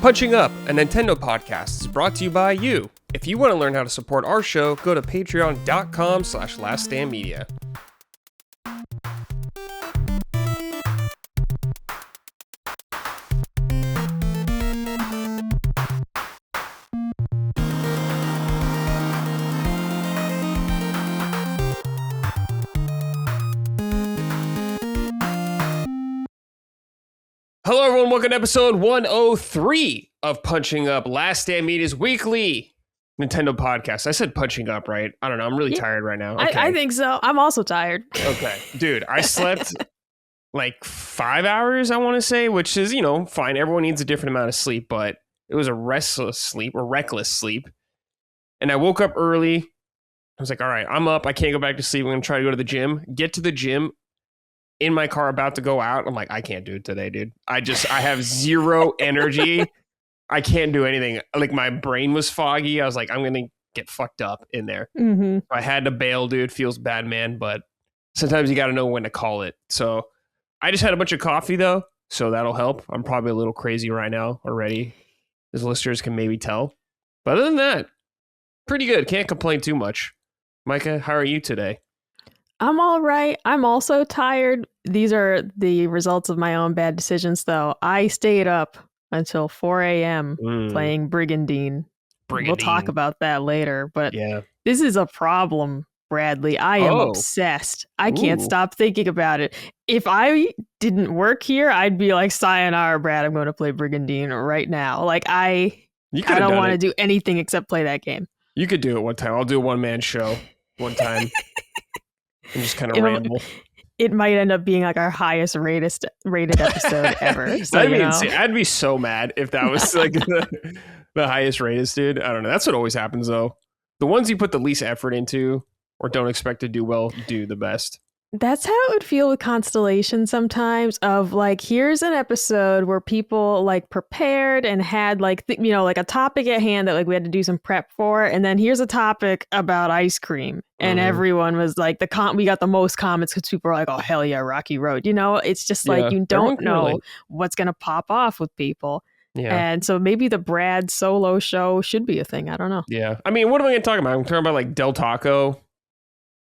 Punching Up, a Nintendo podcast, is brought to you by you. If you want to learn how to support our show, go to patreon.com/laststandmedia. Hello everyone, welcome to episode 103 of Punching Up, Last Stand Media's weekly Nintendo podcast. I said punching up, right? I don't know, I'm really tired right now. Okay. I think so. I'm also tired. Okay. Dude, I slept like 5 hours, I want to say, which is, fine. Everyone needs a different amount of sleep, but it was a restless sleep or reckless sleep. And I woke up early. I was like, all right, I'm up. I can't go back to sleep. I'm going to try to go to the gym. Get to the gym. In my car about to go out, I'm like, I can't do it today, dude. I have zero energy. I can't do anything. Like, my brain was foggy. I was like, I'm going to get fucked up in there. Mm-hmm. I had to bail, dude. Feels bad, man. But sometimes you got to know when to call it. So I just had a bunch of coffee, though. So that'll help. I'm probably a little crazy right now already, as listeners can maybe tell. But other than that, pretty good. Can't complain too much. Micah, how are you today? I'm all right. I'm also tired. These are the results of my own bad decisions, though. I stayed up until 4 a.m. playing Brigandine. We'll talk about that later, but This is a problem, Bradley. I am obsessed. I can't stop thinking about it. If I didn't work here, I'd be like, sayonara, Brad, I'm going to play Brigandine right now. Like, I don't want to do anything except play that game. You could do it one time. I'll do a one-man show one time. And just kind of ramble. It might end up being like our highest rated episode ever. So, I'd be so mad if that was like the highest rated, dude. I don't know. That's what always happens, though. The ones you put the least effort into or don't expect to do well do the best. That's how it would feel with Constellation sometimes, of like, here's an episode where people like prepared and had like, like a topic at hand that like we had to do some prep for. And then here's a topic about ice cream. And everyone was like, we got the most comments because people were like, oh, hell yeah, Rocky Road. It's just like, you don't know what's going to pop off with people. Yeah. And so maybe the Brad solo show should be a thing. I don't know. Yeah. I mean, what am I going to talk about? I'm talking about like Del Taco.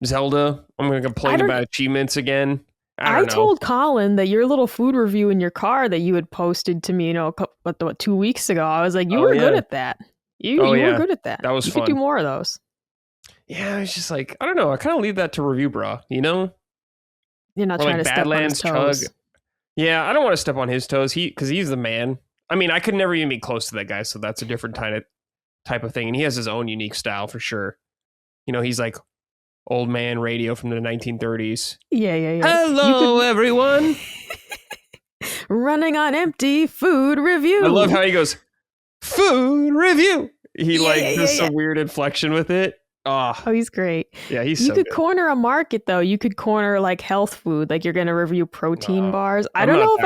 Zelda. I'm going to complain about achievements again. I told Colin that your little food review in your car that you had posted to me, 2 weeks ago. I was like, you were good at that. You were good at that. That was fun. You could do more of those. Yeah, it's just like, I don't know. I kind of leave that to review, bro. You're not trying to step on his toes. Chug. Yeah, I don't want to step on his toes. Because he's the man. I mean, I could never even be close to that guy, so that's a different type of thing. And he has his own unique style for sure. He's like old man radio from the 1930s. Yeah. Hello, everyone. Running on empty food review. I love how he goes, food review. He does some weird inflection with it. Oh, he's great. Yeah, You could corner a market, though. You could corner like health food, like you're going to review protein bars. I don't know if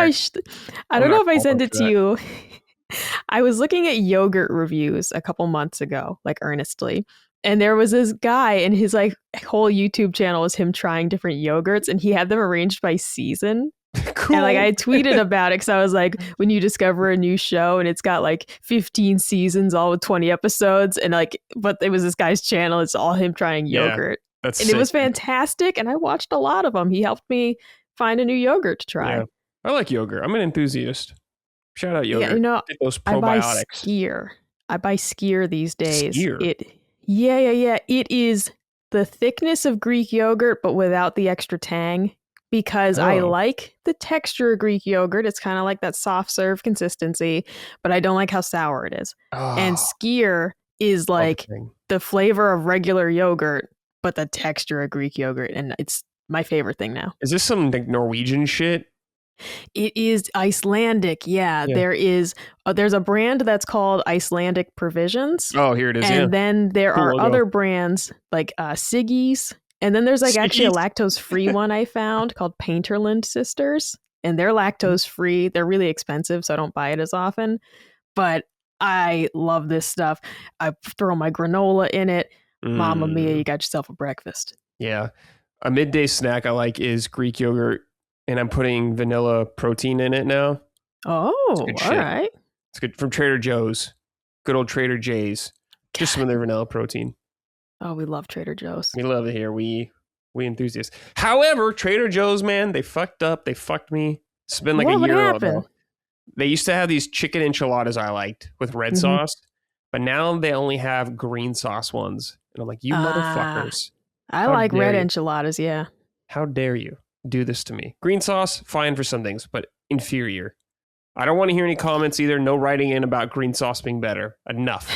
I sent it to you. I was looking at yogurt reviews a couple months ago, like earnestly. And there was this guy, and his like whole YouTube channel was him trying different yogurts, and he had them arranged by season. Cool. And like I tweeted about it because I was like, when you discover a new show and it's got like 15 seasons, all with 20 episodes, and like, but it was this guy's channel. It's all him trying yogurt. That's and sick. It was fantastic. And I watched a lot of them. He helped me find a new yogurt to try. Yeah. I like yogurt. I'm an enthusiast. Shout out yogurt. Get those probiotics. I buy Skier these days. Skier? Yeah. It is the thickness of Greek yogurt, but without the extra tang. Because I like the texture of Greek yogurt. It's kind of like that soft serve consistency, but I don't like how sour it is. And Skier is like the flavor of regular yogurt, but the texture of Greek yogurt. And it's my favorite thing now. Is this some like Norwegian shit? It is Icelandic. Yeah. There's a brand that's called Icelandic Provisions. Oh, here it is. And then there are other brands like Siggy's. And then there's like actually a lactose-free one I found called Painterland Sisters. And they're lactose-free. They're really expensive, so I don't buy it as often. But I love this stuff. I throw my granola in it. Mamma mia, you got yourself a breakfast. Yeah. A midday snack I like is Greek yogurt, and I'm putting vanilla protein in it now. Oh, all right. It's good from Trader Joe's. Good old Trader J's. Just some of their vanilla protein. Oh, we love Trader Joe's. We love it here. We enthusiasts. However, Trader Joe's, man, they fucked up. They fucked me. It's been like a year ago. They used to have these chicken enchiladas I liked with red sauce, but now they only have green sauce ones. And I'm like, you motherfuckers. I like red enchiladas, yeah. How dare you do this to me? Green sauce, fine for some things, but inferior. I don't want to hear any comments either. No writing in about green sauce being better. Enough.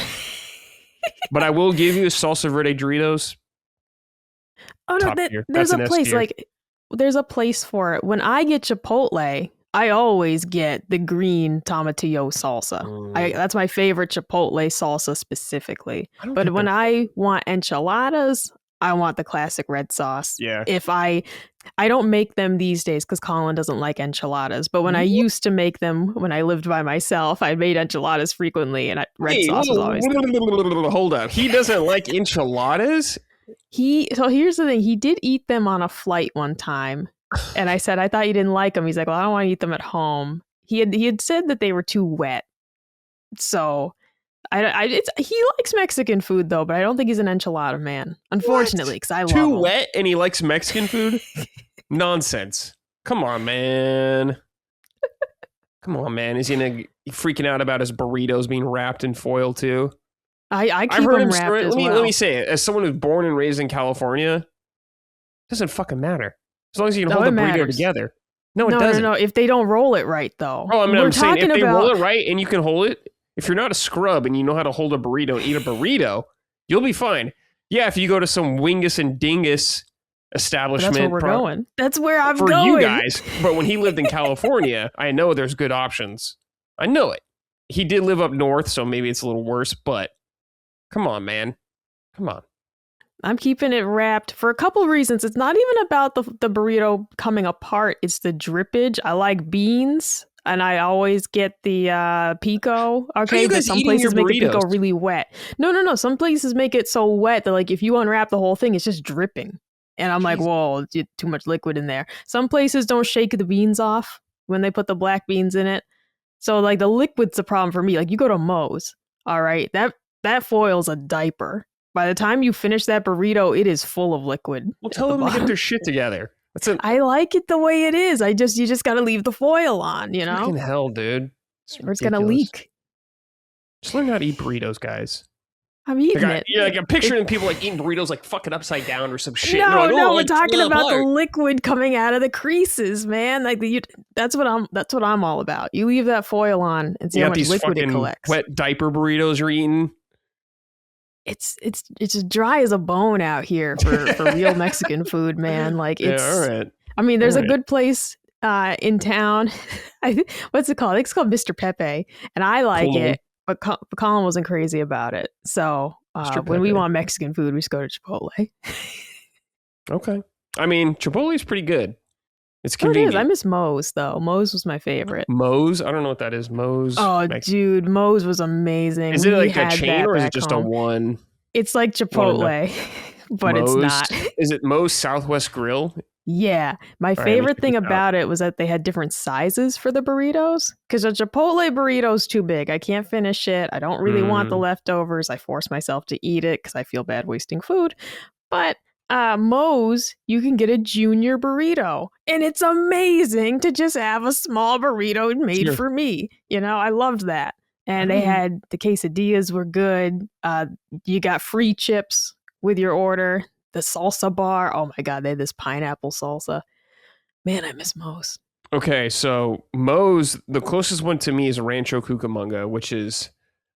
But I will give you salsa verde Doritos. Oh no, there's a place like there's a place for it. When I get Chipotle, I always get the green tomatillo salsa. That's my favorite Chipotle salsa specifically. But when I want enchiladas, I want the classic red sauce. Yeah. If I don't make them these days because Colin doesn't like enchiladas. But when I used to make them when I lived by myself, I made enchiladas frequently, and red sauce was always. Hold on, he doesn't like enchiladas. So here's the thing: he did eat them on a flight one time, and I said I thought you didn't like them. He's like, well, I don't want to eat them at home. He had said that they were too wet, so. He likes Mexican food though, but I don't think he's an enchilada man. Unfortunately, because I love him. Too wet and he likes Mexican food? Nonsense. Come on, man. Come on, man. Is he freaking out about his burritos being wrapped in foil too? I keep them wrapped as well. Let me say it. As someone who's born and raised in California, it doesn't fucking matter. As long as you can hold the burrito together. No, it doesn't. No. If they don't roll it right, though. Oh, I mean, I'm saying if they roll it right and you can hold it, if you're not a scrub and you know how to hold a burrito and eat a burrito, you'll be fine. Yeah, if you go to some Wingus and Dingus establishment. That's where we're going. That's where I'm going. For you guys. But when he lived in California, I know there's good options. I know it. He did live up north, so maybe it's a little worse, but come on, man. Come on. I'm keeping it wrapped for a couple of reasons. It's not even about the burrito coming apart. It's the drippage. I like beans. And I always get the pico. Okay, but some places make the pico really wet. No. Some places make it so wet that like if you unwrap the whole thing, it's just dripping. And I'm like, whoa, too much liquid in there. Some places don't shake the beans off when they put the black beans in it. So like the liquid's the problem for me. Like you go to Moe's, all right, that foil's a diaper. By the time you finish that burrito, it is full of liquid. Well, tell them to get their shit together. I like it the way it is. You just got to leave the foil on, you know? Fucking hell, dude. Or it's going to leak. Just learn how to eat burritos, guys. I'm eating it. Yeah, like I'm picturing people like eating burritos like fucking upside down or some shit. No, we're talking about the liquid coming out of the creases, man. Like that's what I'm all about. You leave that foil on and see how much liquid it collects. Wet diaper burritos you're eating. It's as dry as a bone out here for real Mexican food, man. Like it's. Yeah, all right. I mean, there's a good place in town. What's it called? I think it's called Mr. Pepe, and I like it. But Colin wasn't crazy about it. So when we want Mexican food, we just go to Chipotle. Okay. I mean, Chipotle is pretty good. It's convenient. It is. I miss Moe's, though. Moe's was my favorite. Moe's? I don't know what that is. Moe's? Oh, dude. Moe's was amazing. Is it like a chain or is it just a one? It's like Chipotle, but Moe's, it's not. Is it Moe's Southwest Grill? Yeah. My favorite thing about it was that they had different sizes for the burritos. Because a Chipotle burrito is too big. I can't finish it. I don't really want the leftovers. I force myself to eat it because I feel bad wasting food. But Moe's, you can get a junior burrito. And it's amazing to just have a small burrito made for me. You know, I loved that. And they had the quesadillas were good. You got free chips with your order. The salsa bar. Oh my God, they had this pineapple salsa. Man, I miss Moe's. Okay, so Moe's, the closest one to me is Rancho Cucamonga, which is...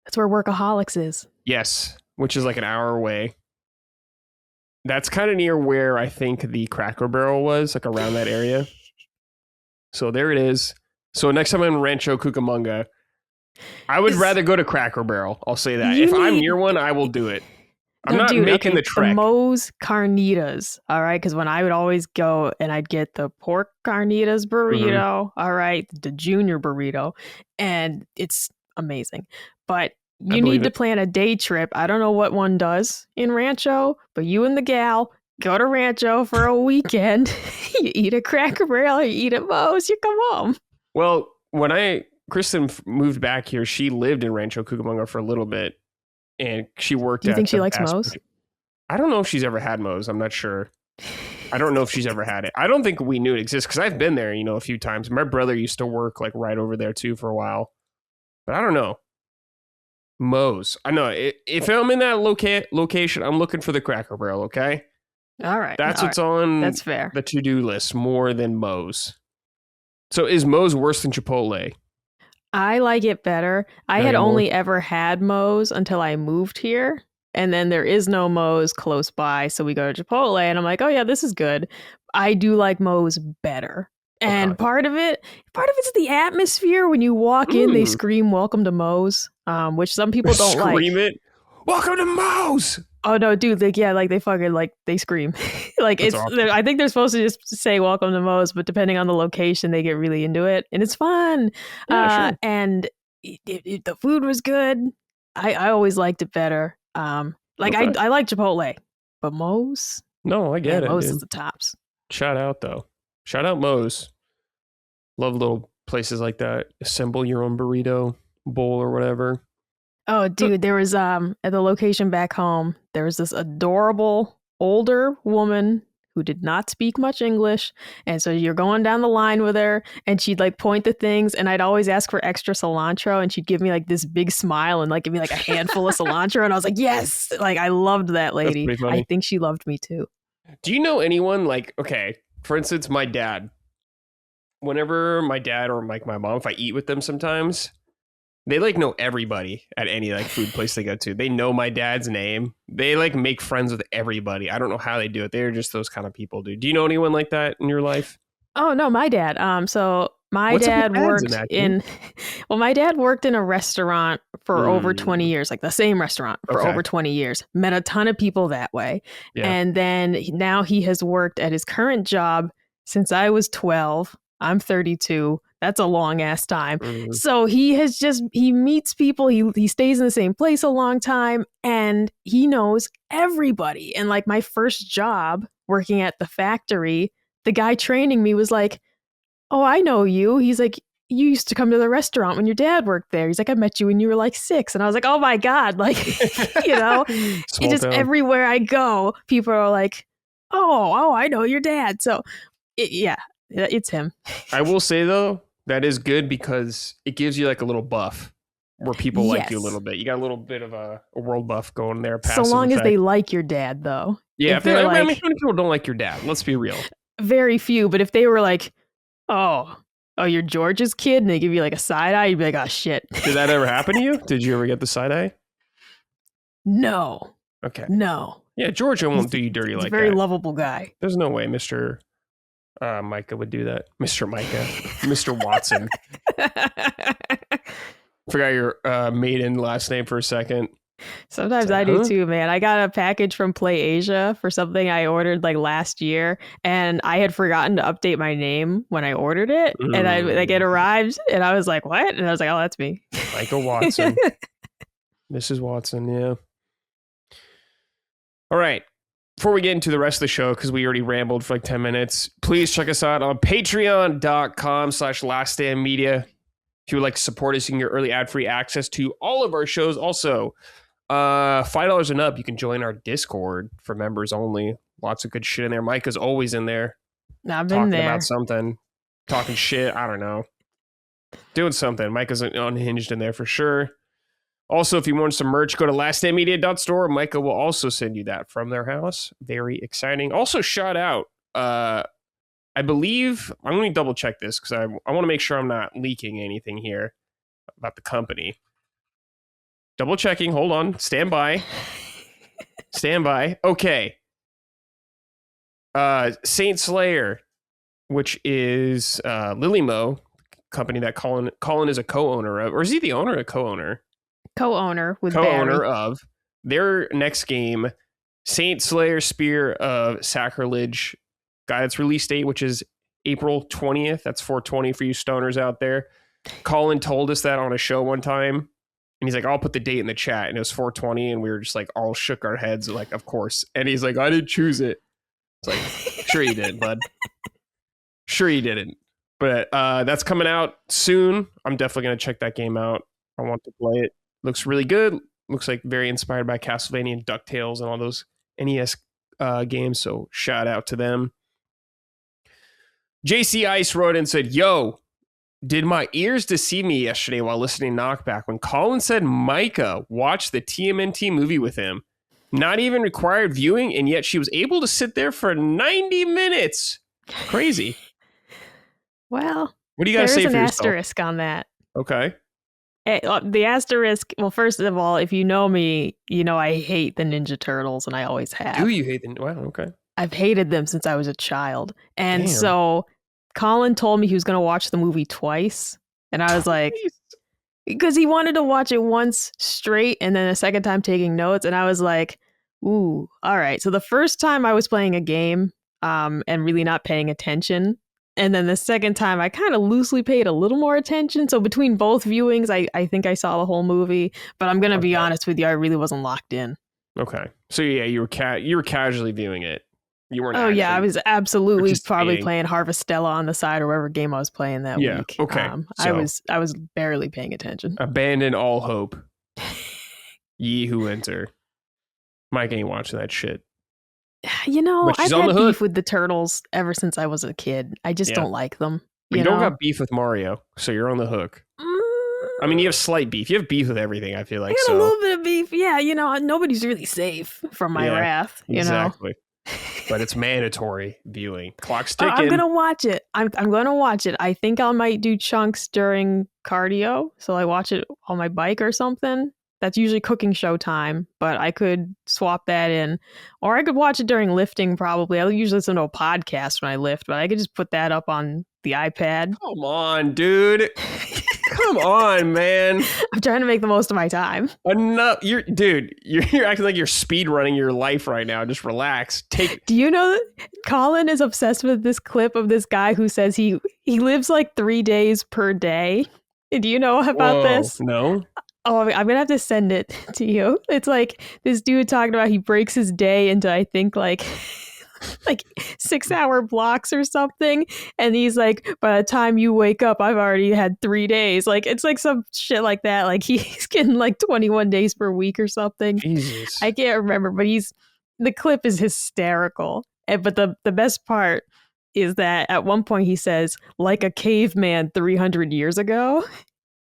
That's where Workaholics is. Yes, which is like an hour away. That's kind of near where I think the Cracker Barrel was, like around that area. So there it is. So next time I'm in Rancho Cucamonga, I would rather go to Cracker Barrel. I'll say that. If I'm near one, I will do it. I'm not making the trek. The Moe's carnitas, all right? Because when I would always go and I'd get the pork carnitas burrito, all right, the junior burrito, and it's amazing. But you need to plan a day trip. I don't know what one does in Rancho, but you and the gal go to Rancho for a weekend. You eat a Cracker Barrel, you eat at Moe's, you come home. Well, when I Kristen moved back here. She lived in Rancho Cucamonga for a little bit, and she worked. Do you at think she the likes Bass Moe's? I don't know if she's ever had Moe's. I'm not sure. I don't know if she's ever had it. I don't think we knew it exists because I've been there, a few times. My brother used to work like right over there too for a while, but I don't know. Moe's. I know if I'm in that location, I'm looking for the Cracker Barrel. Okay, all right, that's what's on. That's fair. The to-do list more than Moe's. So is Moe's worse than Chipotle? I like it better. I had only ever had Moe's until I moved here. And then there is no Moe's close by. So we go to Chipotle and I'm like, oh yeah, this is good. I do like Moe's better. And part of it's the atmosphere. When you walk in, they scream "Welcome to Moe's," which some people don't like. Scream it, "Welcome to Moe's." Oh no, dude! They fucking they scream. It's. Awesome. I think they're supposed to just say "Welcome to Moe's," but depending on the location, they get really into it, and it's fun. Yeah, sure. And the food was good. I always liked it better. I like Chipotle, but Moe's. No, I get it. Moe's is the tops. Shout out though. Shout out Moe's. Love little places like that. Assemble your own burrito bowl or whatever. Oh, dude, there was at the location back home, there was this adorable older woman who did not speak much English. And so you're going down the line with her and she'd point to things and I'd always ask for extra cilantro and she'd give me this big smile and give me a handful of cilantro. And I was like, yes, I loved that lady. I think she loved me too. Do you know anyone okay, for instance, my dad, whenever my dad or my mom, if I eat with them sometimes, they know everybody at any food place they go to. They know my dad's name. They make friends with everybody. I don't know how they do it. They're just those kind of people, dude. Do you know anyone like that in your life? Oh no, my dad. So my dad worked my dad worked in a restaurant for over 20 years, the same restaurant for over 20 years. Met a ton of people that way. Yeah. And then now he has worked at his current job since I was 12. I'm 32. That's a long ass time. Mm-hmm. So he meets people. He stays in the same place a long time and he knows everybody. And my first job working at the factory, the guy training me was like, oh, I know you. He's like, you used to come to the restaurant when your dad worked there. He's like, I met you when you were 6. And I was like, oh my God. Just everywhere I go, people are like, oh, I know your dad. So it's him. I will say though, that is good because it gives you a little buff where people like you a little bit. You got a little bit of a world buff going there. So long as they like your dad though. Yeah. If they're how many people don't like your dad? Let's be real. Very few. But if they were oh, you're George's kid, and they give you a side eye, you'd be like, oh shit. Did that ever happen to you? Did you ever get the side eye? No. Okay. No. Yeah, George won't do you dirty like that. He's a very lovable guy. There's no way Mr. Micah would do that. Mr. Micah. Mr. Watson. Forgot your maiden last name for a second. Sometimes I do too, man. I got a package from Play Asia for something I ordered last year, and I had forgotten to update my name when I ordered it. And it arrived, and I was like, "What?" And I was like, "Oh, that's me, Michael Watson, Mrs. Watson." Yeah. All right. Before we get into the rest of the show, because we already rambled for 10 minutes, please check us out on patreon.com/laststandmedia. If you would like to support us, you can get early ad-free access to all of our shows. Also, $5 and up, you can join our Discord for members only. Lots of good shit in there. Micah's always in there. I've been there. Talking about something. Talking shit. I don't know. Doing something. Micah's unhinged in there for sure. Also, if you want some merch, go to laststandmedia.store. Micah will also send you that from their house. Very exciting. Also, shout out. I believe, I'm going to double check this because I want to make sure I'm not leaking anything here about the company. Double checking. Hold on. Stand by. Stand by. Okay. Saint Slayer, which is Lilymo, company that Colin is a co-owner of. Or is he the owner or a co-owner? Co-owner with Co-owner Barry. of their next game, Saint Slayer Spear of Sacrilege. Got its release date, which is April 20th. That's 420 for you stoners out there. Colin told us that on a show one time. And he's like, I'll put the date in the chat. And it was 420. And we were just all shook our heads. Of course. And he's like, I didn't choose it. It's sure you did, bud. Sure you didn't. But that's coming out soon. I'm definitely going to check that game out. I want to play it. Looks really good. Looks like very inspired by Castlevania and DuckTales and all those NES games. So shout out to them. JC Ice wrote and said, yo, did my ears deceive me yesterday while listening to Knockback when Colin said Micah watched the TMNT movie with him? Not even required viewing, and yet she was able to sit there for 90 minutes. Crazy. Well, what do you got to say for yourself? There's an asterisk on that. Okay. The asterisk, well, first of all, if you know me, you know I hate the Ninja Turtles, and I always have. Do you hate them? Wow, okay. I've hated them since I was a child. And so Colin told me he was going to watch the movie twice. And I was like, because he wanted to watch it once straight and then a second time taking notes. And I was like, ooh, all right. So the first time I was playing a game and really not paying attention. And then the second time I kind of loosely paid a little more attention. So between both viewings, I think I saw the whole movie. But I'm going to be honest with you, I really wasn't locked in. Okay. So yeah, you were casually viewing it. You weren't. Oh yeah, I was absolutely probably playing Harvestella on the side or whatever game I was playing that week. Okay. I was barely paying attention. Abandon all hope. Ye who enter. Mike ain't watching that shit. You know, I've had beef with the Turtles ever since I was a kid. I just don't like them. You don't got beef with Mario, so you're on the hook. I mean, you have slight beef. You have beef with everything, I feel like. I got a little bit of beef. Yeah, you know, nobody's really safe from my wrath. You know? But it's mandatory viewing. Clock's ticking. I'm gonna watch it. I'm gonna watch it. I think I might do chunks during cardio, so I watch it on my bike or something. That's usually cooking show time, but I could swap that in, or I could watch it during lifting. Probably, I usually listen to a podcast when I lift, but I could just put that up on the iPad. Come on, dude. Come on, man. I'm trying to make the most of my time. Enough. You're acting like you're speed running your life right now. Just relax. Do you know that Colin is obsessed with this clip of this guy who says he lives like 3 days per day? Do you know about this? No. Oh, I'm gonna have to send it to you. It's like this dude talking about he breaks his day into, I think, like 6-hour blocks or something, and he's like, by the time you wake up I've already had 3 days. Like, it's like some shit like that. Like, he's getting like 21 days per week or something. Jesus. I can't remember, but the clip is hysterical. But the best part is that at one point he says, like a caveman 300 years ago.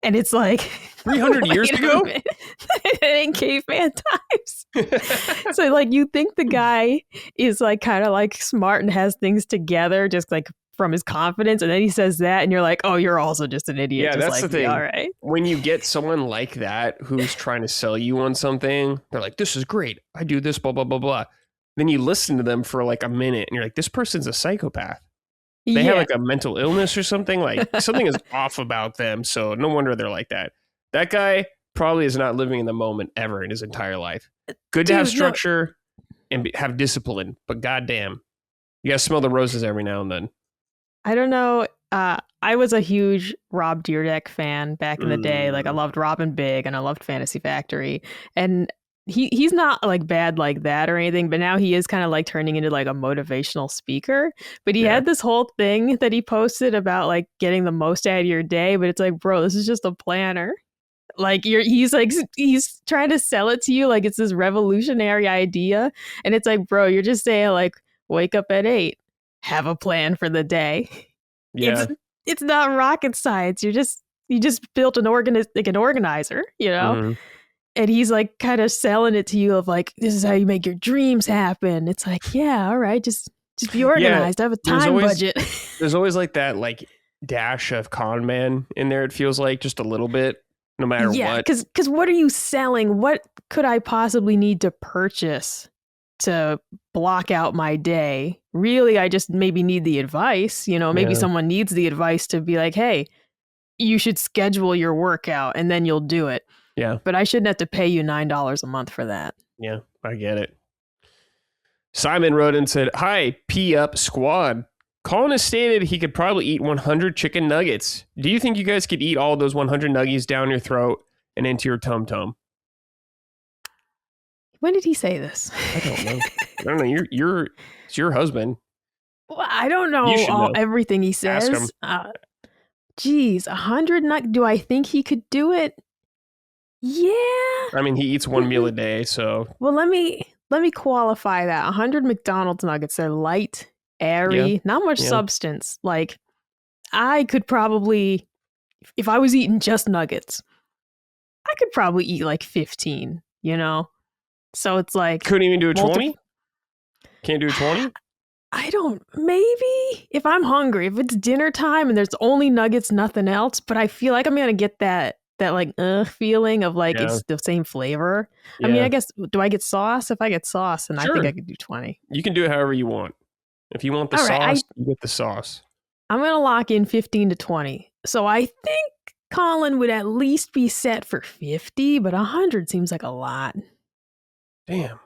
And it's like 300 years ago? It ain't caveman times. So like, you think the guy is like kind of like smart and has things together just like from his confidence, and then he says that and you're like, oh, you're also just an idiot. Yeah, just that's like the thing. All right. When you get someone like that who's trying to sell you on something, they're like, this is great. I do this, blah, blah, blah, blah. Then you listen to them for like a minute and you're like, this person's a psychopath. They have like a mental illness or something. Like, something is off about them. So no wonder they're like that. That guy probably is not living in the moment ever in his entire life. Good to have structure and have discipline, but goddamn, you gotta smell the roses every now and then. I don't know. I was a huge Rob Dyrdek fan back in the day. Like, I loved Robin Big and I loved Fantasy Factory. And he's not like bad like that or anything, but now he is kind of like turning into like a motivational speaker. But he had this whole thing that he posted about like getting the most out of your day, but it's like, bro, this is just a planner. Like, he's trying to sell it to you like it's this revolutionary idea, and it's like, bro, you're just saying like, wake up at 8, have a plan for the day. Yeah, it's not rocket science. You just built an organizer, you know. Mm-hmm. And he's like kind of selling it to you of like, this is how you make your dreams happen. It's like, yeah, all right, just be organized. I have a time budget. There's always like that like dash of con man in there. It feels like just a little bit, no matter what. Yeah, because what are you selling? What could I possibly need to purchase to block out my day? Really, I just maybe need the advice. You know, maybe someone needs the advice to be like, hey, you should schedule your workout and then you'll do it. Yeah. But I shouldn't have to pay you $9 a month for that. Yeah, I get it. Simon wrote and said, hi, P Up Squad. Colin has stated he could probably eat 100 chicken nuggets. Do you think you guys could eat all those 100 nuggies down your throat and into your tum-tum? When did he say this? I don't know. It's your husband. Well, I don't You should know. everything he Ask him. says. Geez, 100. Do I think he could do it? Yeah. I mean, he eats one meal a day, so. Well, let me qualify that. 100 McDonald's nuggets. They're light, airy, not much substance. Like, I could probably, if I was eating just nuggets, I could probably eat like 15, you know? So it's like... Couldn't even do a 20? Can't do a 20? I don't... Maybe? If I'm hungry, if it's dinner time and there's only nuggets, nothing else, but I feel like I'm going to get that like feeling of like it's the same flavor. I mean, I guess, do I get sauce? If I get sauce, then I think I could do 20. You can do it however you want. If you want the sauce, you get the sauce. I'm going to lock in 15 to 20. So I think Colin would at least be set for 50, but 100 seems like a lot. Damn.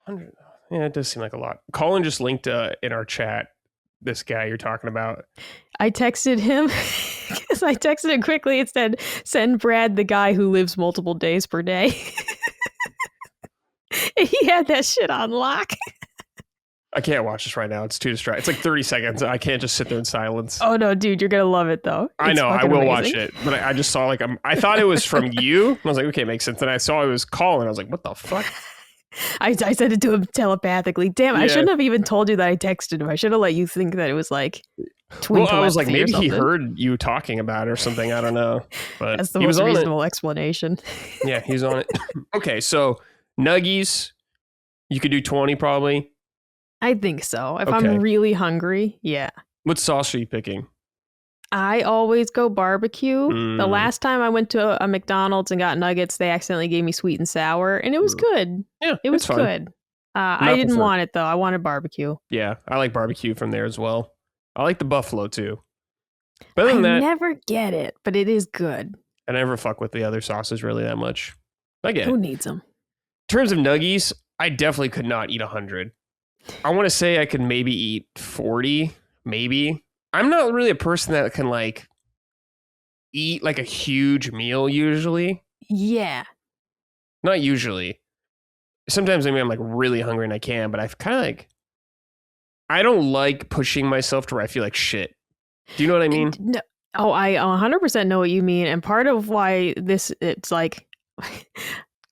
100. Yeah, it does seem like a lot. Colin just linked in our chat this guy you're talking about. I texted him because I texted him quickly. It said, send Brad the guy who lives multiple days per day. He had that shit on lock. I can't watch this right now. It's too distracting. It's like 30 seconds. I can't just sit there in silence. Oh, no, dude. You're going to love it, though. I know. I will watch it. But I just saw like, I thought it was from you. I was like, okay, makes sense. And I saw it was Colin. I was like, what the fuck? I said it to him telepathically. Damn, I shouldn't have even told you that I texted him. I should have let you think that it was like twin telepathy. I was like, maybe he heard you talking about it or something. I don't know. But that's the most reasonable explanation. Yeah, he's on it. Okay, so nuggies, you could do 20 probably. I think so. If I'm really hungry, yeah. What sauce are you picking? I always go barbecue. The last time I went to a McDonald's and got nuggets, they accidentally gave me sweet and sour, and it was good. Yeah, it was good. I didn't want it, though. I wanted barbecue. Yeah, I like barbecue from there as well. I like the buffalo, too. But other than that, I never get it, but it is good. I never fuck with the other sauces really that much. I get it. Who needs them? In terms of nuggies, I definitely could not eat 100. I want to say I could maybe eat 40, maybe. I'm not really a person that can like eat like a huge meal usually. Yeah. Not usually. Sometimes maybe I'm like really hungry and I can, but I've kind of like, I don't like pushing myself to where I feel like shit. Do you know what I mean? No. Oh, I 100% know what you mean. And part of why it's like,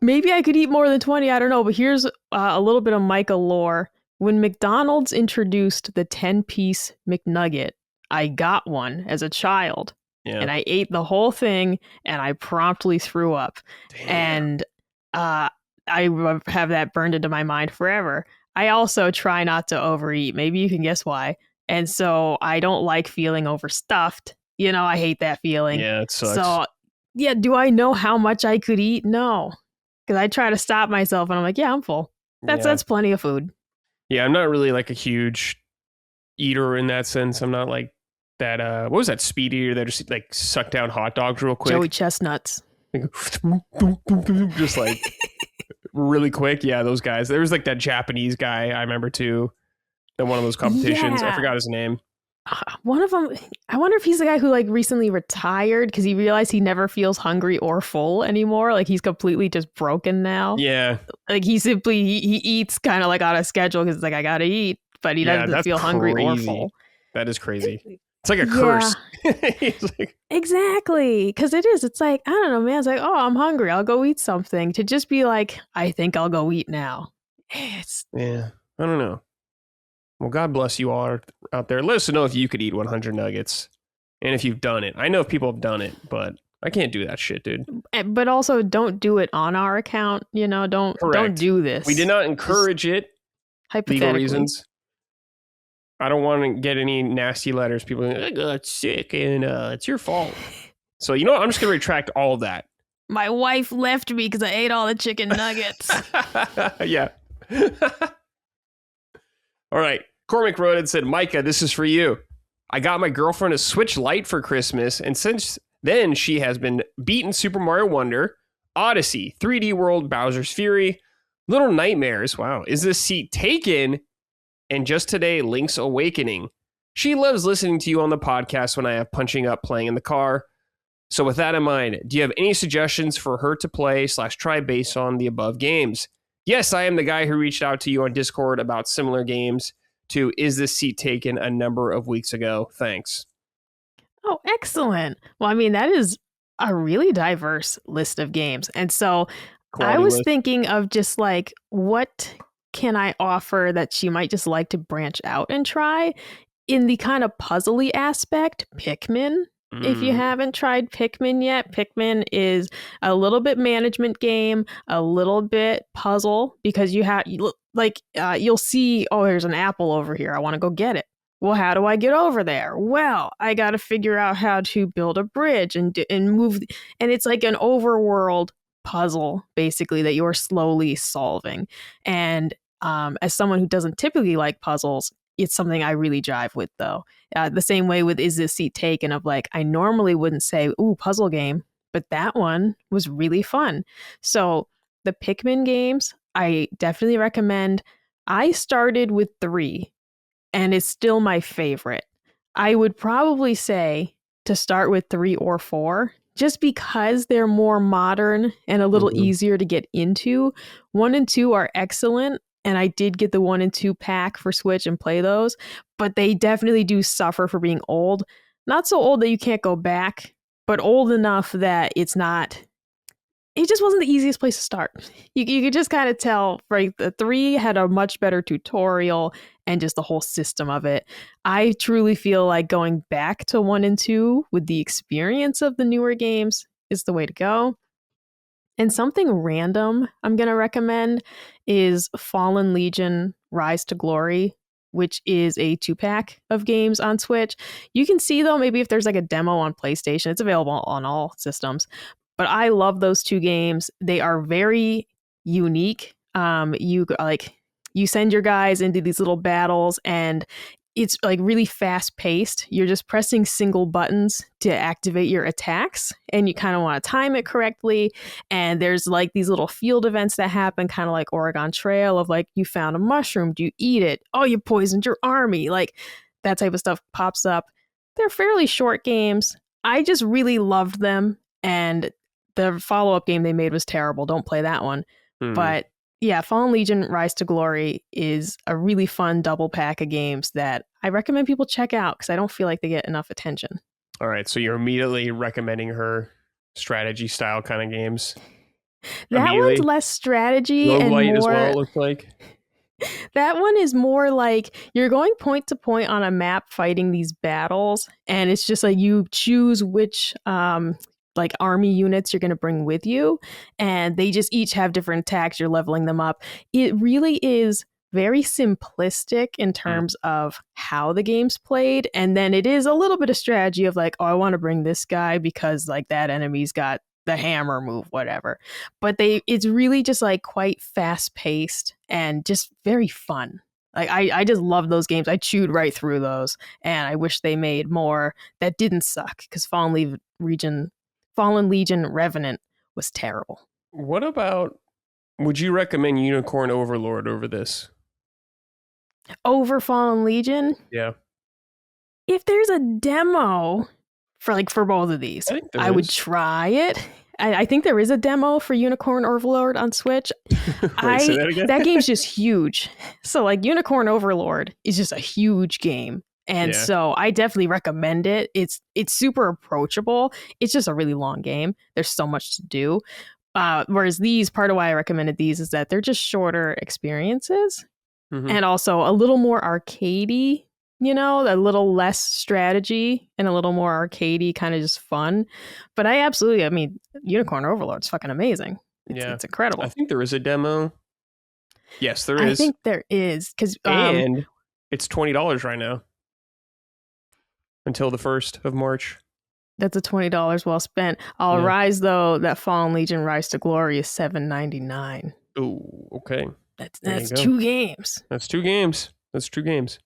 maybe I could eat more than 20. I don't know. But here's a little bit of Micah lore. When McDonald's introduced the 10-piece McNugget, I got one as a child. Yeah. And I ate the whole thing and I promptly threw up. Damn. And I have that burned into my mind forever. I also try not to overeat. Maybe you can guess why. And so I don't like feeling overstuffed. You know, I hate that feeling. Yeah, it sucks. So, yeah, do I know how much I could eat? No. Because I try to stop myself and I'm like, yeah, I'm full. That's plenty of food. Yeah, I'm not really like a huge eater in that sense. I'm not like that. What was that speed eater that just like sucked down hot dogs real quick? Joey Chestnuts. Just like really quick. Yeah, those guys. There was like that Japanese guy I remember too. At one of those competitions. Yeah. I forgot his name. One of them, I wonder if he's the guy who like recently retired because he realized he never feels hungry or full anymore. Like he's completely just broken now. Yeah. Like he eats kind of like on a schedule because it's like, I gotta eat, but he doesn't feel hungry or full. That is crazy. It's like a curse. Like, exactly. Because it is. It's like, I don't know, man. It's like, oh, I'm hungry. I'll go eat something. To just be like, I think I'll go eat now. Yeah. I don't know. Well, God bless you all out there. Let us know if you could eat 100 nuggets and if you've done it. I know if people have done it, but I can't do that shit, dude. But also don't do it on our account. You know, don't do this. We did not encourage it. Legal reasons. I don't want to get any nasty letters. People like, I got sick and it's your fault. So, you know what? I'm just going to retract all of that. My wife left me because I ate all the chicken nuggets. Yeah. All right. Cormac wrote and said, Micah, this is for you. I got my girlfriend a Switch Lite for Christmas, and since then she has been beating Super Mario Wonder, Odyssey, 3D World, Bowser's Fury, Little Nightmares, wow, Is This Seat Taken? And just today, Link's Awakening. She loves listening to you on the podcast when I have punching up playing in the car. So with that in mind, do you have any suggestions for her to play / try based on the above games? Yes, I am the guy who reached out to you on Discord about similar games to Is This Seat Taken a number of weeks ago. Thanks. Oh, excellent. Well, I mean, that is a really diverse list of games. And so Quality I was list. thinking of just like, what can I offer that she might just like to branch out and try? In the kind of puzzly aspect, Pikmin. If you haven't tried Pikmin yet, Pikmin is a little bit management game, a little bit puzzle, because you'll see, oh, there's an apple over here. I want to go get it. Well, how do I get over there? Well, I got to figure out how to build a bridge and move. And it's like an overworld puzzle, basically, that you're slowly solving. And as someone who doesn't typically like puzzles, it's something I really jive with, though. The same way with Is This Seat Taken, of like, I normally wouldn't say, ooh, puzzle game, but that one was really fun. So the Pikmin games, I definitely recommend. I started with 3, and it's still my favorite. I would probably say to start with 3 or 4, just because they're more modern and a little easier to get into. 1 and 2 are excellent. And I did get the 1 and 2 pack for Switch and play those, but they definitely do suffer for being old. Not so old that you can't go back, but old enough that it just wasn't the easiest place to start. You could just kind of tell, right? The 3 had a much better tutorial and just the whole system of it. I truly feel like going back to 1 and 2 with the experience of the newer games is the way to go. And something random I'm going to recommend is Fallen Legion Rise to Glory, which is a 2-pack of games on Switch. You can see, though, maybe if there's like a demo on PlayStation, it's available on all systems. But I love those 2 games. They are very unique. You send your guys into these little battles, and it's like really fast paced. You're just pressing single buttons to activate your attacks, and you kind of want to time it correctly. And there's like these little field events that happen, kind of like Oregon Trail, of like, you found a mushroom. Do you eat it? Oh, you poisoned your army. Like that type of stuff pops up. They're fairly short games. I just really loved them. And the follow-up game they made was terrible. Don't play that one. But yeah, Fallen Legion Rise to Glory is a really fun double pack of games that I recommend people check out because I don't feel like they get enough attention. All right, so you're immediately recommending her strategy style kind of games. That one's less strategy and more. As well, it looks like. That one is more like you're going point to point on a map fighting these battles, and it's just like you choose which like army units you're going to bring with you, and they just each have different attacks. You're leveling them up. It really is very simplistic in terms of how the game's played, and then it is a little bit of strategy of like, oh, I want to bring this guy because like that enemy's got the hammer move, whatever. But it's really just like quite fast paced and just very fun. Like I just love those games. I chewed right through those, and I wish they made more that didn't suck, because Fallen Legion Revenant was terrible. What about, would you recommend Unicorn Overlord over this? Over Fallen Legion? Yeah. If there's a demo for both of these, I would try it. I think there is a demo for Unicorn Overlord on Switch. Wait, say that again? That game's just huge. So like Unicorn Overlord is just a huge game. And so I definitely recommend it. It's super approachable. It's just a really long game. There's so much to do. Whereas these, part of why I recommended these is that they're just shorter experiences and also a little more arcadey, a little less strategy and a little more arcadey, kind of just fun. But I mean, Unicorn Overlord's fucking amazing. It's incredible. I think there is a demo. Yes, there is. I think there is. And it's $20 right now. Until the 1st of March. That's a $20 well spent. Rise, though, that Fallen Legion Rise to Glory is $7.99. Oh, okay. That's 2 games. That's 2 games. That's 2 games.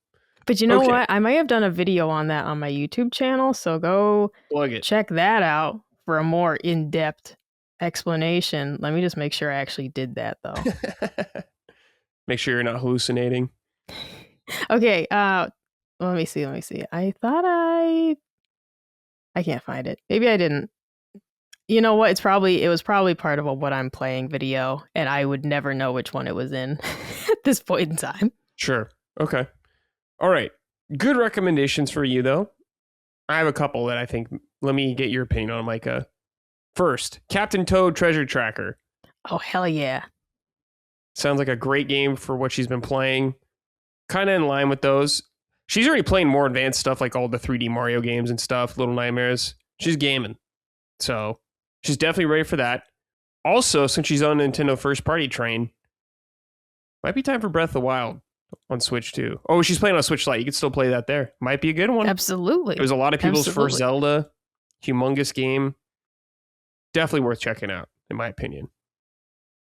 But you know what? I might have done a video on that on my YouTube channel, so go check that out for a more in-depth explanation. Let me just make sure I actually did that, though. Make sure you're not hallucinating. Okay, let me see. I thought I can't find it. Maybe I didn't. You know what? It was probably part of a what I'm playing video, and I would never know which one it was in at this point in time. Sure. Okay. All right. Good recommendations for you, though. I have a couple that I think, let me get your opinion on, Micah. First, Captain Toad Treasure Tracker. Oh, hell yeah. Sounds like a great game for what she's been playing. Kind of in line with those. She's already playing more advanced stuff like all the 3D Mario games and stuff, Little Nightmares. She's gaming. So she's definitely ready for that. Also, since she's on Nintendo first party train, might be time for Breath of the Wild on Switch too. Oh, she's playing on Switch Lite. You can still play that there. Might be a good one. Absolutely. It was a lot of people's first Zelda. Humongous game. Definitely worth checking out, in my opinion.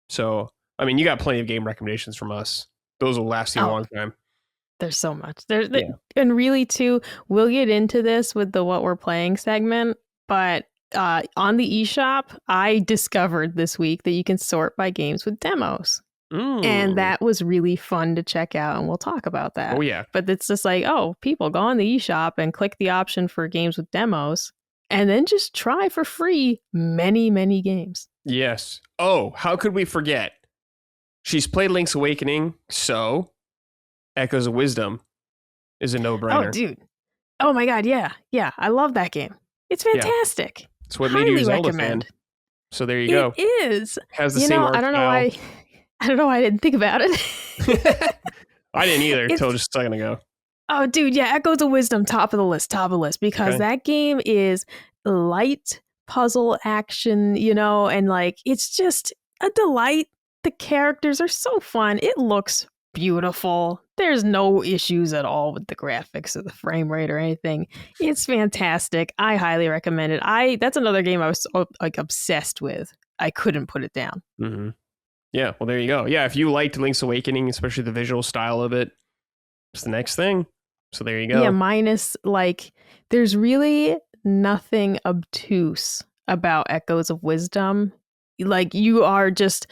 So, I mean, you got plenty of game recommendations from us. Those will last you a long time. There's so much. And really, too, we'll get into this with the What We're Playing segment, but on the eShop, I discovered this week that you can sort by games with demos. And that was really fun to check out, and we'll talk about that. Oh, yeah. But it's just like, people go on the eShop and click the option for games with demos, and then just try for free many, many games. Yes. Oh, how could we forget? She's played Link's Awakening, so Echoes of Wisdom is a no-brainer. Oh, dude. Oh, my God, yeah. Yeah, I love that game. It's fantastic. It's what made you a Zelda fan. So there you go. It is. Has the same art style. I don't know why I didn't think about it. I didn't either until just a second ago. Oh, dude, yeah, Echoes of Wisdom, top of the list, because that game is light puzzle action, and like, it's just a delight. The characters are so fun. It looks beautiful. There's no issues at all with the graphics or the frame rate or anything. It's fantastic. I highly recommend it. That's another game I was obsessed with. I couldn't put it down. Mm-hmm. Yeah, well, there you go. Yeah, if you liked Link's Awakening, especially the visual style of it, it's the next thing. So there you go. Yeah, minus, there's really nothing obtuse about Echoes of Wisdom. Like, it's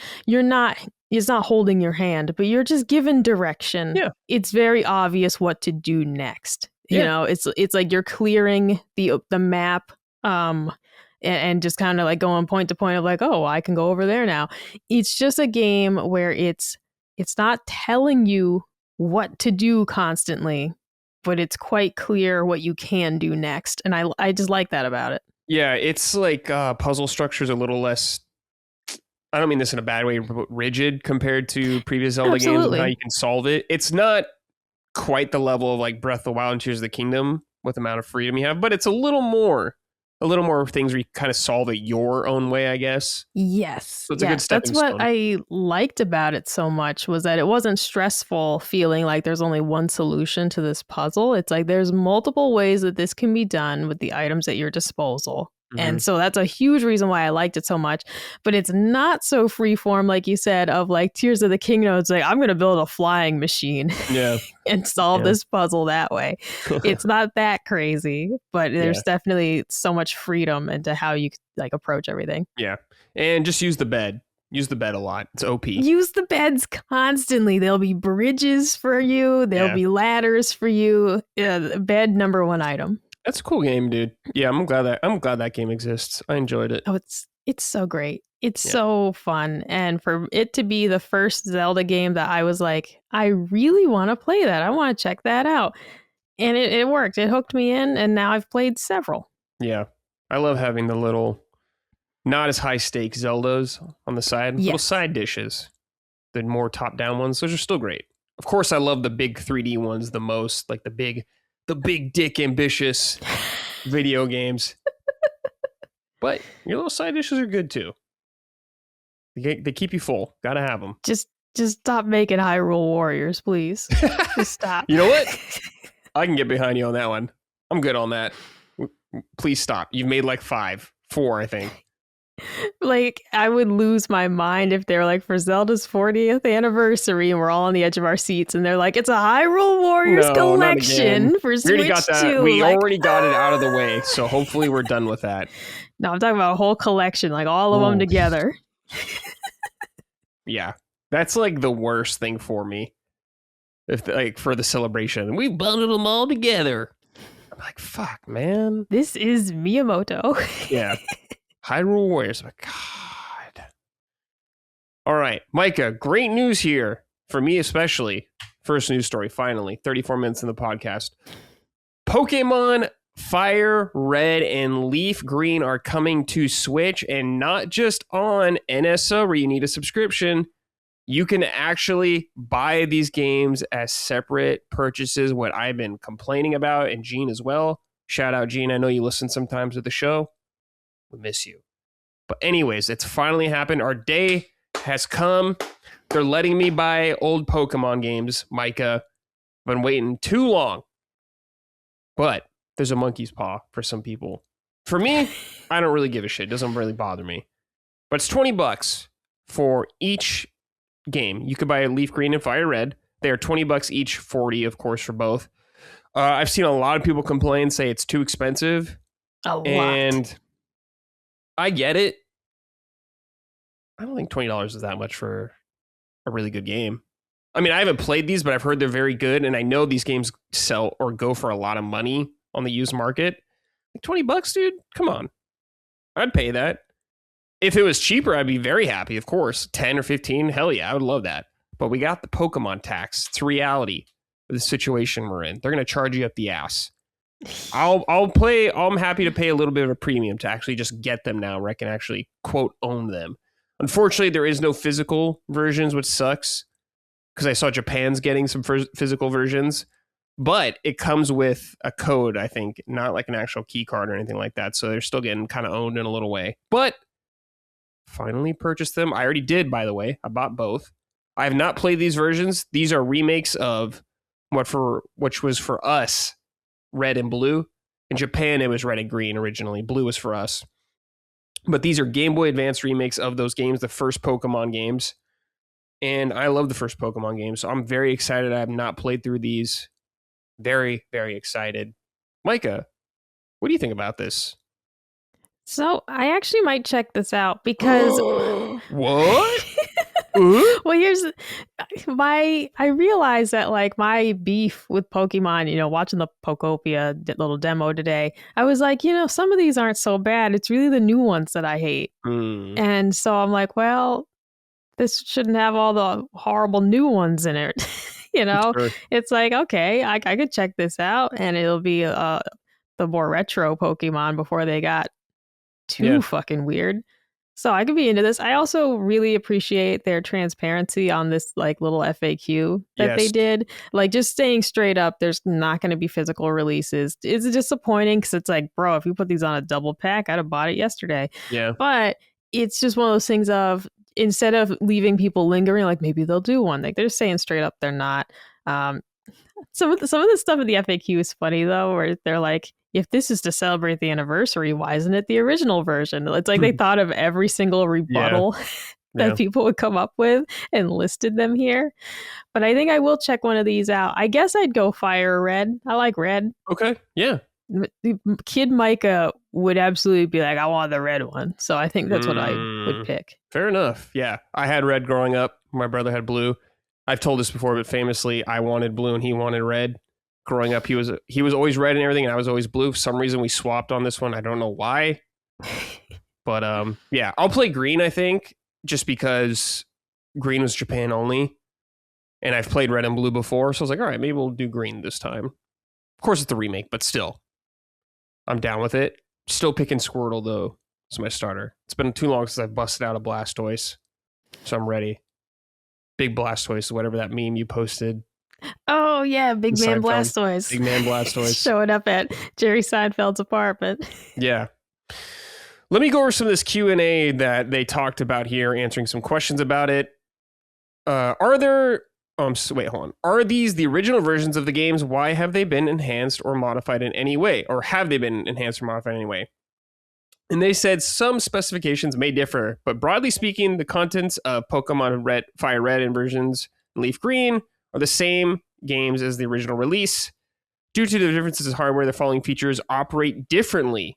not holding your hand, but you're just given direction. Yeah. It's very obvious what to do next. You know, it's like you're clearing the map, and just kind of like going point to point of like, I can go over there now. It's just a game where it's not telling you what to do constantly, but it's quite clear what you can do next. And I just like that about it. Yeah, it's like puzzle structure's a little less, I don't mean this in a bad way, but rigid compared to previous Zelda games and how you can solve it. It's not quite the level of like Breath of the Wild and Tears of the Kingdom with the amount of freedom you have, but it's a little more things where you kind of solve it your own way, I guess. Yes. So it's a good stepping stone. That's what I liked about it so much, was that it wasn't stressful feeling like there's only one solution to this puzzle. It's like there's multiple ways that this can be done with the items at your disposal. Mm-hmm. And so that's a huge reason why I liked it so much. But it's not so freeform, like you said, of like Tears of the Kingdom. It's like, I'm going to build a flying machine and solve this puzzle that way. It's not that crazy, but there's definitely so much freedom into how you like approach everything. Yeah. And just use the bed. Use the bed a lot. It's OP. Use the beds constantly. There'll be bridges for you. There'll be ladders for you. Bed, number one item. That's a cool game, dude. Yeah, I'm glad that game exists. I enjoyed it. Oh, it's so great. It's so fun. And for it to be the first Zelda game that I was like, I really want to play that. I want to check that out. And it worked. It hooked me in, and now I've played several. Yeah. I love having the little, not as high stakes Zeldas on the side. Little side dishes. The more top-down ones, those are still great. Of course, I love the big 3D ones the most, like the big dick ambitious video games. But your little side dishes are good too. They keep you full. Gotta have them. Just stop making Hyrule Warriors, please. Just stop. You know what? I can get behind you on that one. I'm good on that. Please stop. You've made like 4, I think. Like, I would lose my mind if they're like, for Zelda's 40th anniversary, and we're all on the edge of our seats, and they're like, it's a Hyrule Warriors collection for Switch 2. We already got it out of the way, so hopefully we're done with that. No, I'm talking about a whole collection, like all of them together. Yeah, that's like the worst thing for me. If like for the celebration, we bundled them all together. I'm like, fuck, man. This is Miyamoto. Yeah. Hyrule Warriors. Oh, God. All right, Micah, great news here. for me especially, first news story, finally, 34 minutes in the podcast. Pokemon Fire Red and Leaf Green are coming to Switch, and not just on NSO where you need a subscription. You can actually buy these games as separate purchases, what I've been complaining about, and Gene as well. Shout out, Gene. I know you listen sometimes to the show. We miss you. But anyways, it's finally happened. Our day has come. They're letting me buy old Pokemon games, Micah. I've been waiting too long. But there's a monkey's paw for some people. For me, I don't really give a shit. It doesn't really bother me. But it's $20 for each game. You could buy a Leaf Green and Fire Red. They are $20 each, 40 of course for both. I've seen a lot of people complain, say it's too expensive. A lot. And I get it. I don't think $20 is that much for a really good game. I mean, I haven't played these, but I've heard they're very good, and I know these games sell or go for a lot of money on the used market. Like $20, dude? Come on. I'd pay that. If it was cheaper, I'd be very happy, of course. 10 or 15, hell yeah, I would love that. But we got the Pokemon tax. It's reality of the situation we're in. They're going to charge you up the ass. I'll play. I'm happy to pay a little bit of a premium to actually just get them now where I can actually, quote, own them. Unfortunately, there is no physical versions, which sucks, because I saw Japan's getting some physical versions, but it comes with a code, I think, not like an actual key card or anything like that. So they're still getting kind of owned in a little way. But finally purchased them. I already did, by the way. I bought both. I have not played these versions. These are remakes of which was for us, Red and Blue. In Japan, it was Red and Green originally. Blue was for us. But these are Game Boy Advance remakes of those games, the first Pokemon games. And I love the first Pokemon games, so I'm very excited. I have not played through these. Very, very excited. Micah, what do you think about this? So I actually might check this out because... What? Well, I realized that like my beef with Pokemon, watching the Pokopia little demo today, I was like, some of these aren't so bad. It's really the new ones that I hate. And so I'm like, well, this shouldn't have all the horrible new ones in it. Sure. It's like, okay, I could check this out, and it'll be the more retro Pokemon before they got too fucking weird. So I could be into this. I also really appreciate their transparency on this like little FAQ that they did. Like just staying straight up, there's not going to be physical releases. It's disappointing because it's like, bro, if you put these on a double pack, I'd have bought it yesterday. Yeah. But it's just one of those things of, instead of leaving people lingering, like maybe they'll do one. Like they're just saying straight up they're not. Some of the stuff in the FAQ is funny though, where they're like, if this is to celebrate the anniversary, why isn't it the original version? It's like they thought of every single rebuttal that people would come up with and listed them here. But I think I will check one of these out. I guess I'd go Fire Red. I like red. Okay, yeah. Kid Micah would absolutely be like, I want the red one. So I think that's what I would pick. Fair enough. Yeah. I had red growing up. My brother had blue. I've told this before, but famously, I wanted blue and he wanted red. Growing up, he was always red and everything, and I was always blue. For some reason, we swapped on this one. I don't know why. But yeah, I'll play green, I think, just because green was Japan only. And I've played red and blue before, so I was like, all right, maybe we'll do green this time. Of course, it's the remake, but still. I'm down with it. Still picking Squirtle, though, as my starter. It's been too long since I've busted out a Blastoise, so I'm ready. Big Blastoise, whatever that meme you posted. Oh, yeah, Big Man Blastoise. Big Man Blastoise. Showing up at Jerry Seinfeld's apartment. Yeah. Let me go over some of this Q&A that they talked about here, answering some questions about it. Wait, hold on. Are these the original versions of the games? Why have they been enhanced or modified in any way? Or have they been enhanced or modified in any way? And they said some specifications may differ, but broadly speaking, the contents of Pokemon Fire Red and versions Leaf Green are the same games as the original release. Due to the differences in hardware, the following features operate differently.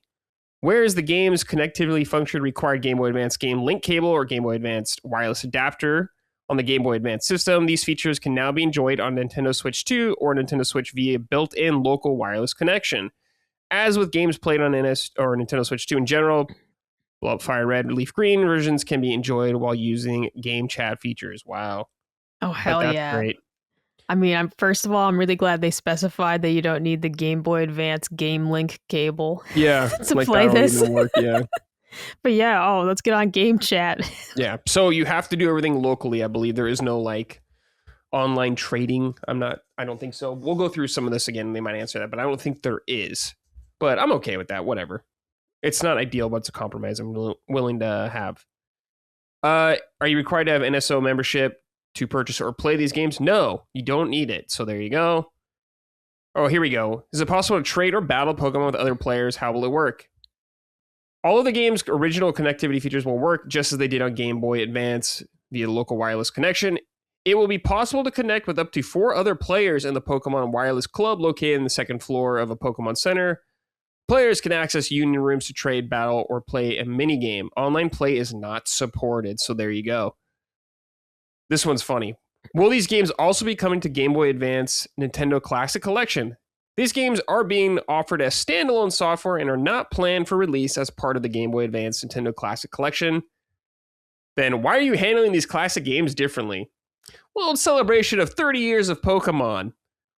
Whereas the game's connectivity function required Game Boy Advance game link cable or Game Boy Advance wireless adapter on the Game Boy Advance system, these features can now be enjoyed on Nintendo Switch 2 or Nintendo Switch via built-in local wireless connection. As with games played on NS or Nintendo Switch 2 in general, Fire Red, Leaf Green versions can be enjoyed while using game chat features. Wow. Oh, But hell that's yeah. great. I mean, first of all, I'm really glad they specified that you don't need the Game Boy Advance Game Link cable to Like play that'll this. even work, yeah. But yeah, let's get on Game Chat. Yeah. So you have to do everything locally, I believe. There is no like online trading. I don't think so. We'll go through some of this again and they might answer that, but I don't think there is. But I'm okay with that, whatever. It's not ideal, but it's a compromise I'm willing to have. Are you required to have NSO membership to purchase or play these games? No, you don't need it. So there you go. Oh, here we go. Is it possible to trade or battle Pokemon with other players? How will it work? All of the game's original connectivity features will work just as they did on Game Boy Advance via local wireless connection. It will be possible to connect with up to 4 other players in the Pokemon Wireless Club located in the second floor of a Pokemon Center. Players can access union rooms to trade, battle, or play a minigame. Online play is not supported, so there you go. This one's funny. Will these games also be coming to Game Boy Advance Nintendo Classic Collection? These games are being offered as standalone software and are not planned for release as part of the Game Boy Advance Nintendo Classic Collection. Then why are you handling these classic games differently? Well, in celebration of 30 years of Pokemon,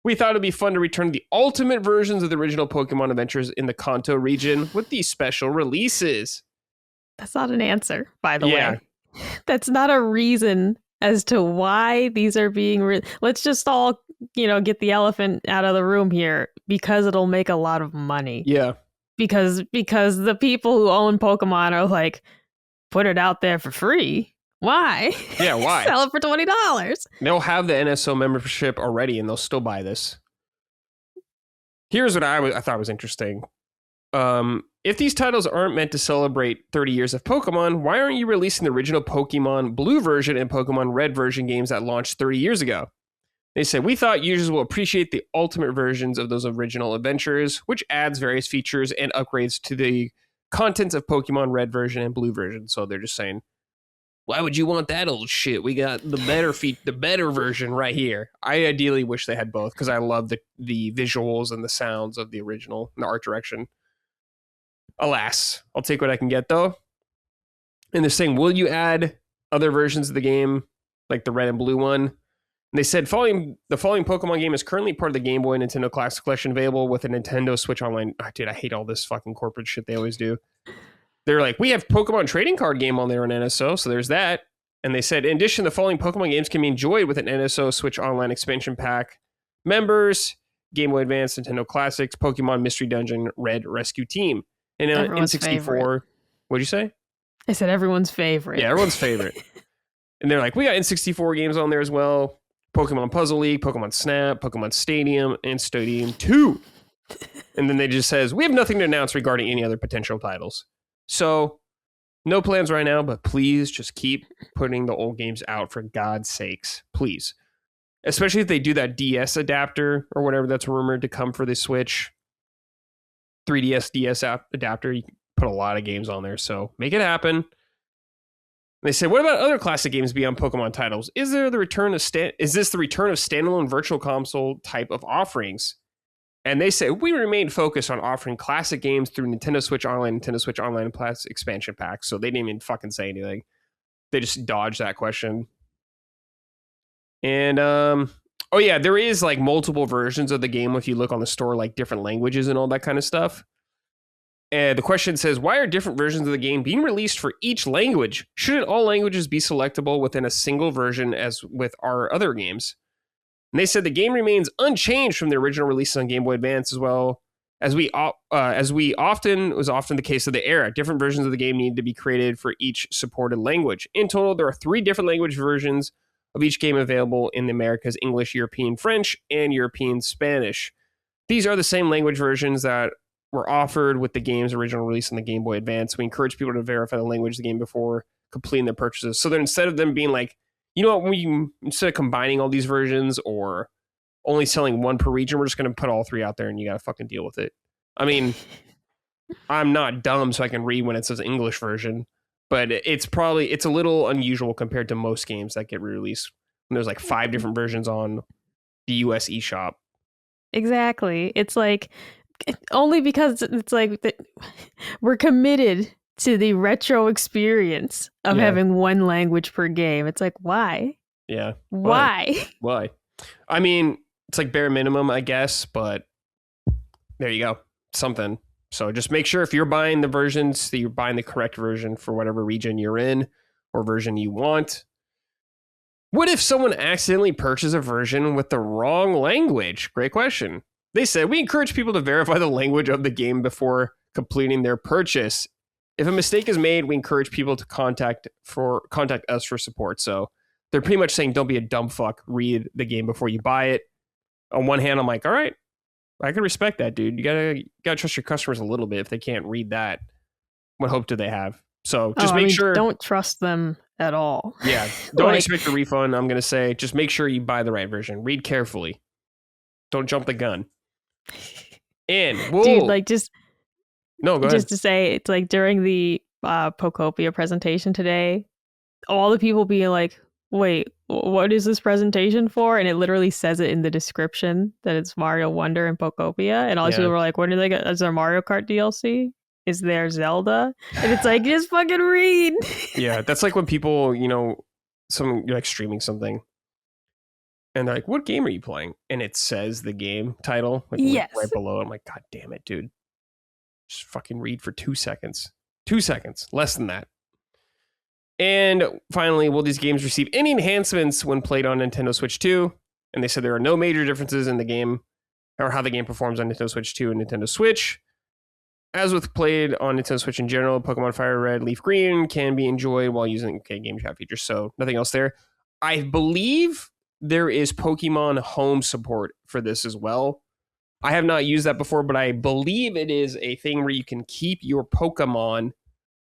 we thought it'd be fun to return to the ultimate versions of the original Pokemon adventures in the Kanto region with these special releases. That's not an answer, by the way. That's not a reason as to why these are being let's just all, get the elephant out of the room here, because it'll make a lot of money. Yeah. Because the people who own Pokemon are like, put it out there for free. Why? Yeah, why? Sell it for $20. They'll have the NSO membership already and they'll still buy this. Here's what I thought was interesting. If these titles aren't meant to celebrate 30 years of Pokemon, why aren't you releasing the original Pokemon Blue version and Pokemon Red version games that launched 30 years ago? They said, we thought users will appreciate the ultimate versions of those original adventures, which adds various features and upgrades to the contents of Pokemon Red version and Blue version. So they're just saying, why would you want that old shit? We got the better version right here. I ideally wish they had both because I love the visuals and the sounds of the original and the art direction. Alas, I'll take what I can get though. And they're saying, will you add other versions of the game, like the red and blue one? And they said, the following Pokemon game is currently part of the Game Boy Nintendo Classic Collection, available with a Nintendo Switch Online. Oh, dude, I hate all this fucking corporate shit they always do. They're like, we have Pokemon trading card game on there on NSO, so there's that. And they said, in addition, the following Pokemon games can be enjoyed with an NSO Switch Online expansion pack. Members, Game Boy Advance, Nintendo Classics, Pokemon Mystery Dungeon, Red Rescue Team. And everyone's N64, favorite. What'd you say? I said everyone's favorite. Yeah, everyone's favorite. And they're like, we got N64 games on there as well. Pokemon Puzzle League, Pokemon Snap, Pokemon Stadium, and Stadium 2. And then they just says, we have nothing to announce regarding any other potential titles. So, no plans right now, but please just keep putting the old games out for God's sakes. Please. Especially if they do that DS adapter or whatever that's rumored to come for the Switch. 3DS DS adapter. You can put a lot of games on there, so make it happen. They say, what about other classic games beyond Pokemon titles? Is this the return of standalone virtual console type of offerings? And they say, we remain focused on offering classic games through Nintendo Switch Online Plus expansion packs. So they didn't even fucking say anything. They just dodged that question. And, oh yeah, there is like multiple versions of the game if you look on the store, like different languages and all that kind of stuff. And the question says, why are different versions of the game being released for each language? Shouldn't all languages be selectable within a single version as with our other games? And they said the game remains unchanged from the original release on Game Boy Advance, as well as was often the case of the era. Different versions of the game need to be created for each supported language. In total, there are 3 different language versions of each game available in the Americas: English, European French, and European Spanish. These are the same language versions that were offered with the game's original release on the Game Boy Advance. We encourage people to verify the language of the game before completing their purchases. So then instead of them being like, you know what, instead of combining all these versions or only selling one per region, we're just going to put all 3 out there and you got to fucking deal with it. I mean, I'm not dumb, so I can read when it says English version, but it's a little unusual compared to most games that get re-released. And there's like 5 different versions on the US eShop. Exactly. It's like, only because it's like we're committed to the retro experience of having one language per game. It's like, why? Yeah. Why? Why? I mean, it's like bare minimum, I guess, but there you go. Something. So just make sure if you're buying the versions, that you're buying the correct version for whatever region you're in or version you want. What if someone accidentally purchased a version with the wrong language? Great question. They said, we encourage people to verify the language of the game before completing their purchase. If a mistake is made, we encourage people to contact us for support. So they're pretty much saying, don't be a dumb fuck. Read the game before you buy it. On one hand, I'm like, all right, I can respect that, dude. You gotta trust your customers a little bit. If they can't read that, what hope do they have? So just make sure. Don't trust them at all. Yeah, don't expect a refund. I'm gonna say just make sure you buy the right version. Read carefully. Don't jump the gun. And dude, like just no, go just ahead. to say, it's like during the Pokopia presentation today, all the people being like, wait, what is this presentation for? And it literally says it in the description that it's Mario Wonder and Pokopia. And all these people were like, what do they get? Is there Mario Kart DLC? Is there Zelda? And it's like, just fucking read. Yeah, that's like when people, you're like streaming something. And they're like, what game are you playing? And it says the game title right below. I'm like, God damn it, dude. Just fucking read for 2 seconds. 2 seconds. Less than that. And finally, will these games receive any enhancements when played on Nintendo Switch 2? And they said there are no major differences in the game or how the game performs on Nintendo Switch 2 and Nintendo Switch. As with played on Nintendo Switch in general, Pokemon Fire Red, Leaf Green can be enjoyed while using game chat features. So nothing else there. I believe there is Pokemon Home support for this as well. I have not used that before, but I believe it is a thing where you can keep your Pokemon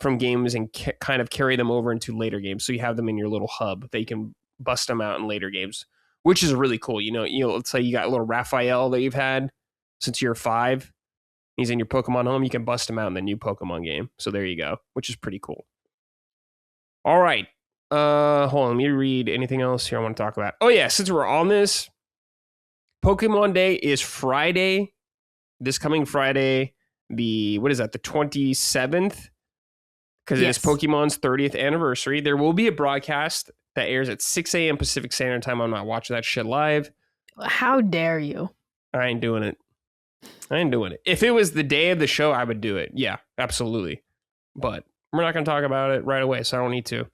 from games and kind of carry them over into later games. So you have them in your little hub. They can bust them out in later games, which is really cool. Let's say you got a little Raphael that you've had since you're 5. He's in your Pokemon Home. You can bust him out in the new Pokemon game. So there you go, which is pretty cool. All right. Hold on. Let me read anything else here I want to talk about. Oh, yeah. Since we're on this, Pokemon Day is Friday. This coming Friday. The 27th? Because it is Pokemon's 30th anniversary. There will be a broadcast that airs at 6 a.m. Pacific Standard Time. I'm not watching that shit live. How dare you? I ain't doing it. If it was the day of the show, I would do it. Yeah, absolutely. But we're not going to talk about it right away, so I don't need to.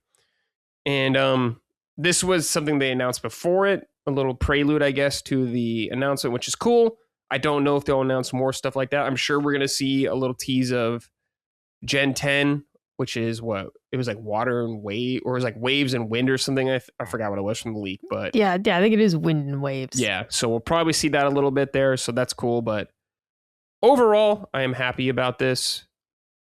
And this was something they announced before it. A little prelude, I guess, to the announcement, which is cool. I don't know if they'll announce more stuff like that. I'm sure we're going to see a little tease of Gen 10, which is what it was like water and wave, or it was like waves and wind or something. I forgot what it was from the leak, but yeah, I think it is wind and waves. Yeah, so we'll probably see that a little bit there. So that's cool. But overall, I am happy about this.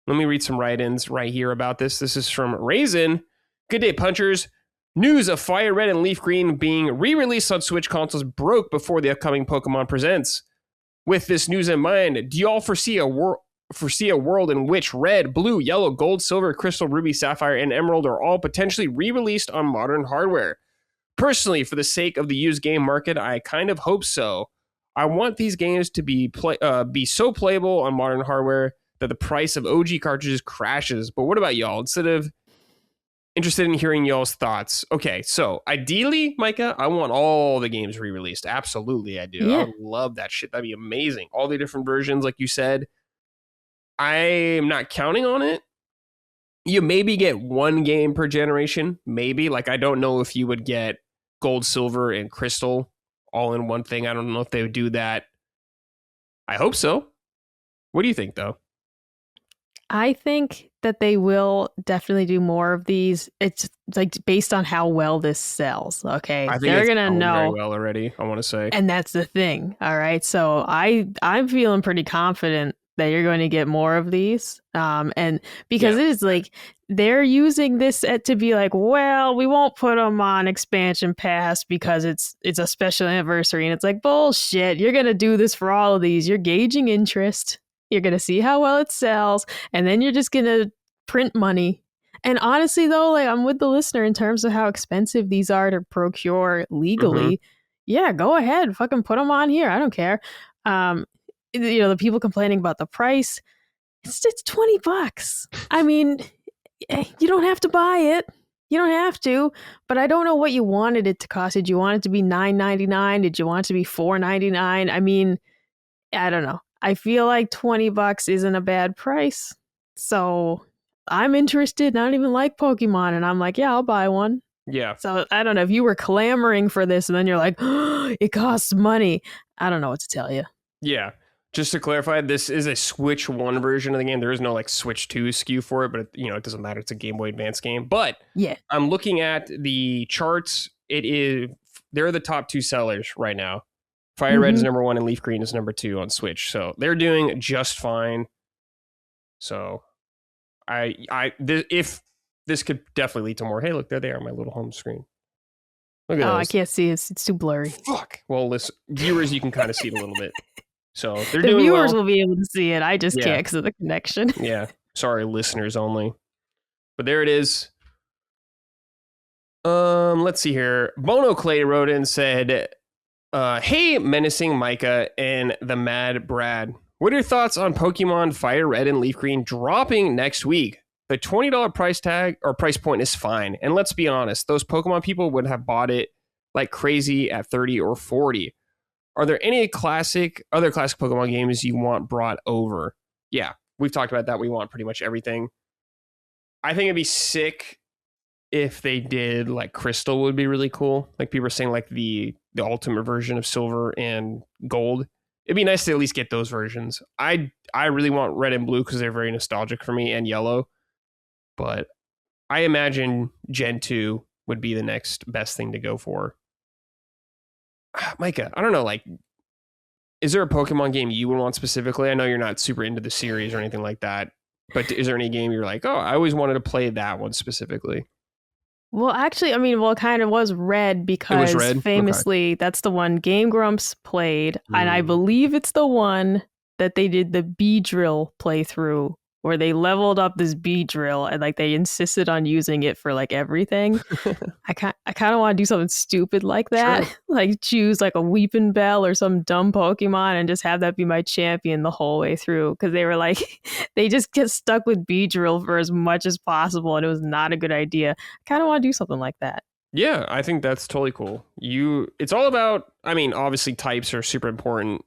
Let me read some write-ins right here about this. This is from Raisin. Good day, punchers. News of Fire Red and Leaf Green being re-released on Switch consoles broke before the upcoming Pokemon Presents. With this news in mind, do y'all foresee a world in which Red, Blue, Yellow, Gold, Silver, Crystal, Ruby, Sapphire, and Emerald are all potentially re-released on modern hardware? Personally, for the sake of the used game market, I kind of hope so. I want these games to be so playable on modern hardware that the price of OG cartridges crashes. But what about y'all? Interested in hearing y'all's thoughts. Okay, so ideally, Micah, I want all the games re-released. Absolutely, I do. Yeah. I would love that shit. That'd be amazing. All the different versions, like you said. I'm not counting on it. You maybe get one game per generation. Maybe. Like, I don't know if you would get Gold, Silver, and Crystal all in one thing. I don't know if they would do that. I hope so. What do you think, though? I think that they will definitely do more of these. It's like based on how well this sells. Okay, I think they're gonna know very well already. I want to say, and that's the thing. All right, so I'm feeling pretty confident that you're going to get more of these. And because it is like they're using this to be like, well, we won't put them on expansion pass because it's a special anniversary, and it's like bullshit. You're gonna do this for all of these. You're gauging interest. You're going to see how well it sells, and then you're just going to print money. And honestly, though, like I'm with the listener in terms of how expensive these are to procure legally. Yeah, go ahead. Fucking put them on here. I don't care. The people complaining about the price, it's $20. I mean, you don't have to buy it. You don't have to, but I don't know what you wanted it to cost. Did you want it to be $9.99? Did you want it to be $4.99? I mean, I don't know. I feel like $20 isn't a bad price. So I'm interested. And I don't even like Pokemon. And I'm like, yeah, I'll buy one. Yeah. So I don't know if you were clamoring for this and then you're like, oh, it costs money. I don't know what to tell you. Yeah. Just to clarify, this is a Switch 1 version of the game. There is no like Switch 2 SKU for it, but it doesn't matter. It's a Game Boy Advance game. But yeah, I'm looking at the charts. They're the top 2 sellers right now. Fire Red is number 1 and Leaf Green is number 2 on Switch. So they're doing just fine. So if this could definitely lead to more. Hey, look, there they are on my little home screen. Look at those. I can't see it. It's too blurry. Fuck. Well, viewers, you can kind of see it a little bit. So they're the doing viewers well. will be able to see it. I just can't because of the connection. Yeah. Sorry, listeners only. But there it is. Let's see here. Bono Clay wrote in and said, hey, menacing Micah and the Mad Brad. What are your thoughts on Pokemon Fire Red and Leaf Green dropping next week? The $20 price tag or price point is fine. And let's be honest, those Pokemon people would have bought it like crazy at 30 or 40. Are there any other classic Pokemon games you want brought over? Yeah, we've talked about that. We want pretty much everything. I think it'd be sick if they did like Crystal would be really cool. Like people are saying like the ultimate version of Silver and Gold. It'd be nice to at least get those versions. I really want Red and Blue because they're very nostalgic for me, and Yellow. But I imagine Gen 2 would be the next best thing to go for. Micah, I don't know, like, is there a Pokemon game you would want specifically? I know you're not super into the series or anything like that, but is there any game you're like, oh, I always wanted to play that one specifically? Well, actually, I mean, it kind of was Red because famously that's the one Game Grumps played, and I believe it's the one that they did the Beedrill playthrough where they leveled up this Beedrill and like they insisted on using it for like everything. I kind of want to do something stupid like that, sure. Like choose like a Weeping Bell or some dumb Pokemon and just have that be my champion the whole way through. Because they were like, they just get stuck with Beedrill for as much as possible, and it was not a good idea. I kind of want to do something like that. Yeah, I think that's totally cool. It's all about, I mean, obviously types are super important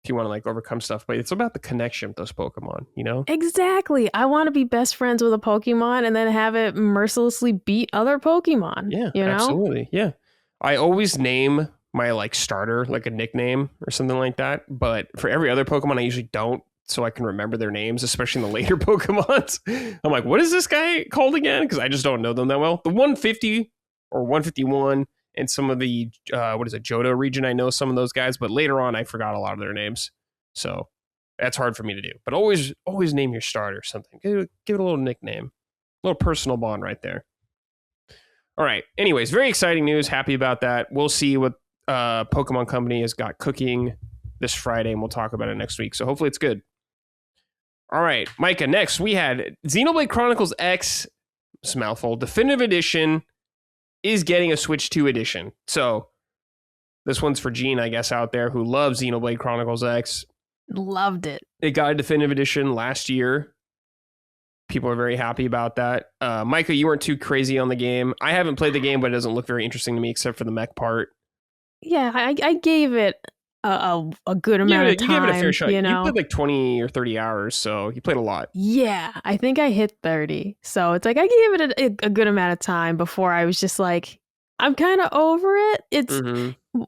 if you want to like overcome stuff, but it's about the connection with those Pokemon, Exactly. I want to be best friends with a Pokemon and then have it mercilessly beat other Pokemon. Yeah, absolutely. Yeah. I always name my like starter like a nickname or something like that, but for every other Pokemon I usually don't, so I can remember their names, especially in the later Pokemons. I'm like, what is this guy called again? Because I just don't know them that well. The 150 or 151 and some of the, Johto region, I know some of those guys, but later on, I forgot a lot of their names. So that's hard for me to do. But always name your starter something. Give it a little nickname. A little personal bond right there. All right. Anyways, very exciting news. Happy about that. We'll see what Pokemon Company has got cooking this Friday, and we'll talk about it next week. So hopefully it's good. All right. Micah, next we had Xenoblade Chronicles X, it's a mouthful, Definitive Edition, is getting a Switch 2 edition. So this one's for Gene, I guess, out there who loves Xenoblade Chronicles X. Loved it. It got a definitive edition last year. People are very happy about that. Micah, you weren't too crazy on the game. I haven't played the game, but it doesn't look very interesting to me except for the mech part. Yeah, I gave it a good amount of time. You gave it a fair shot. You played like 20 or 30 hours, so you played a lot. Yeah, I think I hit 30. So it's like I gave it a good amount of time before I was just like, I'm kind of over it. It's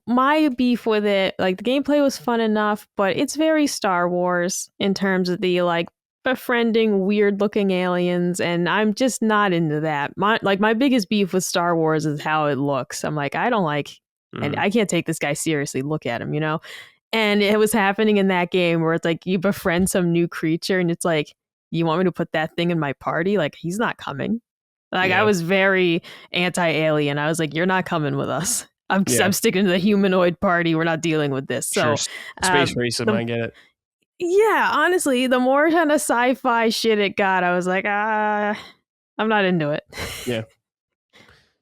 my beef with it. Like the gameplay was fun enough, but it's very Star Wars in terms of the like befriending weird looking aliens, and I'm just not into that. My biggest beef with Star Wars is how it looks. I'm like, I don't like, and I can't take this guy seriously. Look at him, And it was happening in that game where it's like you befriend some new creature and it's like, you want me to put that thing in my party? Like, he's not coming. Like, I was very anti-alien. I was like, you're not coming with us. I'm sticking to the humanoid party. We're not dealing with this. So, space racism, I get it. Yeah, honestly, the more kind of sci-fi shit it got, I was like, I'm not into it. Yeah,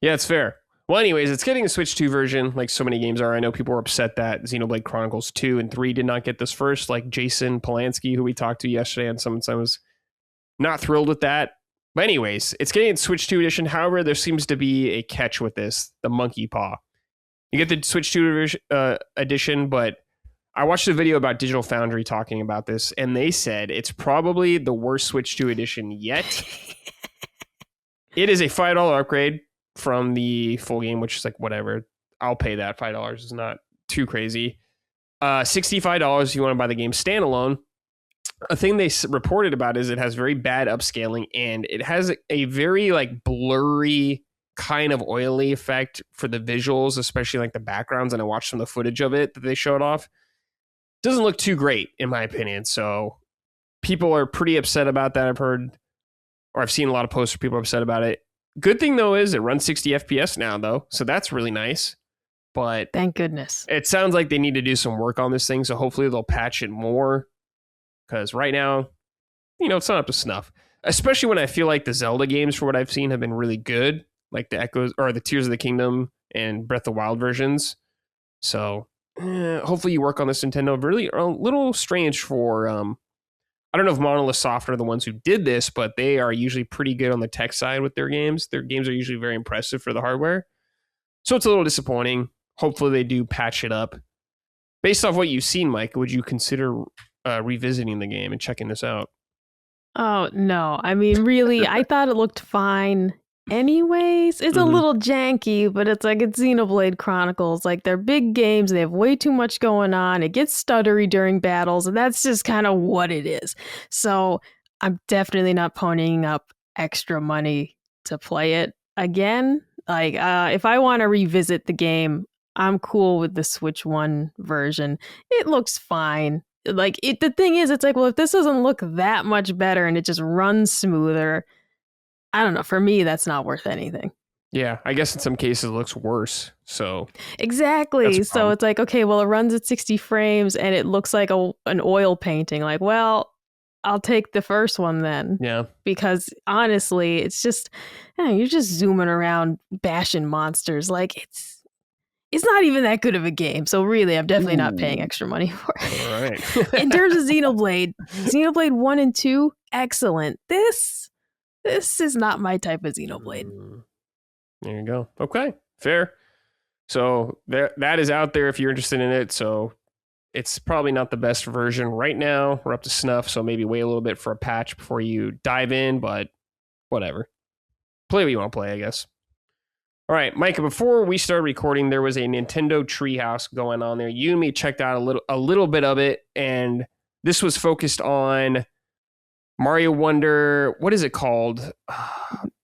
it's fair. Well, anyways, it's getting a Switch 2 version, like so many games are. I know people were upset that Xenoblade Chronicles 2 and 3 did not get this first, like Jason Polanski, who we talked to yesterday on Someone was not thrilled with that. But anyways, it's getting its Switch 2 edition. However, there seems to be a catch with this, the monkey paw. You get the Switch 2 edition, but I watched a video about Digital Foundry talking about this, and they said it's probably the worst Switch 2 edition yet. It is a $5 upgrade from the full game, which is like, whatever. I'll pay that. $5 is not too crazy. $65 if you want to buy the game standalone. A thing they reported about is it has very bad upscaling, and it has a very like blurry kind of oily effect for the visuals, especially like the backgrounds. And I watched some of the footage of it that they showed off. Doesn't look too great in my opinion. So people are pretty upset about that. I've heard, or I've seen a lot of posts where people are upset about it. Good thing though is it runs 60 FPS now though, so that's really nice. But thank goodness. It sounds like they need to do some work on this thing, so hopefully they'll patch it more. Because right now, it's not up to snuff. Especially when I feel like the Zelda games, for what I've seen, have been really good. Like the Echoes or the Tears of the Kingdom and Breath of the Wild versions. So hopefully you work on this, Nintendo. Really a little strange for, I don't know if Monolith Soft are the ones who did this, but they are usually pretty good on the tech side with their games. Their games are usually very impressive for the hardware. So it's a little disappointing. Hopefully they do patch it up. Based off what you've seen, Mike, would you consider revisiting the game and checking this out? Oh, no. I mean, really, I thought it looked fine anyways. It's a little janky, but it's like it's Xenoblade Chronicles. Like, they're big games. They have way too much going on. It gets stuttery during battles, and that's just kind of what it is. So I'm definitely not ponying up extra money to play it again. Like, if I want to revisit the game, I'm cool with the Switch 1 version. It looks fine. Like, the thing is, it's like, well, if this doesn't look that much better and it just runs smoother, I don't know. For me, that's not worth anything. Yeah, I guess in some cases it looks worse. So exactly. So it's like, okay, well, it runs at 60 frames and it looks like an oil painting. Like, well, I'll take the first one then. Yeah. Because honestly, it's just, you're just zooming around bashing monsters. Like, it's not even that good of a game. So really, I'm definitely not paying extra money for it. All right. In terms of Xenoblade 1 and 2, excellent. This is not my type of Xenoblade. There you go. Okay, fair. So that is out there if you're interested in it. So it's probably not the best version right now. We're up to snuff, so maybe wait a little bit for a patch before you dive in, but whatever. Play what you want to play, I guess. All right, Micah, before we started recording, there was a Nintendo Treehouse going on there. You and me checked out a little bit of it, and this was focused on Mario Wonder. What is it called?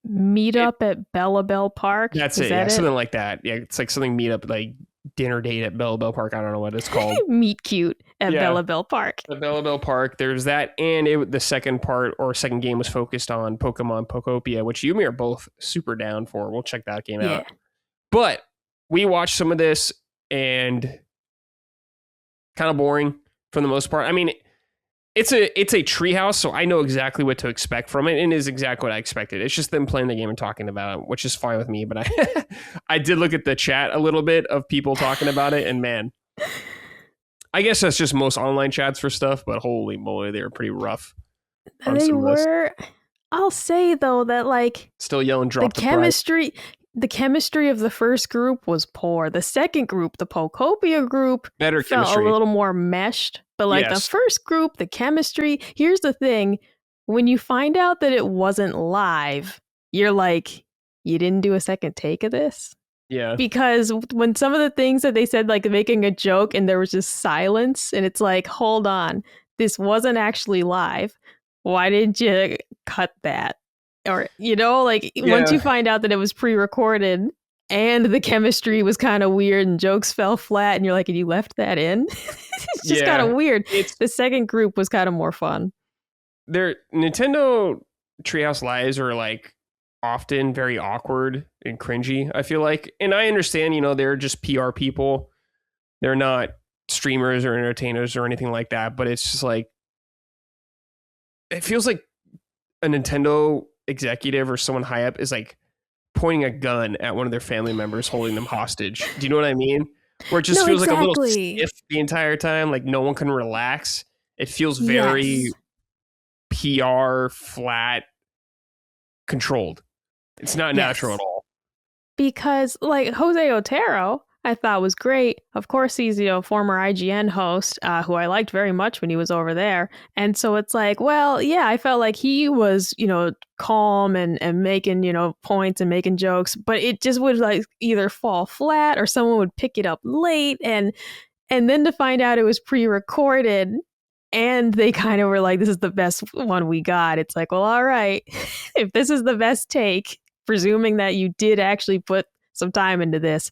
Meetup at Bella Bell Park. That's it. Yeah, something like that. Yeah, it's like something meetup, like dinner date at Bella Bell Park. I don't know what it's called. Meet cute at Bella Bell Park. At Bella Bell Park. There's that, and the second part or second game was focused on Pokemon Pokopia, which you and me are both super down for. We'll check that game out. But we watched some of this and kind of boring for the most part. I mean, it's a Treehouse, so I know exactly what to expect from it, and it is exactly what I expected. It's just them playing the game and talking about it, which is fine with me. But I did look at the chat a little bit of people talking about it, and man, I guess that's just most online chats for stuff. But holy moly, they were pretty rough. They were. I'll say though that like still yelling drop the chemistry. The chemistry of the first group was poor. The second group, the Pokopia group, better felt chemistry. A little more meshed. But like the first group, the chemistry, here's the thing. When you find out that it wasn't live, you're like, you didn't do a second take of this? Yeah. Because when some of the things that they said, like making a joke and there was just silence, and it's like, hold on, this wasn't actually live. Why didn't you cut that? Or, once you find out that it was pre-recorded and the chemistry was kind of weird and jokes fell flat and you're like, and you left that in? It's just kind of weird. The second group was kind of more fun. Their Nintendo Treehouse Lives are like often very awkward and cringy, I feel like. And I understand, they're just PR people. They're not streamers or entertainers or anything like that. But it's just like, it feels like a Nintendo executive or someone high up is like pointing a gun at one of their family members, holding them hostage. Do you know what I mean? Where it just feels like a little stiff the entire time, like no one can relax. It feels very PR flat. controlled. It's not natural at all. Because like Jose Otero, I thought was great. Of course, he's, former IGN host, who I liked very much when he was over there. And so it's like, well, yeah, I felt like he was, calm and making, points and making jokes, but it just would like either fall flat or someone would pick it up late. And then to find out it was pre-recorded and they kind of were like, this is the best one we got. It's like, well, all right, if this is the best take, presuming that you did actually put some time into this,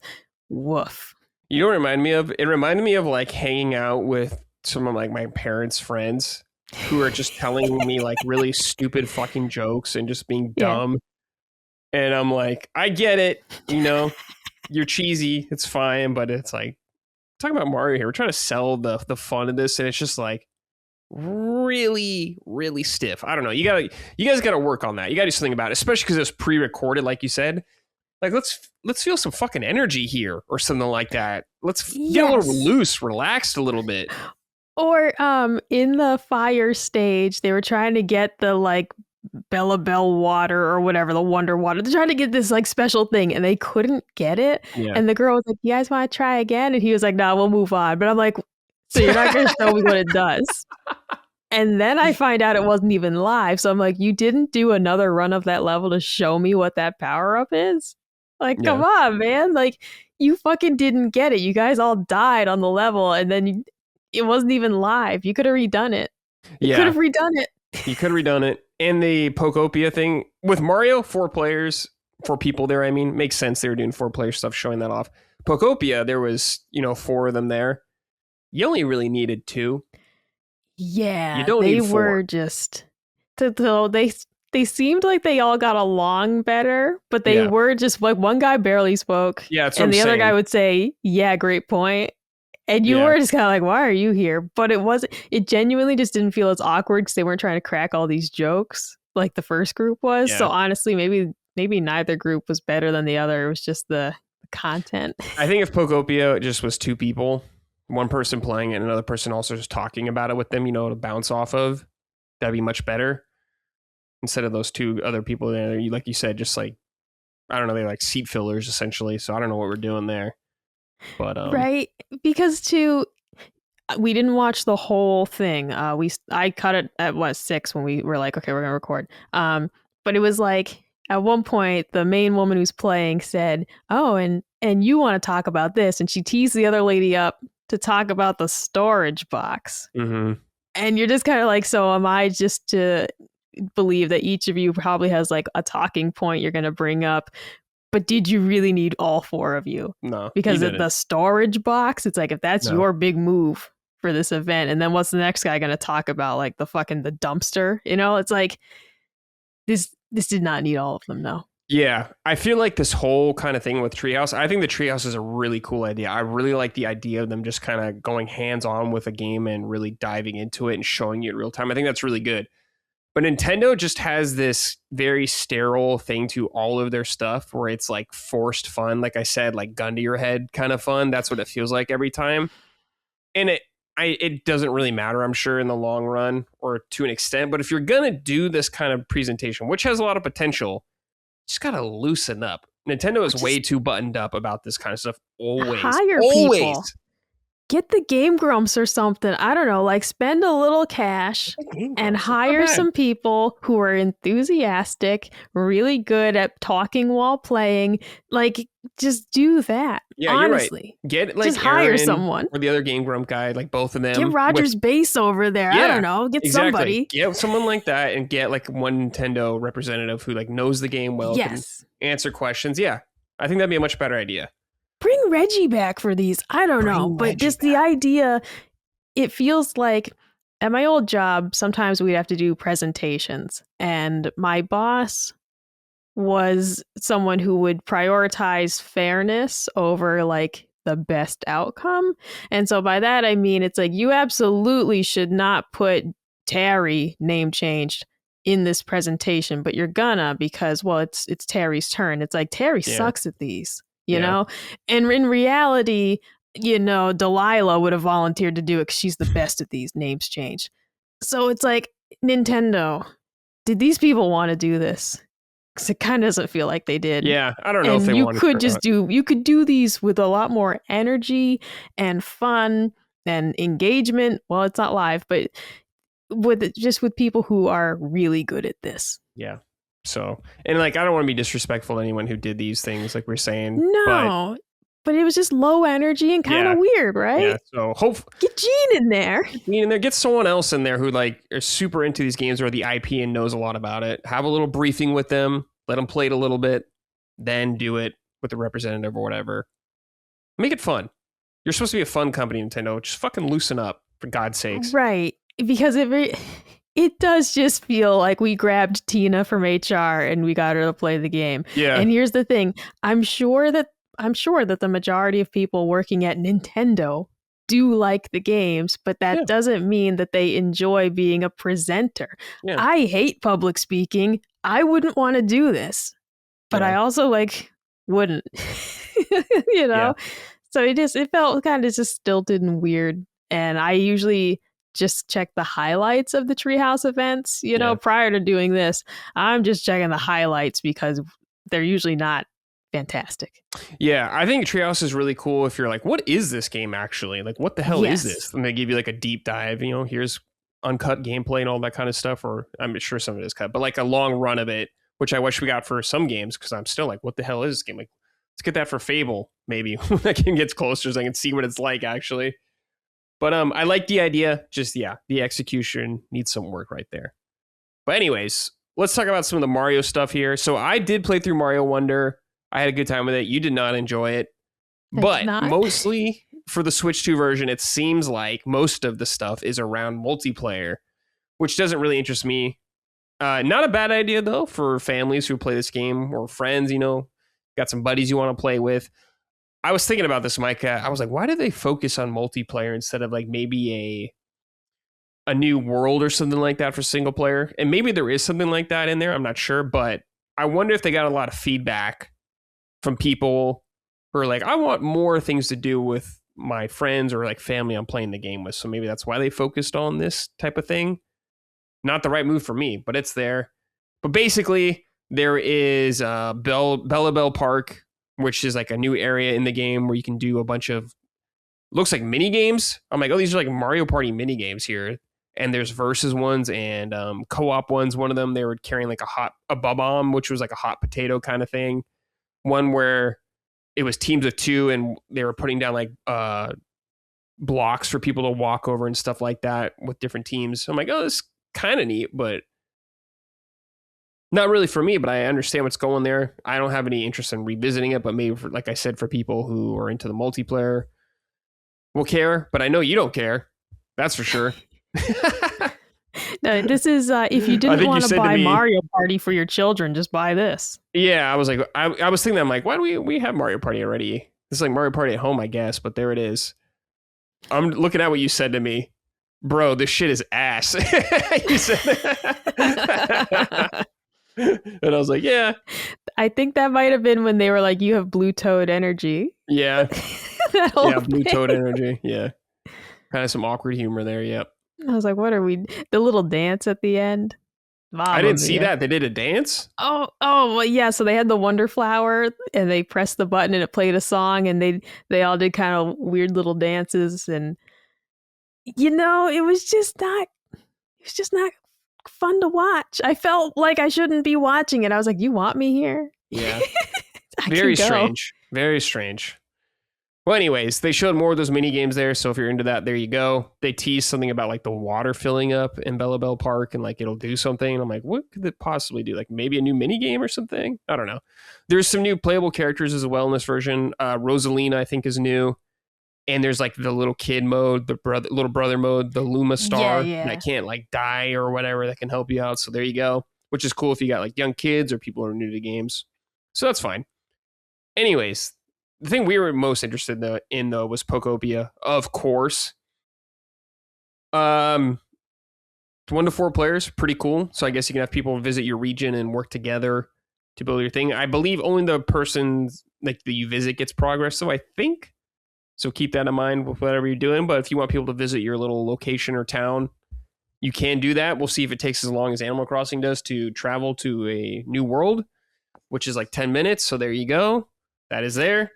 woof. You know what it reminded me of? It reminded me of like hanging out with some of like my parents' friends who are just telling me like really stupid fucking jokes and just being dumb. Yeah. And I'm like, I get it, you're cheesy, it's fine, but it's like, talking about Mario here, we're trying to sell the fun of this, and it's just like really, really stiff. I don't know. You guys gotta work on that. You gotta do something about it, especially because it's pre-recorded, like you said. Like let's feel some fucking energy here or something like that. Let's get a little loose, relaxed a little bit. Or in the fire stage, they were trying to get the like Bella Bell water or whatever, the Wonder Water. They're trying to get this like special thing and they couldn't get it. Yeah. And the girl was like, you guys want to try again? And he was like, no, we'll move on. But I'm like, so you're not going to show me what it does? And then I find out it wasn't even live. So I'm like, you didn't do another run of that level to show me what that power up is? Like, come on, man. Like, you fucking didn't get it. You guys all died on the level and then it wasn't even live. You could have redone it. You could have redone it. You could have redone it. And the Pokopia thing with Mario, 4 players, 4 people there, I mean, makes sense. They were doing 4-player stuff, showing that off. Pokopia, there was, 4 of them there. You only really needed 2. Yeah, you don't they need 4. were just, they seemed like they all got along better, but they were just like one guy barely spoke. Yeah, that's what and the I'm other saying. Guy would say, yeah, great point. And you were just kind of like, why are you here? But it genuinely just didn't feel as awkward because they weren't trying to crack all these jokes like the first group was. Yeah. So honestly, maybe neither group was better than the other. It was just the content. I think if Pokopia just was 2 people, one person playing it and another person also just talking about it with them, to bounce off of, that'd be much better. Instead of those 2 other people there, like you said, just like, I don't know, they're like seat fillers essentially. So I don't know what we're doing there. But right, because we didn't watch the whole thing. I cut it at 6 when we were like, okay, we're gonna record. But it was like at one point the main woman who's playing said, "Oh, and you want to talk about this?" And she teased the other lady up to talk about the storage box. Mm-hmm. And you're just kind of like, so am I just to believe that each of you probably has like a talking point you're gonna bring up? But did you really need all 4 of you? No. Because of the storage box, it's like, if that's your big move for this event, and then what's the next guy going to talk about? Like the dumpster, it's like, this did not need all of them, no. Yeah, I feel like this whole kind of thing with Treehouse, I think the Treehouse is a really cool idea. I really like the idea of them just kind of going hands-on with a game and really diving into it and showing you in real time. I think that's really good. But Nintendo just has this very sterile thing to all of their stuff where it's like forced fun. Like I said, like gun to your head kind of fun. That's what it feels like every time. And it doesn't really matter, I'm sure, in the long run or to an extent. But if you're going to do this kind of presentation, which has a lot of potential, you just got to loosen up. Nintendo is way too buttoned up about this kind of stuff. Always. Hire people. Get the Game Grumps or something. I don't know, like spend a little cash and hire some people who are enthusiastic, really good at talking while playing. Like, just do that. Yeah, honestly. You're right. Get like just hire Aaron someone. Or the other Game Grump guy, like both of them. Get Rogers Base over there. Yeah, I don't know. Get somebody. Get someone like that and get like one Nintendo representative who like knows the game well, can answer questions. Yeah, I think that'd be a much better idea. Bring Reggie back for these. I don't know. But just the idea, it feels like at my old job, sometimes we'd have to do presentations. And my boss was someone who would prioritize fairness over like the best outcome. And so by that, I mean, it's like you absolutely should not put Terry name changed in this presentation, but you're gonna because, well, it's Terry's turn. It's like Terry sucks at these. You know, and in reality, Delilah would have volunteered to do it because she's the best at these names changed. So it's like, Nintendo, did these people want to do this? because it kind of doesn't feel like they did. Yeah, I don't know if And they you wanted could to. just you could do these with a lot more energy and fun and engagement. Well, it's not live, but with people who are really good at this. Yeah. So, and like, I don't want to be disrespectful to anyone who did these things, like we're saying. No, but it was just low energy and kind of weird, right? Yeah. So get Gene in there. Get someone else in there who like are super into these games or the IP and knows a lot about it. Have a little briefing with them. Let them play it a little bit, then do it with the representative or whatever. Make it fun. You're supposed to be a fun company, Nintendo. Just fucking loosen up, for God's sakes. Right. Because it does just feel like we grabbed Tina from HR and we got her to play the game. Yeah. And here's the thing. I'm sure that the majority of people working at Nintendo do like the games, but that doesn't mean that they enjoy being a presenter. Yeah. I hate public speaking. I wouldn't want to do this. But I also wouldn't. you know? Yeah. So it felt kind of just stilted and weird. And I usually just check the highlights of the Treehouse events, prior to doing this. I'm just checking the highlights because they're usually not fantastic. Yeah, I think Treehouse is really cool if you're like, what is this game actually? Like, what the hell is this? And they give you like a deep dive, here's uncut gameplay and all that kind of stuff, or I'm sure some of it is cut, but like a long run of it, which I wish we got for some games because I'm still like, what the hell is this game? Like, let's get that for Fable, maybe, when that game gets closer so I can see what it's like actually. But I like the idea. Just, the execution needs some work right there. But anyways, let's talk about some of the Mario stuff here. So I did play through Mario Wonder. I had a good time with it. You did not enjoy it. But mostly for the Switch 2 version, it seems like most of the stuff is around multiplayer, which doesn't really interest me. Not a bad idea, though, for families who play this game or friends, got some buddies you want to play with. I was thinking about this, Mike. I was like, why do they focus on multiplayer instead of like maybe a new world or something like that for single player? And maybe there is something like that in there. I'm not sure, but I wonder if they got a lot of feedback from people who are like, I want more things to do with my friends or like family I'm playing the game with. So maybe that's why they focused on this type of thing. Not the right move for me, but it's there. But basically, there is Bella Park, which is like a new area in the game where you can do a bunch of, looks like mini games. I'm like, oh, these are like Mario Party mini games here. And there's versus ones and co-op ones. One of them, they were carrying like a bomb, which was like a hot potato kind of thing. One where it was teams of two and they were putting down like blocks for people to walk over and stuff like that with different teams. I'm like, oh, this is kind of neat, but not really for me, but I understand what's going there. I don't have any interest in revisiting it, but maybe, like I said, for people who are into the multiplayer will care, but I know you don't care. That's for sure. No, this is, if you didn't want to buy Mario Party for your children, just buy this. Yeah, I was like, I was thinking, I'm like, why do we have Mario Party already? It's like Mario Party at home, I guess, but there it is. I'm looking at what you said to me. Bro, this shit is ass. You said that. And I was like, yeah. I think that might have been when they were like, you have blue toad energy. Yeah. Yeah, blue toad energy. Yeah. Kind of some awkward humor there. Yep. I was like, what are we? The little dance at the end. I didn't see that. They did a dance? Oh, well, yeah. So they had the Wonder Flower and they pressed the button and it played a song and they all did kind of weird little dances. And, it was just not fun to watch. I felt like I shouldn't be watching it. I was like, you want me here? Yeah. Very strange. Very strange. Well, anyways, they showed more of those mini games there. So if you're into that, there you go. They teased something about like the water filling up in Bella Park and like it'll do something. And I'm like, what could it possibly do? Like maybe a new mini game or something? I don't know. There's some new playable characters as well in this version. Rosalina, I think, is new. And there's like the little kid mode, the little brother mode, the Luma Star that can't like die or whatever, that can help you out. So there you go, which is cool if you got like young kids or people who are new to games. So that's fine. Anyways, the thing we were most interested in though was Pokopia, of course. 1 to 4 players, pretty cool. So I guess you can have people visit your region and work together to build your thing. I believe only the person like that you visit gets progress, so I think. So keep that in mind with whatever you're doing. But if you want people to visit your little location or town, you can do that. We'll see if it takes as long as Animal Crossing does to travel to a new world. which is like 10 minutes. So there you go. That is there.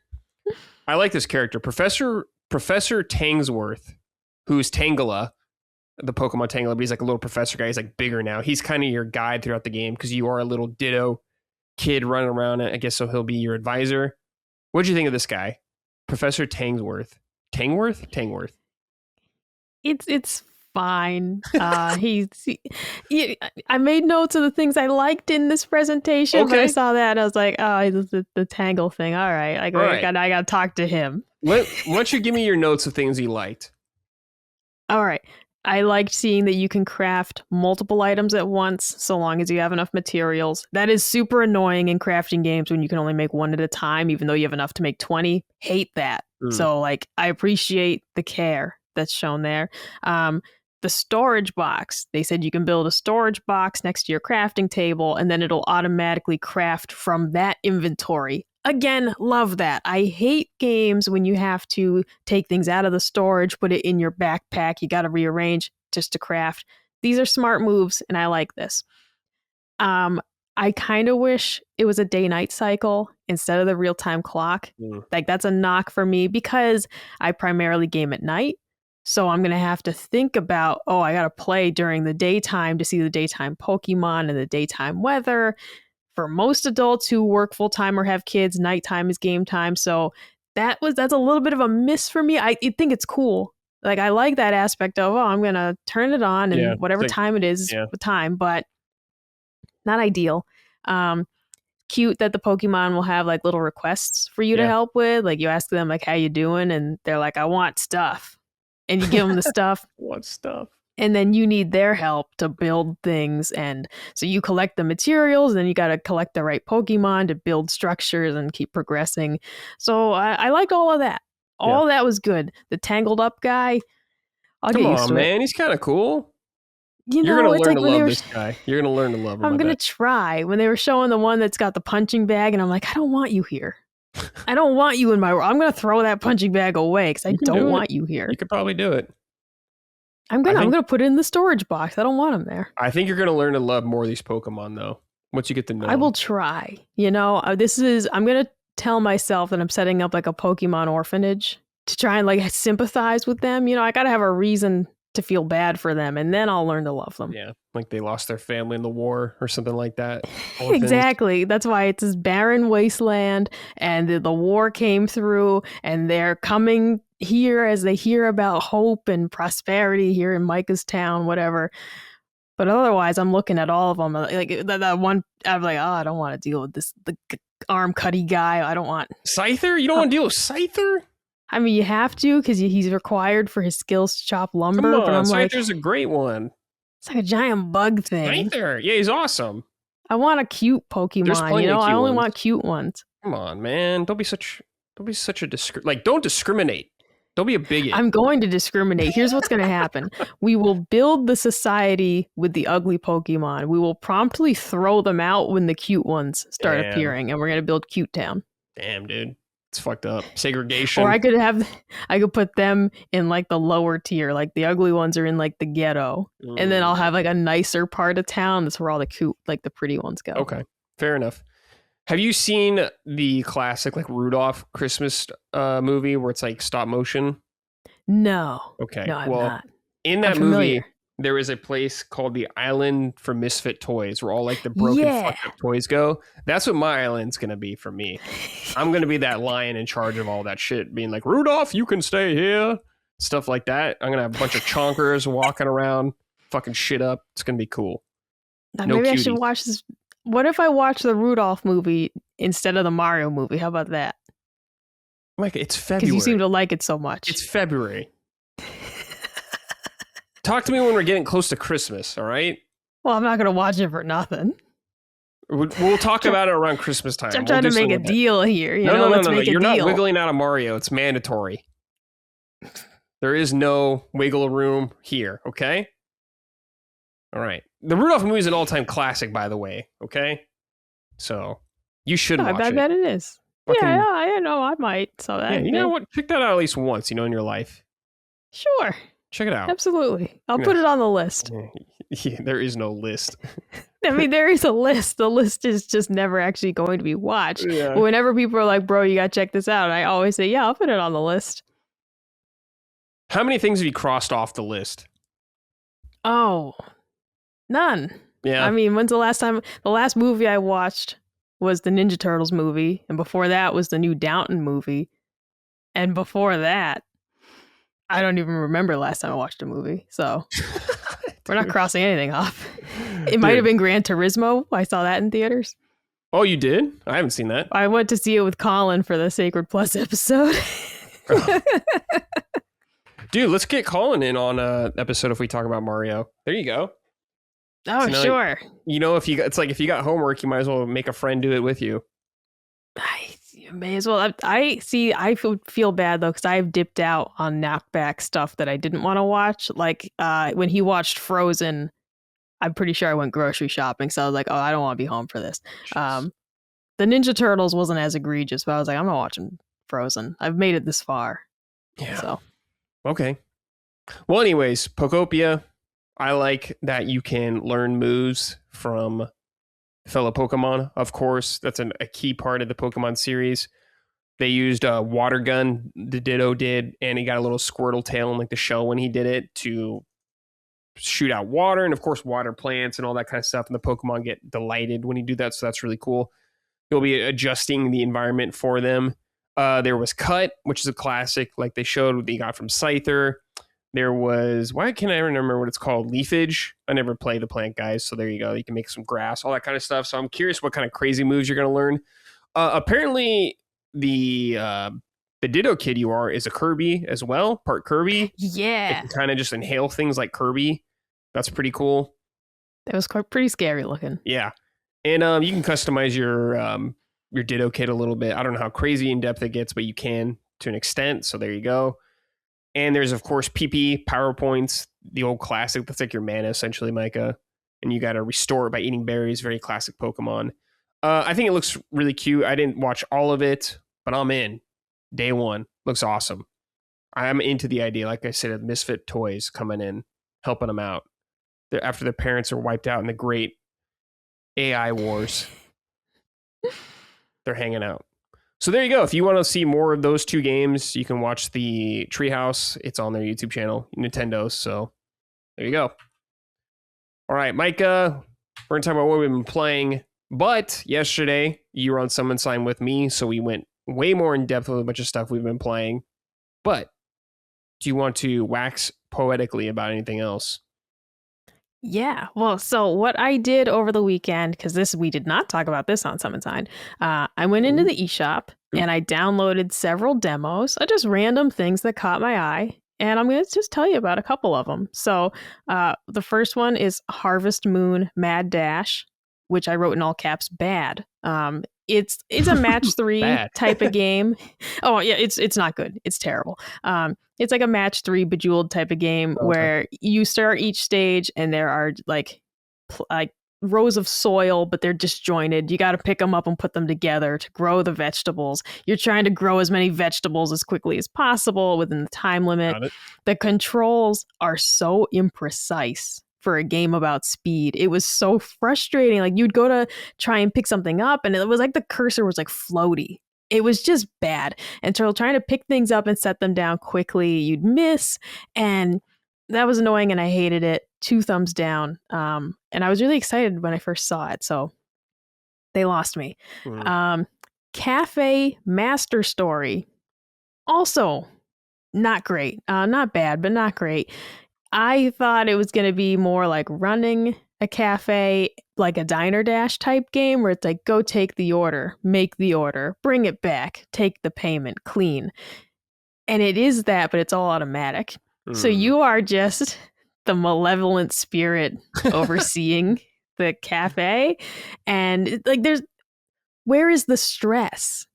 I like this character, Professor Tangsworth, who's Tangela, the Pokemon Tangela, but he's like a little professor guy. He's like bigger now. He's kind of your guide throughout the game because you are a little Ditto kid running around. I guess so he'll be your advisor. What'd you think of this guy, Professor Tangsworth? Tangworth. It's fine. I made notes of the things I liked in this presentation, but I saw that and I was like, oh, the Tangle thing. All right, I got to talk to him. Why don't you give me your notes of things you liked? All right. I liked seeing that you can craft multiple items at once so long as you have enough materials. That is super annoying in crafting games when you can only make one at a time, even though you have enough to make 20. Hate that. So like, I appreciate the care that's shown there. The storage box, they said you can build a storage box next to your crafting table and then it'll automatically craft from that inventory. Again, love that. I hate games when you have to take things out of the storage, put it in your backpack. You got to rearrange just to craft. These are smart moves, and I like this. I kind of wish it was a day-night cycle instead of the real-time clock. Like, that's a knock for me because I primarily game at night. So I'm going to have to think about, I got to play during the daytime to see the daytime Pokemon and the daytime weather. For most adults who work full time or have kids, nighttime is game time. So that's a little bit of a miss for me. I think it's cool. Like, I like that aspect of, I'm going to turn it on and whatever time it is, the time, but not ideal. Cute that the Pokemon will have like little requests for you to help with. Like, you ask them like, how you doing? And they're like, I want stuff. And you give them the stuff. What stuff? And then you need their help to build things. And so you collect the materials, then you got to collect the right Pokemon to build structures and keep progressing. So I liked all of that. All that was good. The tangled up guy, I'll get used to it. Come on, man. He's kind of cool. You're going to learn to love this guy. You're going to learn to love him. I'm going to try. When they were showing the one that's got the punching bag, and I'm like, I don't want you here. I don't want you in my world. I'm going to throw that punching bag away because I don't want you here. You could probably do it. I'm gonna put it in the storage box. I don't want him there. I think you're gonna learn to love more of these Pokemon though. Once you get to know I will try. I'm gonna tell myself that I'm setting up like a Pokemon orphanage to try and like sympathize with them. I gotta have a reason to feel bad for them, and then I'll learn to love them. Yeah, like they lost their family in the war or something like that. Exactly. That's why it's this barren wasteland, and the war came through, and they're coming here as they hear about hope and prosperity here in Micah's town, whatever. But otherwise, I'm looking at all of them like that one. I'm like, I don't want to deal with this the arm cutty guy. I don't want Scyther. You don't want to deal with Scyther. I mean, you have to because he's required for his skills to chop lumber. Come on, but I'm Scyther's a great one. It's like a giant bug thing. Scyther, yeah, he's awesome. I want a cute Pokemon. I only want cute ones. Come on, man, don't be such a don't discriminate. Don't be a bigot. I'm going to discriminate. Here's what's going to happen. We will build the society with the ugly Pokemon. We will promptly throw them out when the cute ones start appearing, and we're going to build Cute Town. Damn, dude. It's fucked up. Segregation. Or I could put them in like the lower tier. Like the ugly ones are in like the ghetto. And then I'll have like a nicer part of town. That's where all the cute, like the pretty ones go. Okay. Fair enough. Have you seen the classic like Rudolph Christmas movie where it's like stop motion? No. Okay. No, I'm not. In that movie, there is a place called the Island for Misfit Toys where all like the broken fucked up toys go. That's what my island's going to be for me. I'm going to be that lion in charge of all that shit, being like, Rudolph, you can stay here. Stuff like that. I'm going to have a bunch of chonkers walking around, fucking shit up. It's going to be cool. Maybe I should watch this. What if I watch the Rudolph movie instead of the Mario movie? How about that? Like, it's February. Because you seem to like it so much. It's February. Talk to me when we're getting close to Christmas, all right? Well, I'm not going to watch it for nothing. We'll talk about it around Christmas time. I'm trying to make a deal here. No. You're not wiggling out of Mario. It's mandatory. There is no wiggle room here, okay? All right. The Rudolph movie is an all-time classic, by the way, okay? So, you should watch it. I bet it is. I know, I might. So you know what? Check that out at least once, in your life. Sure. Check it out. Absolutely. I'll put it on the list. Yeah, there is no list. I mean, there is a list. The list is just never actually going to be watched. Yeah. But whenever people are like, bro, you got to check this out, I always say, yeah, I'll put it on the list. How many things have you crossed off the list? Oh, none. Yeah. I mean, when's the last time? The last movie I watched was the Ninja Turtles movie. And before that was the new Downton movie. And before that, I don't even remember last time I watched a movie. So we're not crossing anything off. It might have been Gran Turismo. I saw that in theaters. Oh, you did? I haven't seen that. I went to see it with Colin for the Sacred Plus episode. Dude, let's get Colin in on an episode if we talk about Mario. There you go. Oh, so sure. You know, it's like if you got homework, you might as well make a friend do it with you. I may as well. I feel bad though because I've dipped out on knockback stuff that I didn't want to watch. Like when he watched Frozen, I'm pretty sure I went grocery shopping. So I was like, oh, I don't want to be home for this. The Ninja Turtles wasn't as egregious, but I was like, I'm not watching Frozen. I've made it this far. Yeah. So. Okay. Well, anyways, Pokopia. I like that you can learn moves from fellow Pokemon. Of course, that's a key part of the Pokemon series. They used a water gun, the Ditto did, and he got a little Squirtle tail in like the shell when he did it to shoot out water, and of course water plants and all that kind of stuff, and the Pokemon get delighted when you do that, so that's really cool. You'll be adjusting the environment for them. There was Cut, which is a classic, like they showed what they got from Scyther. There was, why can't I remember what it's called? Leafage. I never play the plant guys, so there you go. You can make some grass, all that kind of stuff. So I'm curious what kind of crazy moves you're going to learn. Apparently, the Ditto Kid you are is a Kirby as well, part Kirby. Yeah. It can kind of just inhale things like Kirby. That's pretty cool. That was pretty scary looking. Yeah. And you can customize your Ditto Kid a little bit. I don't know how crazy in depth it gets, but you can to an extent. So there you go. And there's, of course, PP, Power Points, the old classic. That's like your mana, essentially, Micah. And you got to restore it by eating berries. Very classic Pokemon. I think it looks really cute. I didn't watch all of it, but I'm in. Day one. Looks awesome. I'm into the idea, like I said, of Misfit Toys coming in, helping them out. After their parents are wiped out in the great AI wars. They're hanging out. So there you go. If you want to see more of those two games, you can watch the Treehouse. It's on their YouTube channel, Nintendo. So there you go. All right, Micah, we're going to talk about what we've been playing. But yesterday, you were on Summon Sign with me, so we went way more in depth with a bunch of stuff we've been playing. But do you want to wax poetically about anything else? Yeah, well, so what I did over the weekend, because we did not talk about this on Summon Sign, I went into the eShop and I downloaded several demos, just random things that caught my eye, and I'm going to just tell you about a couple of them. So the first one is Harvest Moon Mad Dash, which I wrote in all caps, bad. It's a match 3 type of game. Oh yeah, it's not good. It's terrible. It's like a match 3 Bejeweled type of game where you start each stage and there are like rows of soil, but they're disjointed. You got to pick them up and put them together to grow the vegetables. You're trying to grow as many vegetables as quickly as possible within the time limit. The controls are so imprecise for a game about speed. It was so frustrating. Like you'd go to try and pick something up and it was like the cursor was like floaty. It was just bad. And so trying to pick things up and set them down quickly, you'd miss. And that was annoying and I hated it. 2 thumbs down. And I was really excited when I first saw it. So they lost me. Cafe Master Story. Also not great. Not bad, but not great. I thought it was going to be more like running a cafe, like a Diner Dash type game where it's like, go take the order, make the order, bring it back, take the payment, clean. And it is that, but it's all automatic. So you are just the malevolent spirit overseeing the cafe. And like, where is the stress?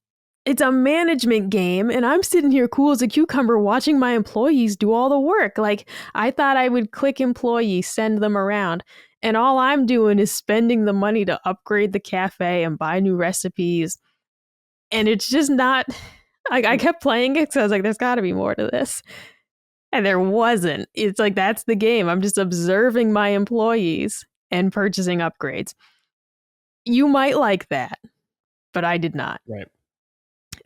It's a management game, and I'm sitting here cool as a cucumber watching my employees do all the work. Like, I thought I would click employee, send them around, and all I'm doing is spending the money to upgrade the cafe and buy new recipes. And it's just not... I kept playing it because I was like, there's got to be more to this. And there wasn't. It's like, that's the game. I'm just observing my employees and purchasing upgrades. You might like that, but I did not. Right.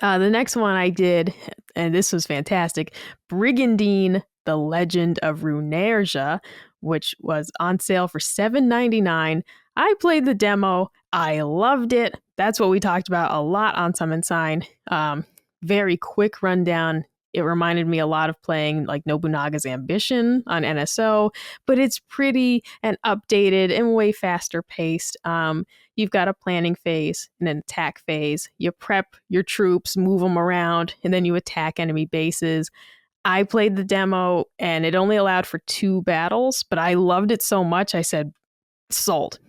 The next one I did, and this was fantastic, Brigandine, The Legend of Runerja, which was on sale for $7.99. I played the demo. I loved it. That's what we talked about a lot on Summon Sign. Very quick rundown. It reminded me a lot of playing like Nobunaga's Ambition on NSO, but it's pretty and updated and way faster paced. You've got a planning phase and an attack phase. You prep your troops, move them around, and then you attack enemy bases. I played the demo and it only allowed for 2 battles, but I loved it so much I said, sold.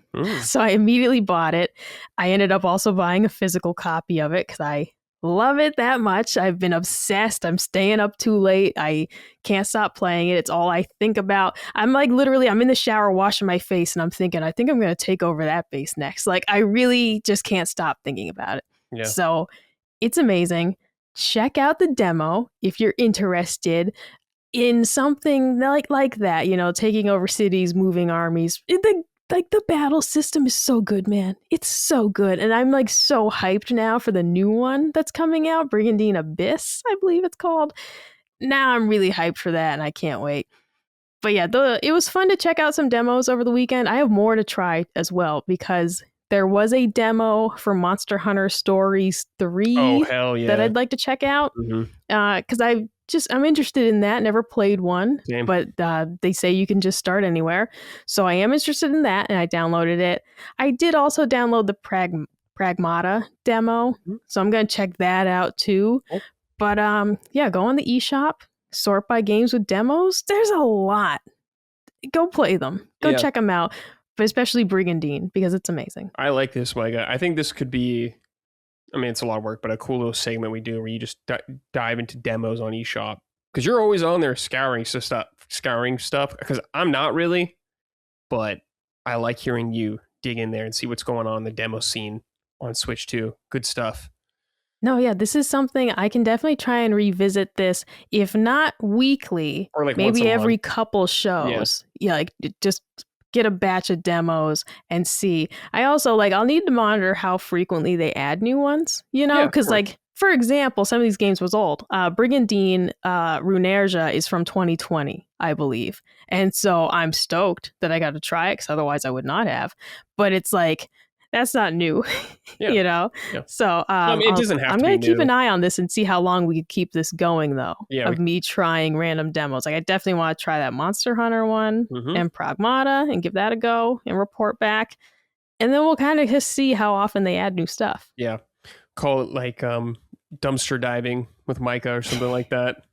So I immediately bought it. I ended up also buying a physical copy of it because I love it that much. I've been obsessed. I'm staying up too late. I can't stop playing it. It's all I think about. I'm like literally, I'm in the shower washing my face and I'm thinking, I think I'm going to take over that base next. Like I really just can't stop thinking about it. Yeah. So it's amazing. Check out the demo if you're interested in something like that, you know, taking over cities, moving armies. The battle system is so good, man. It's so good. And I'm like so hyped now for the new one that's coming out, Brigandine Abyss, I believe it's called. Now I'm really hyped for that and I can't wait. But yeah, it was fun to check out some demos over the weekend. I have more to try as well because there was a demo for Monster Hunter Stories 3 that I'd like to check out. Because I'm interested in that. Never played one, but they say you can just start anywhere. So I am interested in that, and I downloaded it. I did also download the Pragmata demo, so I'm going to check that out too. But yeah, go on the eShop, sort by games with demos. There's a lot. Go play them. Go check them out, but especially Brigandine, because it's amazing. I like this, Micah. I think this could be... I mean, it's a lot of work, but a cool little segment we do where you just dive into demos on eShop. Because you're always on there scouring stuff. Because I'm not really, but I like hearing you dig in there and see what's going on in the demo scene on Switch too. Good stuff. No, yeah, this is something I can definitely try and revisit this, if not weekly, or like maybe every couple shows. Yeah, like just get a batch of demos and see. I also I'll need to monitor how frequently they add new ones, you know, because for example, some of these games was old. Brigandine Runerja is from 2020, I believe. And so I'm stoked that I got to try it because otherwise I would not have. But it's like, that's not new, you know? Yeah. So it doesn't have I'm going to keep an eye on this and see how long we could keep this going, though, me trying random demos. Like, I definitely want to try that Monster Hunter one and Pragmata and give that a go and report back. And then we'll kind of just see how often they add new stuff. Yeah. Call it like dumpster diving with Micah or something like that.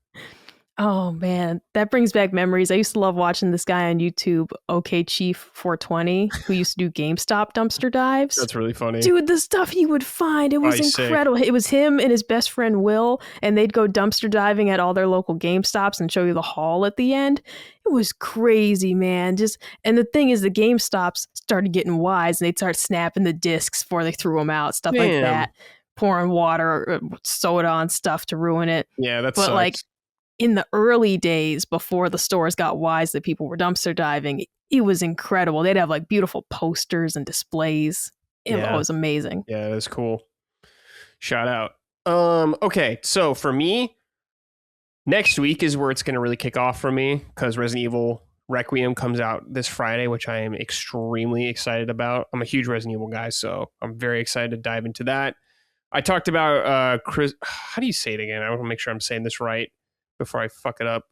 Oh, man, that brings back memories. I used to love watching this guy on YouTube, OK Chief 420, who used to do GameStop dumpster dives. That's really funny. Dude, the stuff he would find, it was incredible. Sick. It was him and his best friend Will, and they'd go dumpster diving at all their local GameStops and show you the haul at the end. It was crazy, man. And the thing is, the GameStops started getting wise, and they'd start snapping the discs before they threw them out, stuff like that. Pouring water, soda on stuff to ruin it. Yeah, that's sucks. In the early days before the stores got wise that people were dumpster diving, it was incredible. They'd have beautiful posters and displays. It was amazing. Yeah, that's cool. Shout out. Okay, so for me, next week is where it's going to really kick off for me because Resident Evil Requiem comes out this Friday, which I am extremely excited about. I'm a huge Resident Evil guy, so I'm very excited to dive into that. I talked about Chris. How do you say it again? I want to make sure I'm saying this right before I fuck it up.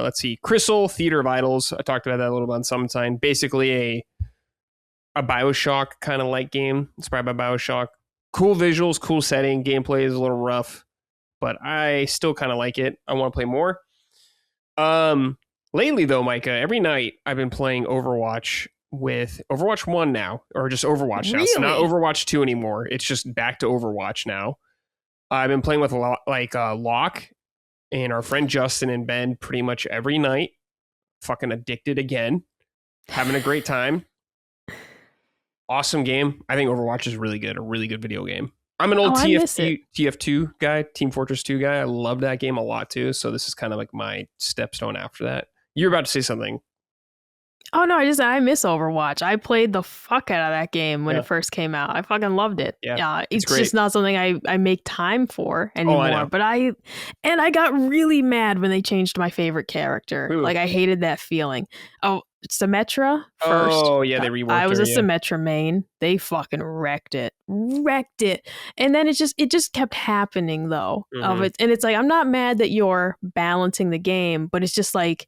Let's see. Crystal Theater of Idols. I talked about that a little bit on Summon Sign. Basically a BioShock kind of like game inspired by BioShock. Cool visuals, cool setting. Gameplay is a little rough, but I still kind of like it. I want to play more. Lately though, Micah, every night I've been playing Overwatch with Overwatch 1 now, or just Overwatch now. So not Overwatch 2 anymore. It's just back to Overwatch now. I've been playing with Locke and our friend Justin and Ben pretty much every night. Fucking addicted again. Having a great time. Awesome game. I think Overwatch is really good. A really good video game. I'm an old TF2 guy, Team Fortress 2 guy. I love that game a lot too. So this is kind of like my stepstone after that. You're about to say something. Oh no, I miss Overwatch. I played the fuck out of that game when Yeah. it first came out. I fucking loved it. Yeah, It's great. just not something I make time for anymore. I know. But I got really mad when they changed my favorite character. Ooh. Like I hated that feeling. Oh, Symmetra first. Oh yeah, they reworked I was her, a Symmetra main. They fucking wrecked it. And then it just kept happening though. Mm-hmm. And it's like I'm not mad that you're balancing the game, but it's just like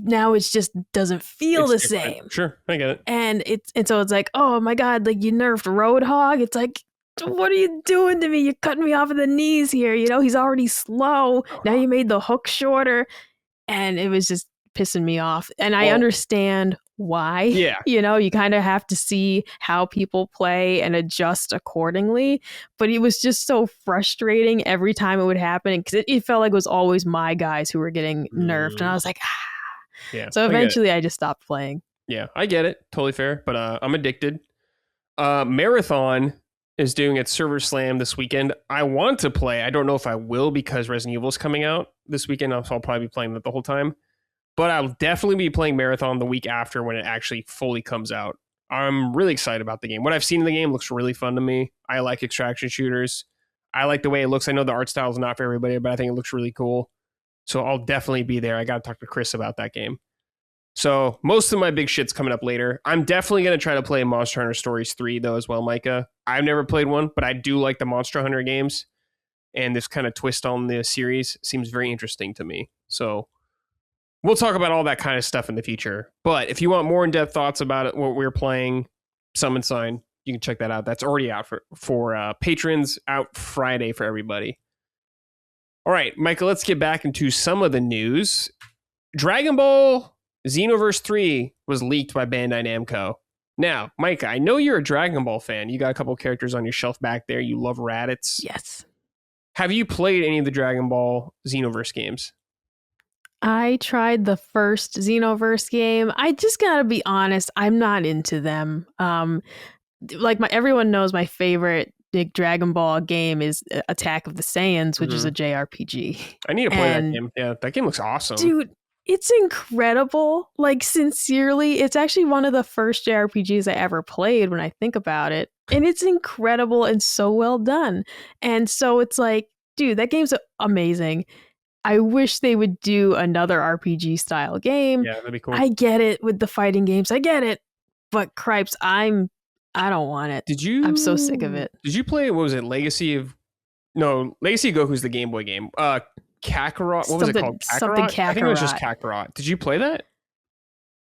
now it just doesn't feel the same. Sure, I get it. And so it's like, oh my god, like you nerfed Roadhog. It's like, what are you doing to me? You're cutting me off at the knees here. You know, he's already slow. Now you made the hook shorter. And it was just pissing me off. And I understand why. Yeah. You know, you kind of have to see how people play and adjust accordingly. But it was just so frustrating every time it would happen because it felt like it was always my guys who were getting nerfed. And I was like, ah. Yeah. So eventually I just stopped playing. Yeah, I get it. Totally fair. But I'm addicted. Marathon is doing its server slam this weekend. I want to play. I don't know if I will because Resident Evil is coming out this weekend. So I'll probably be playing that the whole time. But I'll definitely be playing Marathon the week after when it actually fully comes out. I'm really excited about the game. What I've seen in the game looks really fun to me. I like extraction shooters. I like the way it looks. I know the art style is not for everybody, but I think it looks really cool. So I'll definitely be there. I got to talk to Chris about that game. So most of my big shit's coming up later. I'm definitely going to try to play Monster Hunter Stories 3 though as well, Micah. I've never played one, but I do like the Monster Hunter games. And this kind of twist on the series seems very interesting to me. So we'll talk about all that kind of stuff in the future. But if you want more in-depth thoughts about it, what we're playing, Summon Sign, you can check that out. That's already out for patrons, out Friday for everybody. All right, Michael, let's get back into some of the news. Dragon Ball Xenoverse 3 was leaked by Bandai Namco. Now, Micah, I know you're a Dragon Ball fan. You got a couple characters on your shelf back there. You love Raditz. Yes. Have you played any of the Dragon Ball Xenoverse games? I tried the first Xenoverse game. I just gotta be honest, I'm not into them. Like everyone knows my favorite big Dragon Ball game is Attack of the Saiyans, which is a JRPG. I need to play that game. Yeah, that game looks awesome. Dude, it's incredible. Like, sincerely, it's actually one of the first JRPGs I ever played when I think about it. And it's incredible and so well done. And so it's like, dude, that game's amazing. I wish they would do another RPG style game. Yeah, that'd be cool. I get it with the fighting games. I get it. But cripes, I don't want it. I'm so sick of it. Did you play, what was it, Legacy of Goku's the Game Boy game. Kakarot, what was it called? Something Kakarot. I think it was just Kakarot. Did you play that?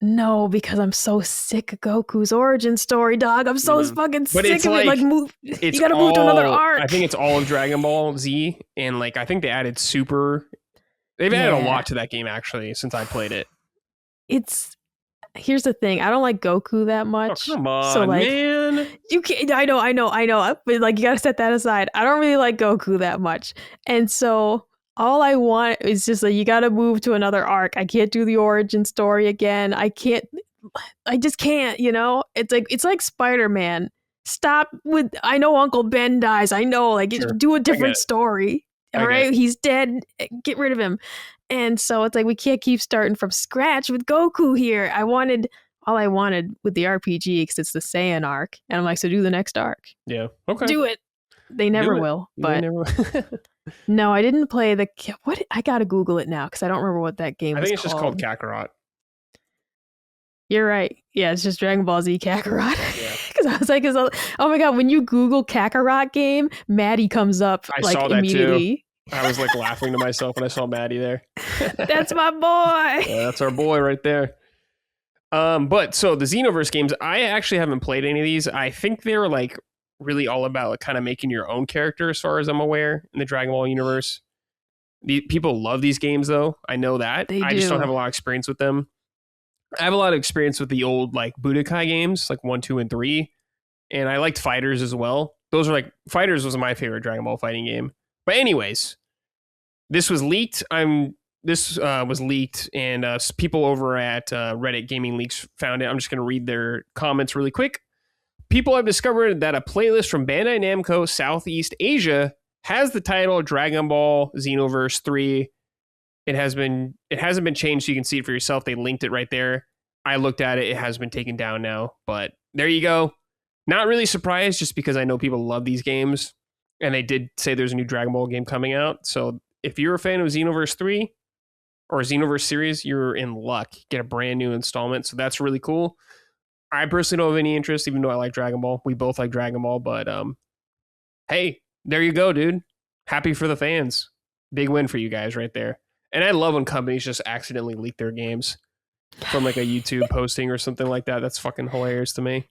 No, because I'm so sick of Goku's origin story, dog. I'm so fucking sick of it. Like, you gotta move to another arc. I think it's all of Dragon Ball Z, and like I think they added Super. They've added a lot to that game actually since I played it. Here's the thing. I don't like Goku that much. Oh, come on, so, like, man. You can't. I know. But like, you gotta set that aside. I don't really like Goku that much, and so all I want is just like, you gotta move to another arc. I can't do the origin story again. I just can't. You know, it's like Spider-Man. Stop with. I know Uncle Ben dies. I know. Like, do a different story. All right, he's dead. Get rid of him. And so it's like, we can't keep starting from scratch with Goku here. All I wanted with the RPG, because it's the Saiyan arc. And I'm like, so do the next arc. Yeah. Okay. Do it. They never will. But no, I didn't play what? I gotta Google it now because I don't remember what that game was called. I think it's just called Kakarot. You're right. Yeah, it's just Dragon Ball Z Kakarot. Yeah. Because I was like, oh my god, when you Google Kakarot game, Maddie comes up saw that immediately. Too. I was like laughing to myself when I saw Maddie there. That's my boy. Yeah, that's our boy right there. But so the Xenoverse games, I actually haven't played any of these. I think they're like really all about like kind of making your own character, as far as I'm aware, in the Dragon Ball universe. People love these games, though. I know that. I just don't have a lot of experience with them. I have a lot of experience with the old like Budokai games, like 1, 2, and 3, and I liked Fighters as well. Those are like Fighters was my favorite Dragon Ball fighting game. But anyways, this was leaked. Was leaked, and people over at Reddit Gaming Leaks found it. I'm just going to read their comments really quick. People have discovered that a playlist from Bandai Namco Southeast Asia has the title Dragon Ball Xenoverse 3. It hasn't been changed, so you can see it for yourself. They linked it right there. I looked at it. It has been taken down now. But there you go. Not really surprised just because I know people love these games. And they did say there's a new Dragon Ball game coming out. So if you're a fan of Xenoverse 3 or Xenoverse series, you're in luck. Get a brand new installment. So that's really cool. I personally don't have any interest, even though I like Dragon Ball. We both like Dragon Ball. But hey, there you go, dude. Happy for the fans. Big win for you guys right there. And I love when companies just accidentally leak their games from like a YouTube posting or something like that. That's fucking hilarious to me.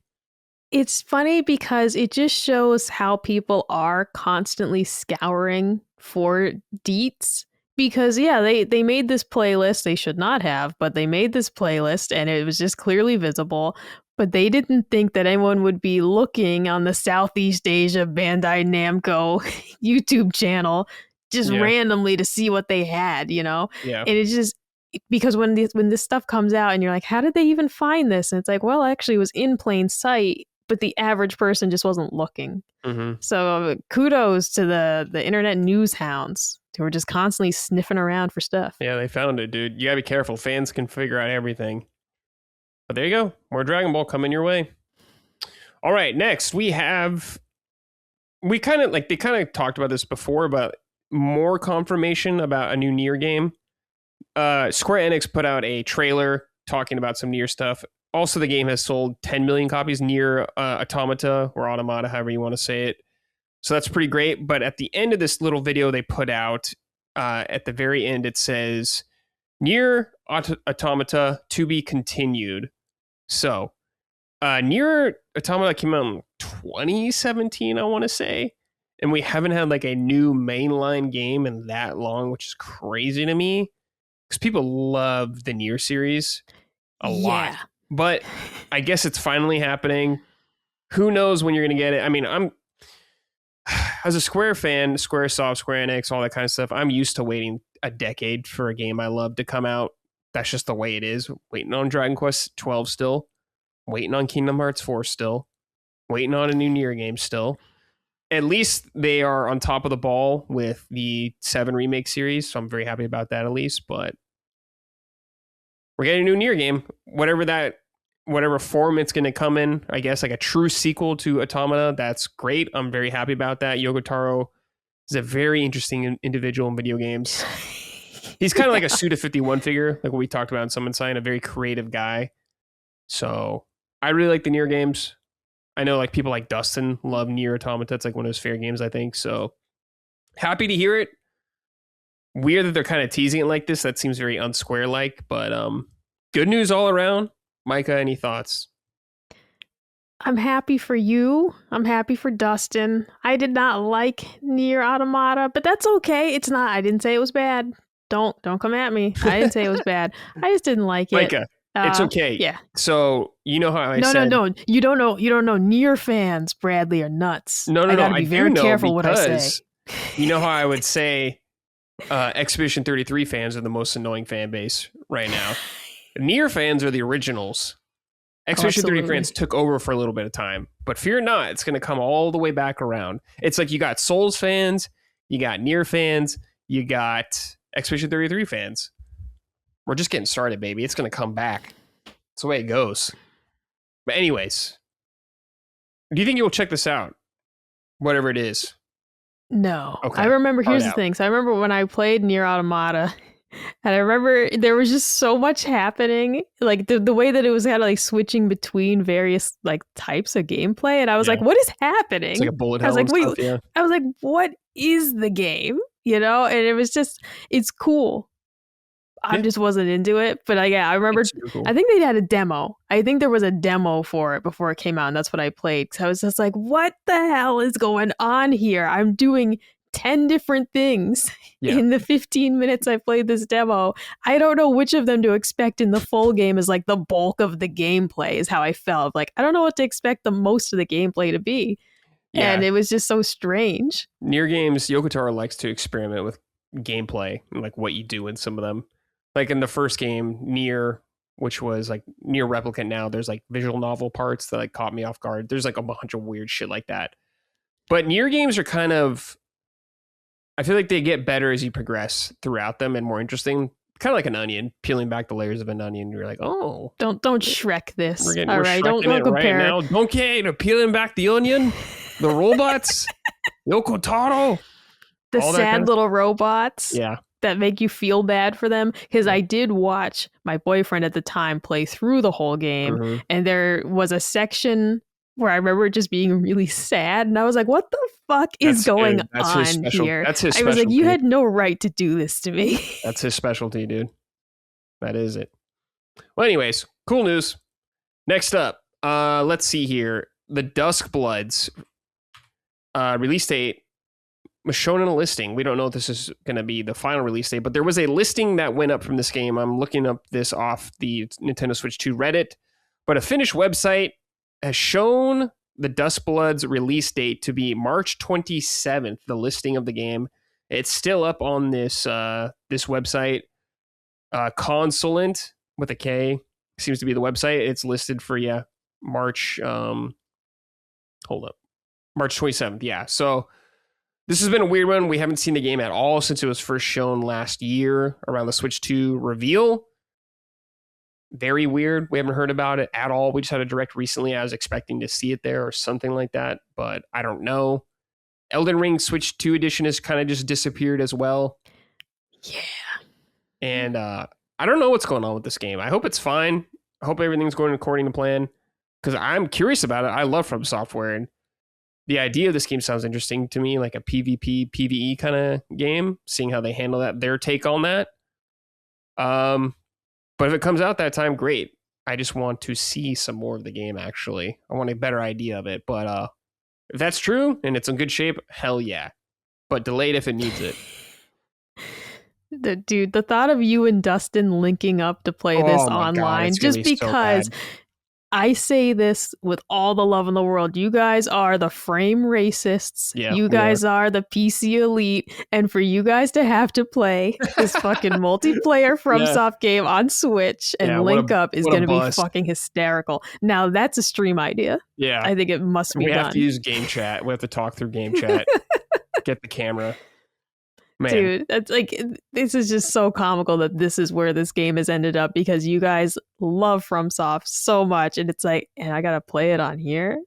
It's funny because it just shows how people are constantly scouring for deets. Because, yeah, they made this playlist. They should not have, but they made this playlist and it was just clearly visible. But they didn't think that anyone would be looking on the Southeast Asia Bandai Namco YouTube channel just randomly to see what they had, you know? Yeah. And it's just because when this stuff comes out and you're like, how did they even find this? And it's like, well, actually, it was in plain sight, but the average person just wasn't looking. Mm-hmm. So kudos to the internet news hounds who are just constantly sniffing around for stuff. Yeah, they found it, dude. You gotta be careful. Fans can figure out everything. But there you go. More Dragon Ball coming your way. All right, next they kind of talked about this before, but more confirmation about a new NieR game. Square Enix put out a trailer talking about some NieR stuff. Also, the game has sold 10 million copies, NieR Automata or Automata, however you want to say it. So that's pretty great. But at the end of this little video they put out, at the very end, it says, NieR Automata to be continued. So, NieR Automata came out in 2017, I want to say. And we haven't had like a new mainline game in that long, which is crazy to me. Because people love the NieR series a lot. But I guess it's finally happening. Who knows when you're going to get it? I mean, I'm as a Square fan, Squaresoft, Square Enix, all that kind of stuff, I'm used to waiting a decade for a game I love to come out. That's just the way it is. Waiting on Dragon Quest 12 still. Waiting on Kingdom Hearts 4 still. Waiting on a new NieR game still. At least they are on top of the ball with the 7 remake series, so I'm very happy about that at least. But we're getting a new NieR game. Whatever form it's going to come in, I guess, like a true sequel to Automata, that's great. I'm very happy about that. Yoko Taro is a very interesting individual in video games. He's kind of like a Suda51 figure, like what we talked about in Summon Sign, a very creative guy. So I really like the NieR games. I know like people like Dustin love NieR Automata. It's like one of his favorite games, I think. So happy to hear it. Weird that they're kind of teasing it like this. That seems very unsquare-like, but good news all around. Micah, any thoughts? I'm happy for you. I'm happy for Dustin. I did not like NieR Automata, but that's okay. It's not. I didn't say it was bad. Don't come at me. I didn't say it was bad. I just didn't like it. Micah, it's okay. Yeah. So you know how I said no. You don't know. NieR fans, Bradley, are nuts. No. I gotta be very careful what I say. You know how I would say Expedition 33 fans are the most annoying fan base right now. NieR fans are the originals. Expedition 30 fans took over for a little bit of time, but fear not, it's going to come all the way back around. It's like you got Souls fans, you got NieR fans, you got Expedition 33 fans. We're just getting started, baby. It's going to come back. That's the way it goes. But anyways, do you think you'll check this out? Whatever it is. No. Okay. I remember, here's the thing. So I remember when I played NieR Automata, and I remember there was just so much happening, like the way that it was kind of like switching between various like types of gameplay, and I was like, "What is happening?" It's like a bullet hell. I was like, "Wait!" Yeah. I was like, "What is the game?" You know, and it was just, it's cool. I just wasn't into it, but I remember. Cool. I think they had a demo. I think there was a demo for it before it came out, and that's what I played. So I was just like, "What the hell is going on here? I'm doing 10 different things in the 15 minutes I played this demo. I don't know which of them to expect in the full game as like the bulk of the gameplay is how I felt. Like, I don't know what to expect the most of the gameplay to be." Yeah. And it was just so strange. NieR games, Yoko Taro likes to experiment with gameplay and like what you do in some of them. Like in the first game, NieR, which was like NieR Replicant now, there's like visual novel parts that like caught me off guard. There's like a bunch of weird shit like that. But NieR games are kind of, I feel like they get better as you progress throughout them and more interesting. kind of like an onion, peeling back the layers of an onion. You're like, oh, don't Shrek this. We're All right, don't it compare. Right now. Donkey, peeling back the onion, the robots, Yoko Taro, the sad little robots. Yeah. That make you feel bad for them. Because I did watch my boyfriend at the time play through the whole game, and there was a section where I remember just being really sad, and I was like, "What the fuck is going on here?" That's his specialty. I was like, "You had no right to do this to me." That's his specialty, dude. That is it. Well, anyways, cool news. Next up, let's see here. The Duskbloods release date was shown in a listing. We don't know if this is going to be the final release date, but there was a listing that went up from this game. I'm looking up this off the Nintendo Switch 2 Reddit, but a Finnish website has shown the Duskbloods release date to be March 27th, the listing of the game. It's still up on this this website. Consulent with a K seems to be the website. It's listed for March March 27th. Yeah. So this has been a weird one. We haven't seen the game at all since it was first shown last year around the Switch 2 reveal. Very weird. We haven't heard about it at all. We just had a direct recently. I was expecting to see it there or something like that, but I don't know. Elden Ring Switch 2 edition has kind of just disappeared as well. Yeah. And I don't know what's going on with this game. I hope it's fine. I hope everything's going according to plan because I'm curious about it. I love From Software, and the idea of this game sounds interesting to me, like a PvP, PvE kind of game, seeing how they handle that, their take on that. But if it comes out that time, great. I just want to see some more of the game, actually. I want a better idea of it. But if that's true and it's in good shape, hell yeah. But delayed if it needs it. Dude, the thought of you and Dustin linking up to play this online, just because I say this with all the love in the world. You guys are the frame racists. Yeah, you guys are the PC elite. And for you guys to have to play this fucking multiplayer FromSoft game on Switch and link up is going to be fucking hysterical. Now, that's a stream idea. Yeah. I think it must be done. We have to use game chat. We have to talk through game chat. Get the camera. Man. Dude, that's like, this is just so comical that this is where this game has ended up because you guys love FromSoft so much, and it's like, and I gotta play it on here.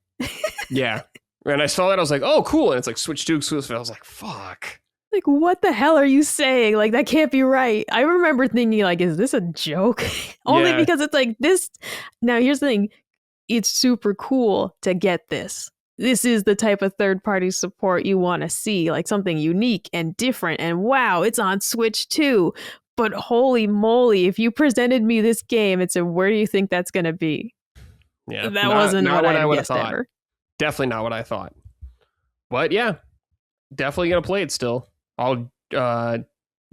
Yeah, and I saw that, I was like, oh, cool, and it's like Switch 2 exclusive. I was like, fuck. Like, what the hell are you saying? Like, that can't be right. I remember thinking, like, is this a joke? Only because it's like this. Now, here's the thing: it's super cool to get this. This is the type of third-party support you want to see, like something unique and different. And wow, it's on Switch too. But holy moly, if you presented me this game and said, where do you think that's going to be? Yeah, that wasn't what I would have thought. Ever. Definitely not what I thought. But yeah, definitely going to play it still. I'll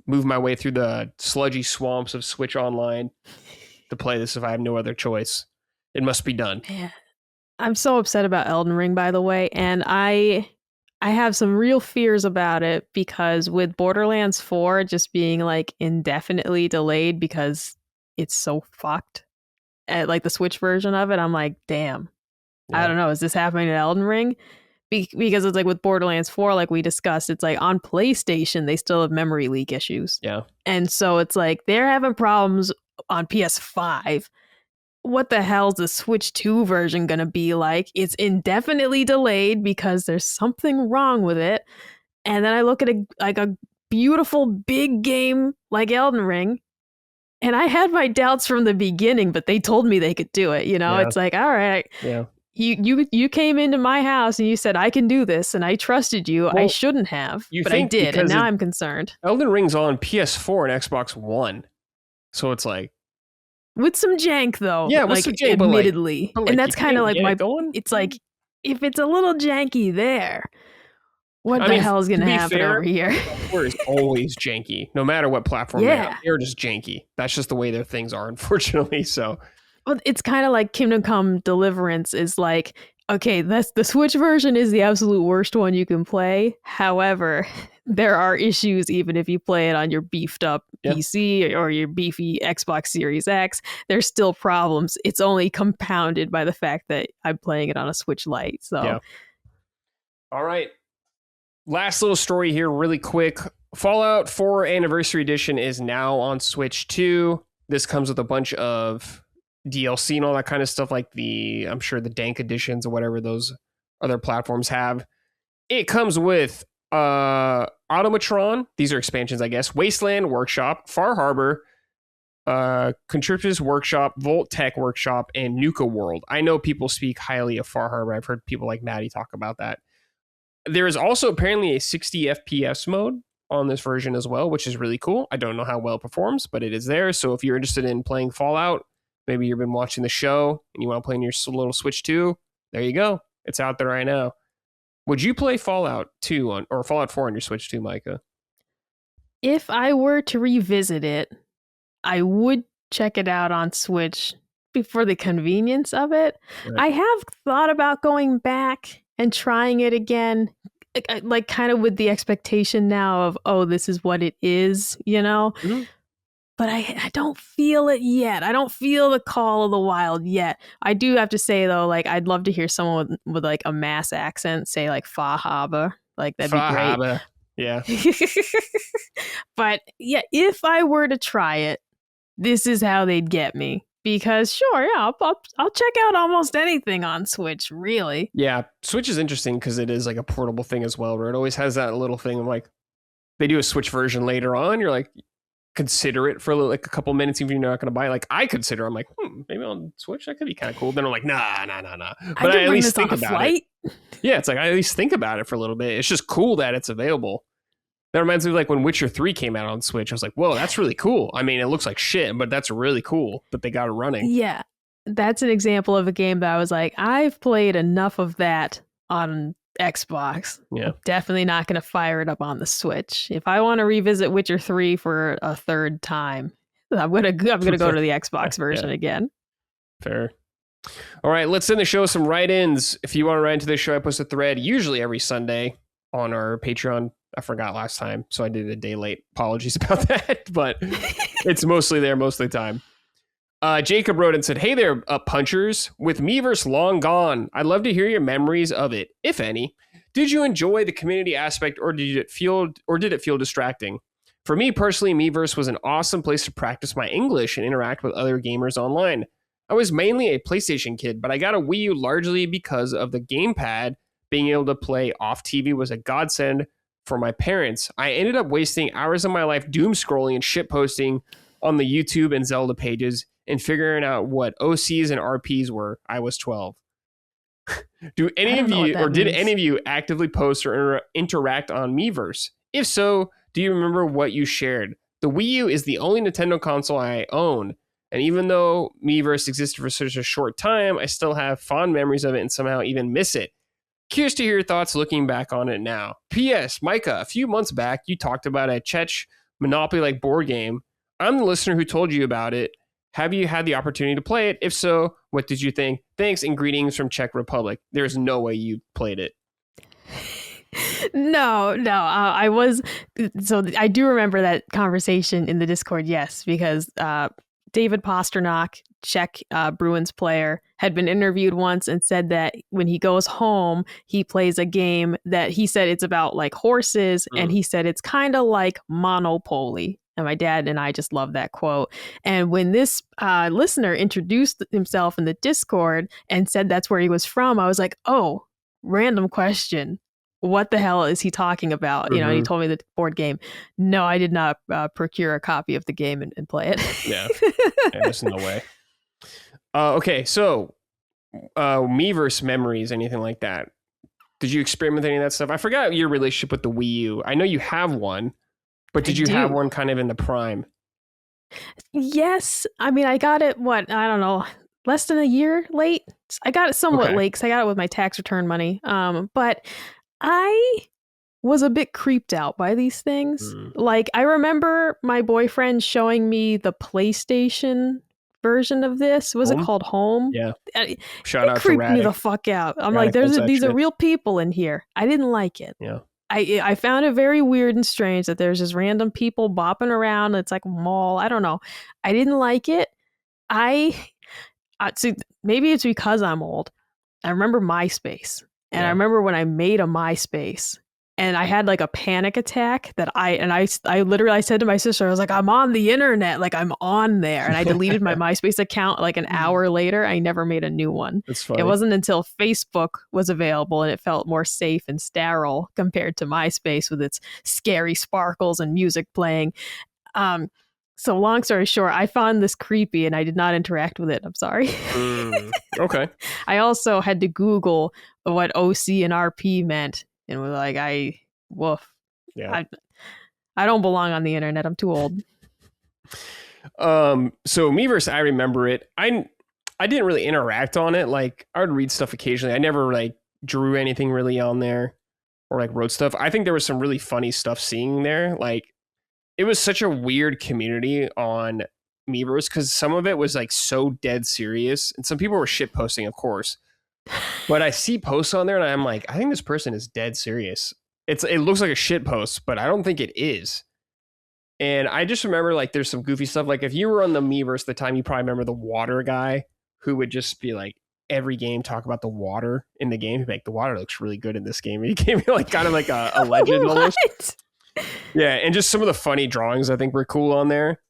move my way through the sludgy swamps of Switch Online to play this if I have no other choice. It must be done. Man. I'm so upset about Elden Ring, by the way, and I have some real fears about it because with Borderlands 4 just being like indefinitely delayed because it's so fucked at like the Switch version of it, I'm like, damn, I don't know, is this happening to Elden Ring? Because it's like with Borderlands 4, like we discussed, it's like on PlayStation, they still have memory leak issues. Yeah. And so it's like they're having problems on PS5. What the hell's the Switch 2 version gonna be like? It's indefinitely delayed because there's something wrong with it. And then I look at a beautiful big game like Elden Ring, and I had my doubts from the beginning, but they told me they could do it. You know, it's like, all right, you came into my house and you said I can do this, and I trusted you. Well, I shouldn't have, but I did, and now I'm concerned. Elden Ring's on PS4 and Xbox One, so it's like. With some jank, though. Yeah, with like, some jank, admittedly. But and that's kind of like my... It's like, if it's a little janky there, what the hell is going to happen over here? Software is always janky, no matter what platform they're just janky. That's just the way their things are, unfortunately, so... Well, it's kind of like Kingdom Come Deliverance is like, okay, that's the Switch version is the absolute worst one you can play. However... there are issues even if you play it on your beefed up PC or your beefy Xbox Series X. There's still problems. It's only compounded by the fact that I'm playing it on a Switch Lite. So, all right. Last little story here, really quick. Fallout 4 Anniversary Edition is now on Switch 2. This comes with a bunch of DLC and all that kind of stuff, like I'm sure the Dank editions or whatever those other platforms have. It comes with Automatron. These are expansions, I guess. Wasteland Workshop, Far Harbor, Contriptus Workshop, Volt Tech Workshop, and Nuka World. I know people speak highly of Far Harbor. I've heard people like Maddie talk about that. There is also apparently a 60 FPS mode on this version as well, which is really cool. I don't know how well it performs, but it is there. So if you're interested in playing Fallout, maybe you've been watching the show and you want to play on your little Switch 2, there you go. It's out there right now. Would you play Fallout 2 or Fallout 4 on your Switch 2, Micah? If I were to revisit it, I would check it out on Switch for the convenience of it. Right. I have thought about going back and trying it again, like kind of with the expectation now of, oh, this is what it is, you know? Mm-hmm. But I don't feel it yet. I don't feel the call of the wild yet. I do have to say, though, like, I'd love to hear someone with like a mass accent say like Fahaba. Like, that'd be great. Yeah. But yeah, if I were to try it, this is how they'd get me. Because sure, yeah, I'll check out almost anything on Switch, really. Yeah, Switch is interesting because it is like a portable thing as well, where it always has that little thing of like, they do a Switch version later on, you're like, consider it for like a couple minutes, even if you're not going to buy it. Like, I consider, I'm like, maybe on Switch, that could be kind of cool. Then I'm like, nah. But I at least think about it. Yeah, it's like, I at least think about it for a little bit. It's just cool that it's available. That reminds me of like when Witcher 3 came out on Switch. I was like, whoa, that's really cool. I mean, it looks like shit, but that's really cool that they got it running. Yeah, that's an example of a game that I was like, I've played enough of that on Xbox. Yeah. I'm definitely not going to fire it up on the Switch. If I want to revisit Witcher 3 for a third time, I'm gonna go to the Xbox version again. Fair. All right, let's end the show with some write-ins. If you want to write into this show, I post a thread usually every Sunday on our Patreon. I forgot last time, so I did it a day late. Apologies about that, but it's mostly there most of the time. Jacob wrote and said, "Hey there, punchers. With Miiverse long gone, I'd love to hear your memories of it, if any. Did you enjoy the community aspect, or did it feel distracting? For me personally, Miiverse was an awesome place to practice my English and interact with other gamers online. I was mainly a PlayStation kid, but I got a Wii U largely because of the gamepad. Being able to play off TV was a godsend for my parents. I ended up wasting hours of my life doom scrolling and shit posting on the YouTube and Zelda pages and figuring out what OCs and RPs were. I was 12. Did any of you actively post or interact on Miiverse? If so, do you remember what you shared? The Wii U is the only Nintendo console I own, and even though Miiverse existed for such a short time, I still have fond memories of it and somehow even miss it. Curious to hear your thoughts looking back on it now. P.S. Micah, a few months back, you talked about a Czech Monopoly-like board game. I'm the listener who told you about it. Have you had the opportunity to play it? If so, what did you think? Thanks and greetings from Czech Republic. There's no way you played it. No. I was. So I do remember that conversation in the Discord, yes, because David Pasternak, Czech Bruins player, had been interviewed once and said that when he goes home, he plays a game that he said it's about like horses, and he said it's kind of like Monopoly. And my dad and I just love that quote. And when this listener introduced himself in the Discord and said that's where he was from, I was like, oh, random question. What the hell is he talking about? You know, he told me the board game. No, I did not procure a copy of the game and play it. Yeah, there's no way. Okay, so Miiverse memories, anything like that? Did you experiment with any of that stuff? I forgot your relationship with the Wii U. I know you have one. But did you have one kind of in the prime? Yes. I mean, I got it, I don't know, less than a year late. I got it somewhat late because I got it with my tax return money. But I was a bit creeped out by these things. Like, I remember my boyfriend showing me the PlayStation version of this. Was it called Home? Yeah. Shout out to creeped me the fuck out. I'm like, these are real people in here. I didn't like it. Yeah. I found it very weird and strange that there's just random people bopping around. It's like a mall. I don't know. I didn't like it. See, maybe it's because I'm old. I remember MySpace. And I remember when I made a MySpace, And I had like a panic attack that I literally said to my sister, I was like, I'm on the internet, like I'm on there. And I deleted my MySpace account like an hour later. I never made a new one. That's funny. It wasn't until Facebook was available and it felt more safe and sterile compared to MySpace with its scary sparkles and music playing. So long story short, I found this creepy and I did not interact with it. I'm sorry. Okay. I also had to Google what OC and RP meant. And we're like, woof. Yeah. I don't belong on the internet. I'm too old. So Miiverse, I remember it. I didn't really interact on it. Like I would read stuff occasionally. I never like drew anything really on there or like wrote stuff. I think there was some really funny stuff seeing there. Like it was such a weird community on Miiverse because some of it was like so dead serious and some people were shit posting, of course. But I see posts on there and I'm like, I think this person is dead serious. It looks like a shit post, but I don't think it is. And I just remember like there's some goofy stuff. Like if you were on the Miiverse at the time, you probably remember the water guy who would just be like every game talk about the water in the game. He'd be like, the water looks really good in this game. And he gave me like kind of like a legend almost. Yeah, and just some of the funny drawings I think were cool on there.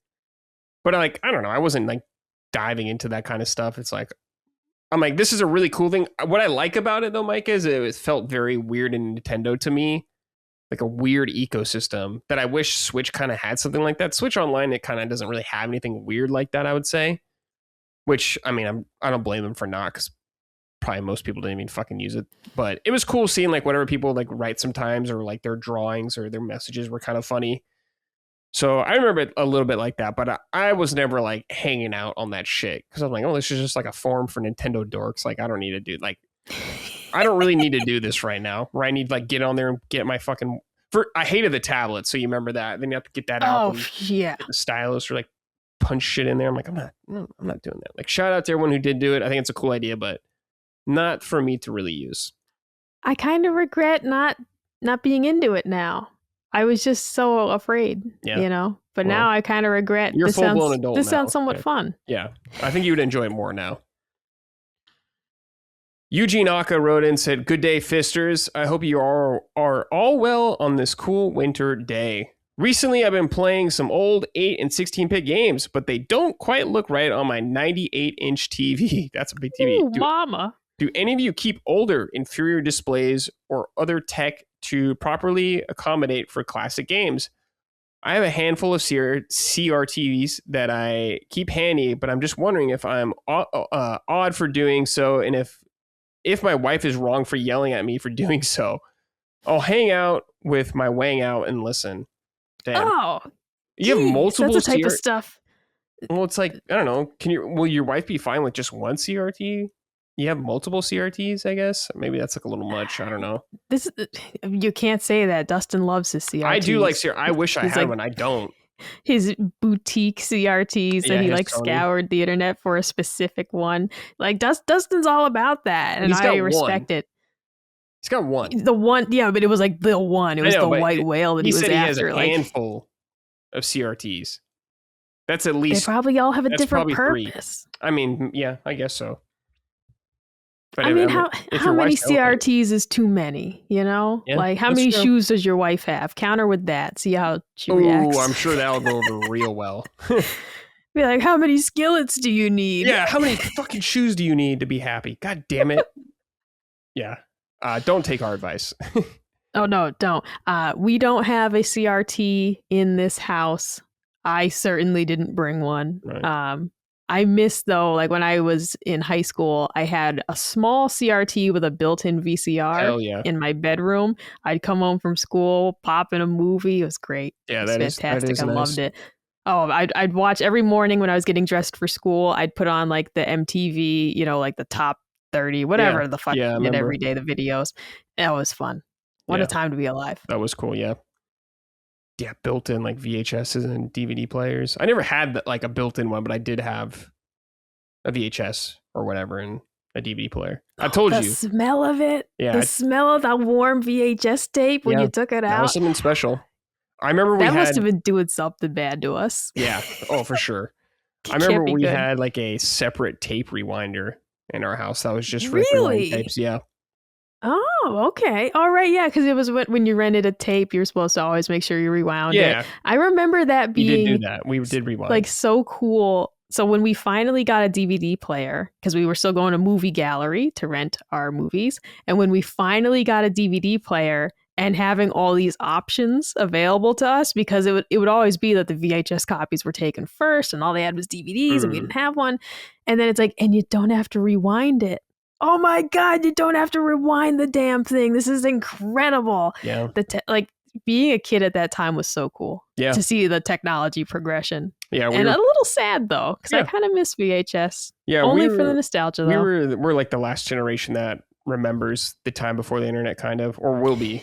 But like, I don't know, I wasn't like diving into that kind of stuff. It's like I'm like, this is a really cool thing. What I like about it though, Mike, is it felt very weird and Nintendo to me. Like a weird ecosystem that I wish Switch kind of had something like that. Switch Online, it kind of doesn't really have anything weird like that, I would say. Which, I mean, I don't blame them for not, because probably most people didn't even fucking use it. But it was cool seeing like whatever people like write sometimes, or like their drawings or their messages were kind of funny. So I remember it a little bit like that, but I was never like hanging out on that shit because I'm like, oh, this is just like a forum for Nintendo dorks. Like I don't need to do like, I don't really need to do this right now. Where I need to like get on there and get my fucking. I hated the tablet, so you remember that. Then you have to get that out. Oh yeah, get the stylus or like punch shit in there. I'm like, I'm not doing that. Like shout out to everyone who did do it. I think it's a cool idea, but not for me to really use. I kind of regret not being into it now. I was just so afraid, you know. But now I kind of regret. You're full blown adult. This sounds somewhat fun. Yeah, I think you would enjoy it more now. Yuji Naka wrote in and said, "Good day, Fisters. I hope you are all well on this cool winter day. Recently, I've been playing some old 8 and 16-bit games, but they don't quite look right on my 98-inch TV. That's a big TV. Ooh, mama. Do any of you keep older, inferior displays or other tech to properly accommodate for classic games? I have a handful of CRTVs that I keep handy, but I'm just wondering if I'm odd for doing so, and if my wife is wrong for yelling at me for doing so. I'll hang out with my wang out and listen." Damn. Oh, you have multiple that's the type of stuff. Well, it's like, I don't know. Will your wife be fine with just one CRT? You have multiple CRTs, I guess. Maybe that's like a little much. I don't know. You can't say that. Dustin loves his CRTs. I do like CRT. I wish I had one. I don't. His boutique CRTs that he like scoured the internet for a specific one. Like Dustin's all about that, and I respect it. He's got one. The one, yeah, but it was like the one. It was the white whale that he was after. He has a handful of CRTs. That's at least. They probably all have a different purpose. 3. I mean, yeah, I guess so. But I mean, how many CRTs is too many? You know, yeah, like how many shoes does your wife have? Counter with that. See how she reacts. Oh, I'm sure that'll go over real well. Be like, how many skillets do you need? Yeah, how many fucking shoes do you need to be happy? God damn it. Yeah. Don't take our advice. Oh, no, don't. We don't have a CRT in this house. I certainly didn't bring one. Right. I miss, though, like when I was in high school, I had a small CRT with a built-in VCR in my bedroom. I'd come home from school, pop in a movie. It was great. Yeah, it was fantastic. I loved it. Oh, I'd watch every morning when I was getting dressed for school. I'd put on like the MTV, you know, like the top 30, whatever the fuck you did every day, the videos. That was fun. What a time to be alive. That was cool, yeah. Yeah, built-in like VHSs and DVD players. I never had like a built-in one, but I did have a VHS or whatever and a DVD player. I told you. The smell of it. Yeah. The smell of that warm VHS tape when you took it out. That was something special. I remember that must have been doing something bad to us. Yeah. Oh, for sure. I remember we had like a separate tape rewinder in our house that was just for rewind tapes. Yeah. Oh, okay. All right. Yeah, because it was when you rented a tape, you're supposed to always make sure you rewound it. Yeah, I remember that we did do being that. We did rewind. like so cool. So when we finally got a DVD player, because we were still going to movie gallery to rent our movies, and when we finally got a DVD player and having all these options available to us, because it would always be that the VHS copies were taken first and all they had was DVDs and we didn't have one. And then it's like, and you don't have to rewind it. Oh my God, you don't have to rewind the damn thing. This is incredible. Yeah. Like being a kid at that time was so cool. Yeah. To see the technology progression. Yeah. A little sad though, because I kind of miss VHS. Yeah. Only for the nostalgia though. We're like the last generation that remembers the time before the internet, kind of, or will be.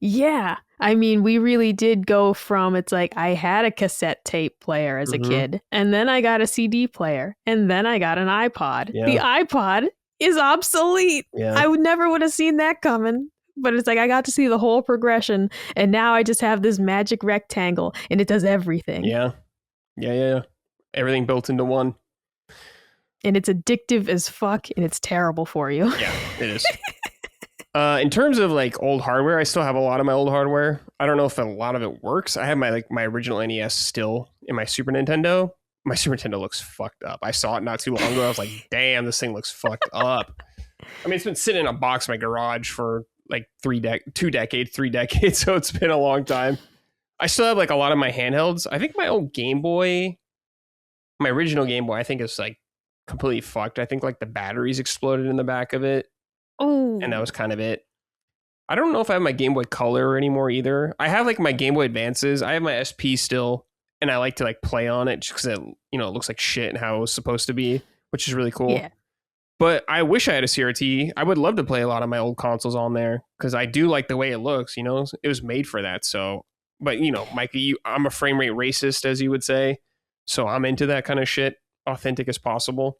Yeah. I mean, we really did go from, it's like I had a cassette tape player as a kid, and then I got a CD player, and then I got an iPod. Yeah. The iPod is obsolete. Yeah. I never would have seen that coming. But it's like I got to see the whole progression, and now I just have this magic rectangle, and it does everything. Yeah. Everything built into one. And it's addictive as fuck, and it's terrible for you. Yeah, it is. In terms of like old hardware, I still have a lot of my old hardware. I don't know if a lot of it works. I have my original NES still in my Super Nintendo. My Super Nintendo looks fucked up. I saw it not too long ago. I was like, damn, this thing looks fucked up. I mean, it's been sitting in a box in my garage for like 3 decades. So it's been a long time. I still have like a lot of my handhelds. I think my old Game Boy, my original Game Boy, I think is like completely fucked. I think like the batteries exploded in the back of it. Oh. And that was kind of it. I don't know if I have my Game Boy Color anymore either. I have like my Game Boy Advances. I have my SP still, and I like to like play on it just because it looks like shit and how it was supposed to be, which is really cool. Yeah. But I wish I had a CRT. I would love to play a lot of my old consoles on there because I do like the way it looks. It was made for that. So, but Mikey, I'm a frame rate racist, as you would say. So I'm into that kind of shit, authentic as possible.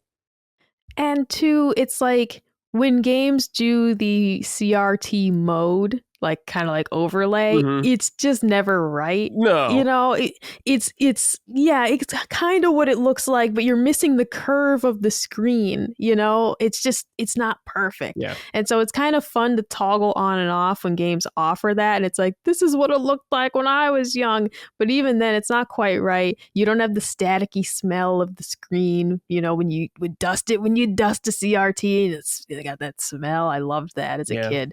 And two, it's like when games do the CRT mode, like kind of like overlay, it's just never right. No. It's kind of what it looks like, but you're missing the curve of the screen, it's not perfect. Yeah. And so it's kind of fun to toggle on and off when games offer that. And it's like, this is what it looked like when I was young. But even then, it's not quite right. You don't have the staticky smell of the screen, when you would dust it, when you dust a CRT, they got that smell. I loved that as a kid.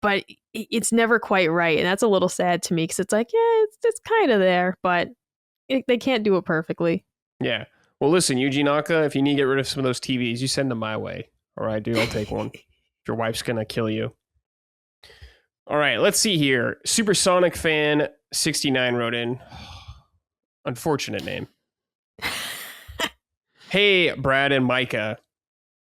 But it's never quite right. And that's a little sad to me because it's like, yeah, it's kind of there, but they can't do it perfectly. Yeah. Well, listen, Yuji Naka, if you need to get rid of some of those TVs, you send them my way. All right, dude, I'll take one. If your wife's going to kill you. All right, let's see here. Supersonic Fan 69 wrote in. Unfortunate name. Hey, Brad and Micah.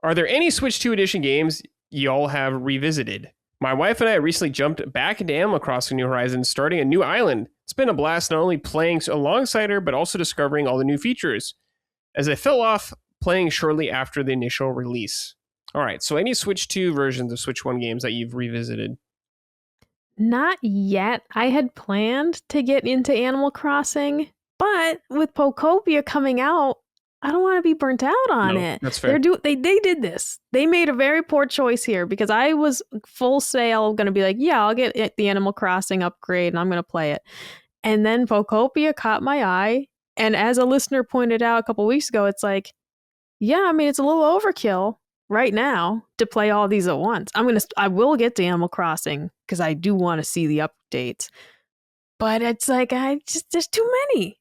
Are there any Switch 2 edition games y'all have revisited? My wife and I recently jumped back into Animal Crossing New Horizons, starting a new island. It's been a blast not only playing alongside her, but also discovering all the new features, as I fell off playing shortly after the initial release. All right, so any Switch 2 versions of Switch 1 games that you've revisited? Not yet. I had planned to get into Animal Crossing, but with Pokopia coming out, I don't want to be burnt out on it. That's fair. They did this. They made a very poor choice here because I was full sale going to be like, yeah, I'll get the Animal Crossing upgrade and I'm going to play it. And then Pokopia caught my eye. And as a listener pointed out a couple weeks ago, it's like, yeah, I mean, it's a little overkill right now to play all these at once. I will get to Animal Crossing because I do want to see the updates. But it's like, there's too many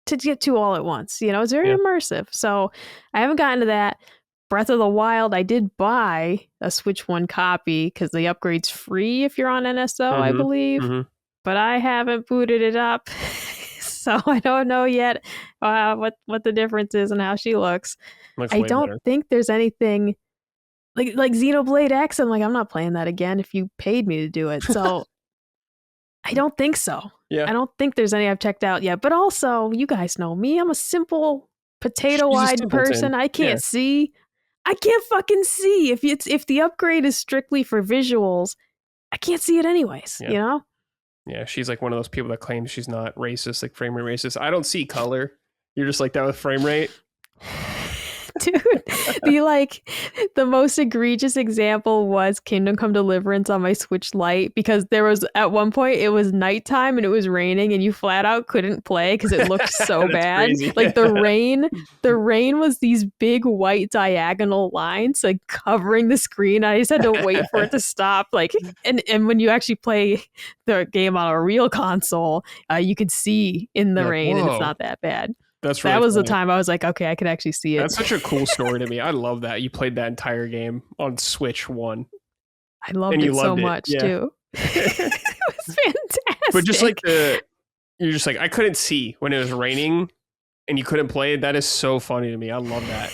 to get to all at once. It's very immersive. So I haven't gotten to that. Breath of the Wild, I did buy a Switch 1 copy because the upgrade's free if you're on NSO, I believe. But I haven't booted it up. So I don't know yet what the difference is and how she looks. I don't think there's anything like Xenoblade X. I'm like, I'm not playing that again if you paid me to do it. So I don't think so. Yeah. I don't think there's any I've checked out yet. But also, you guys know me. I'm a simple potato-eyed person. I can't see. I can't fucking see. If the upgrade is strictly for visuals, I can't see it anyways, Yeah, she's like one of those people that claims she's not racist, like frame rate racist. I don't see color. You're just like that with frame rate? Dude, the most egregious example was Kingdom Come Deliverance on my Switch Lite, because there was at one point it was nighttime and it was raining and you flat out couldn't play because it looked so bad. Crazy. Like the rain was these big white diagonal lines like covering the screen. I just had to wait for it to stop. Like, and when you actually play the game on a real console, you could see in the rain, and it's not that bad. That's really that was funny. The time I was like, okay, I could actually see it. That's such a cool story to me. I love that you played that entire game on Switch 1. I loved it so much too. It was fantastic. But just like you're just like, I couldn't see when it was raining and you couldn't play it. That is so funny to me. I love that.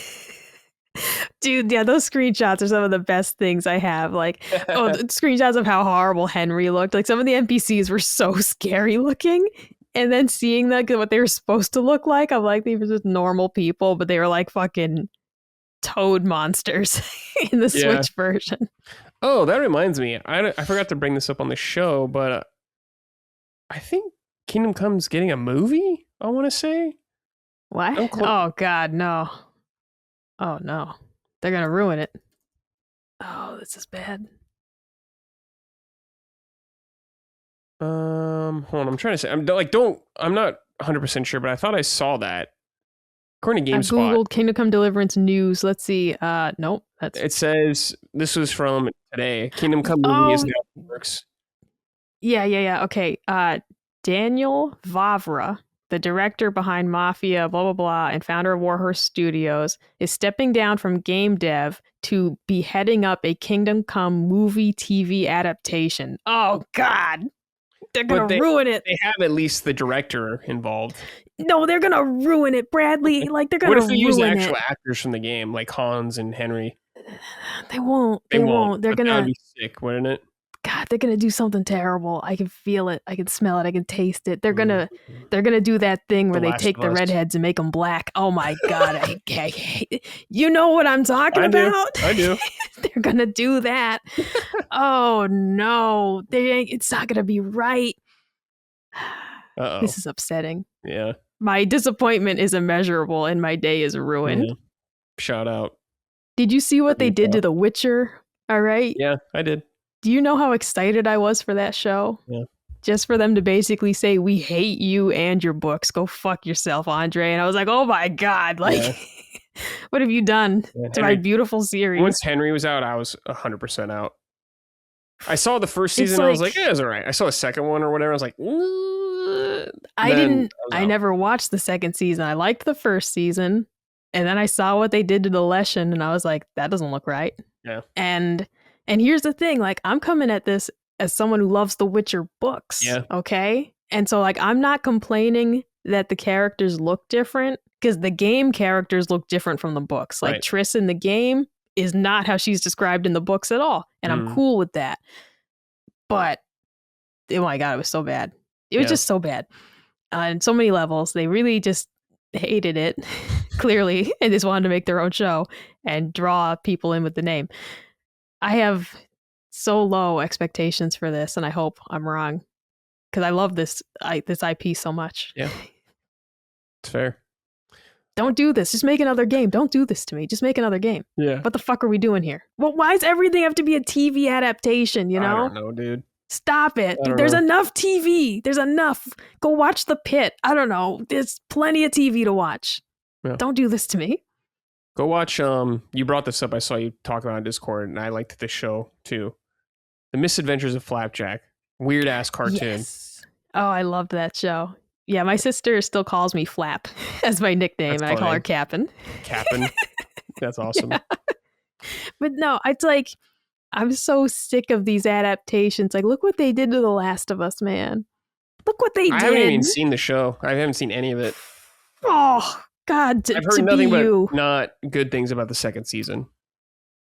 Dude, yeah, those screenshots are some of the best things I have. Like, the screenshots of how horrible Henry looked. Like, some of the NPCs were so scary looking. And then seeing what they were supposed to look like, I'm like, these were just normal people, but they were like fucking toad monsters in the Switch version. Oh, that reminds me. I forgot to bring this up on the show, but I think Kingdom Come's getting a movie, I want to say. What? Oh, God, no. Oh, no. They're going to ruin it. Oh, this is bad. Hold on, I'm trying to say, I'm not 100% sure, but I thought I saw that. According to GameSpot. I googled Kingdom Come Deliverance news. Let's see. Nope. It says, this was from today, Kingdom Come movie is now in the works. Yeah. Okay. Daniel Vavra, the director behind Mafia, blah, blah, blah, and founder of Warhorse Studios, is stepping down from game dev to be heading up a Kingdom Come movie TV adaptation. Oh, God. They're going to ruin it. They have at least the director involved. No, they're going to ruin it, Bradley. Like, they're going to ruin it. What if they use actual actors from the game, like Hans and Henry? They won't. They won't. They're going to... That would be sick, wouldn't it? God, they're going to do something terrible. I can feel it. I can smell it. I can taste it. They're going to do that thing where they take the redheads and make them black. Oh my God. I hate it. You know what I'm talking about? I do. They're going to do that. Oh no. It's not going to be right. Uh-oh. This is upsetting. Yeah. My disappointment is immeasurable and my day is ruined. Yeah. Shout out. Did you see what they did to The Witcher? All right. Yeah, I did. Do you know how excited I was for that show? Yeah. Just for them to basically say, we hate you and your books. Go fuck yourself, Andre. And I was like, oh my God. Like, what have you done to my beautiful series? Once Henry was out, I was 100% out. I saw the first season. I was like, yeah, it's all right. I saw a second one or whatever. I was like, I never watched the second season. I liked the first season. And then I saw what they did to the Leshen. And I was like, that doesn't look right. Yeah. And here's the thing, like, I'm coming at this as someone who loves the Witcher books. Yeah. Okay. And so, like, I'm not complaining that the characters look different, because the game characters look different from the books. Like, Triss in the game is not how she's described in the books at all. And I'm cool with that. But, oh my God, it was so bad. It was just so bad. On so many levels. They really just hated it, clearly, and just wanted to make their own show and draw people in with the name. I have so low expectations for this, and I hope I'm wrong, because I love this IP so much. Yeah, it's fair. Don't do this. Just make another game. Don't do this to me. Just make another game. Yeah. What the fuck are we doing here? Well, why does everything have to be a TV adaptation, you know? I don't know, dude. Stop it. There's enough TV. There's enough. Go watch The Pit. I don't know. There's plenty of TV to watch. Yeah. Don't do this to me. Go watch, you brought this up. I saw you talk about it on Discord, and I liked this show too. The Misadventures of Flapjack. Weird ass cartoon. Yes. Oh, I loved that show. Yeah, my sister still calls me Flap as my nickname, and I call her Cap'n. Cap'n. That's awesome. Yeah. But no, it's like, I'm so sick of these adaptations. Like, look what they did to The Last of Us, man. Look what they did. I haven't even seen the show. I haven't seen any of it. Oh, God, I've heard nothing but not good things about the second season.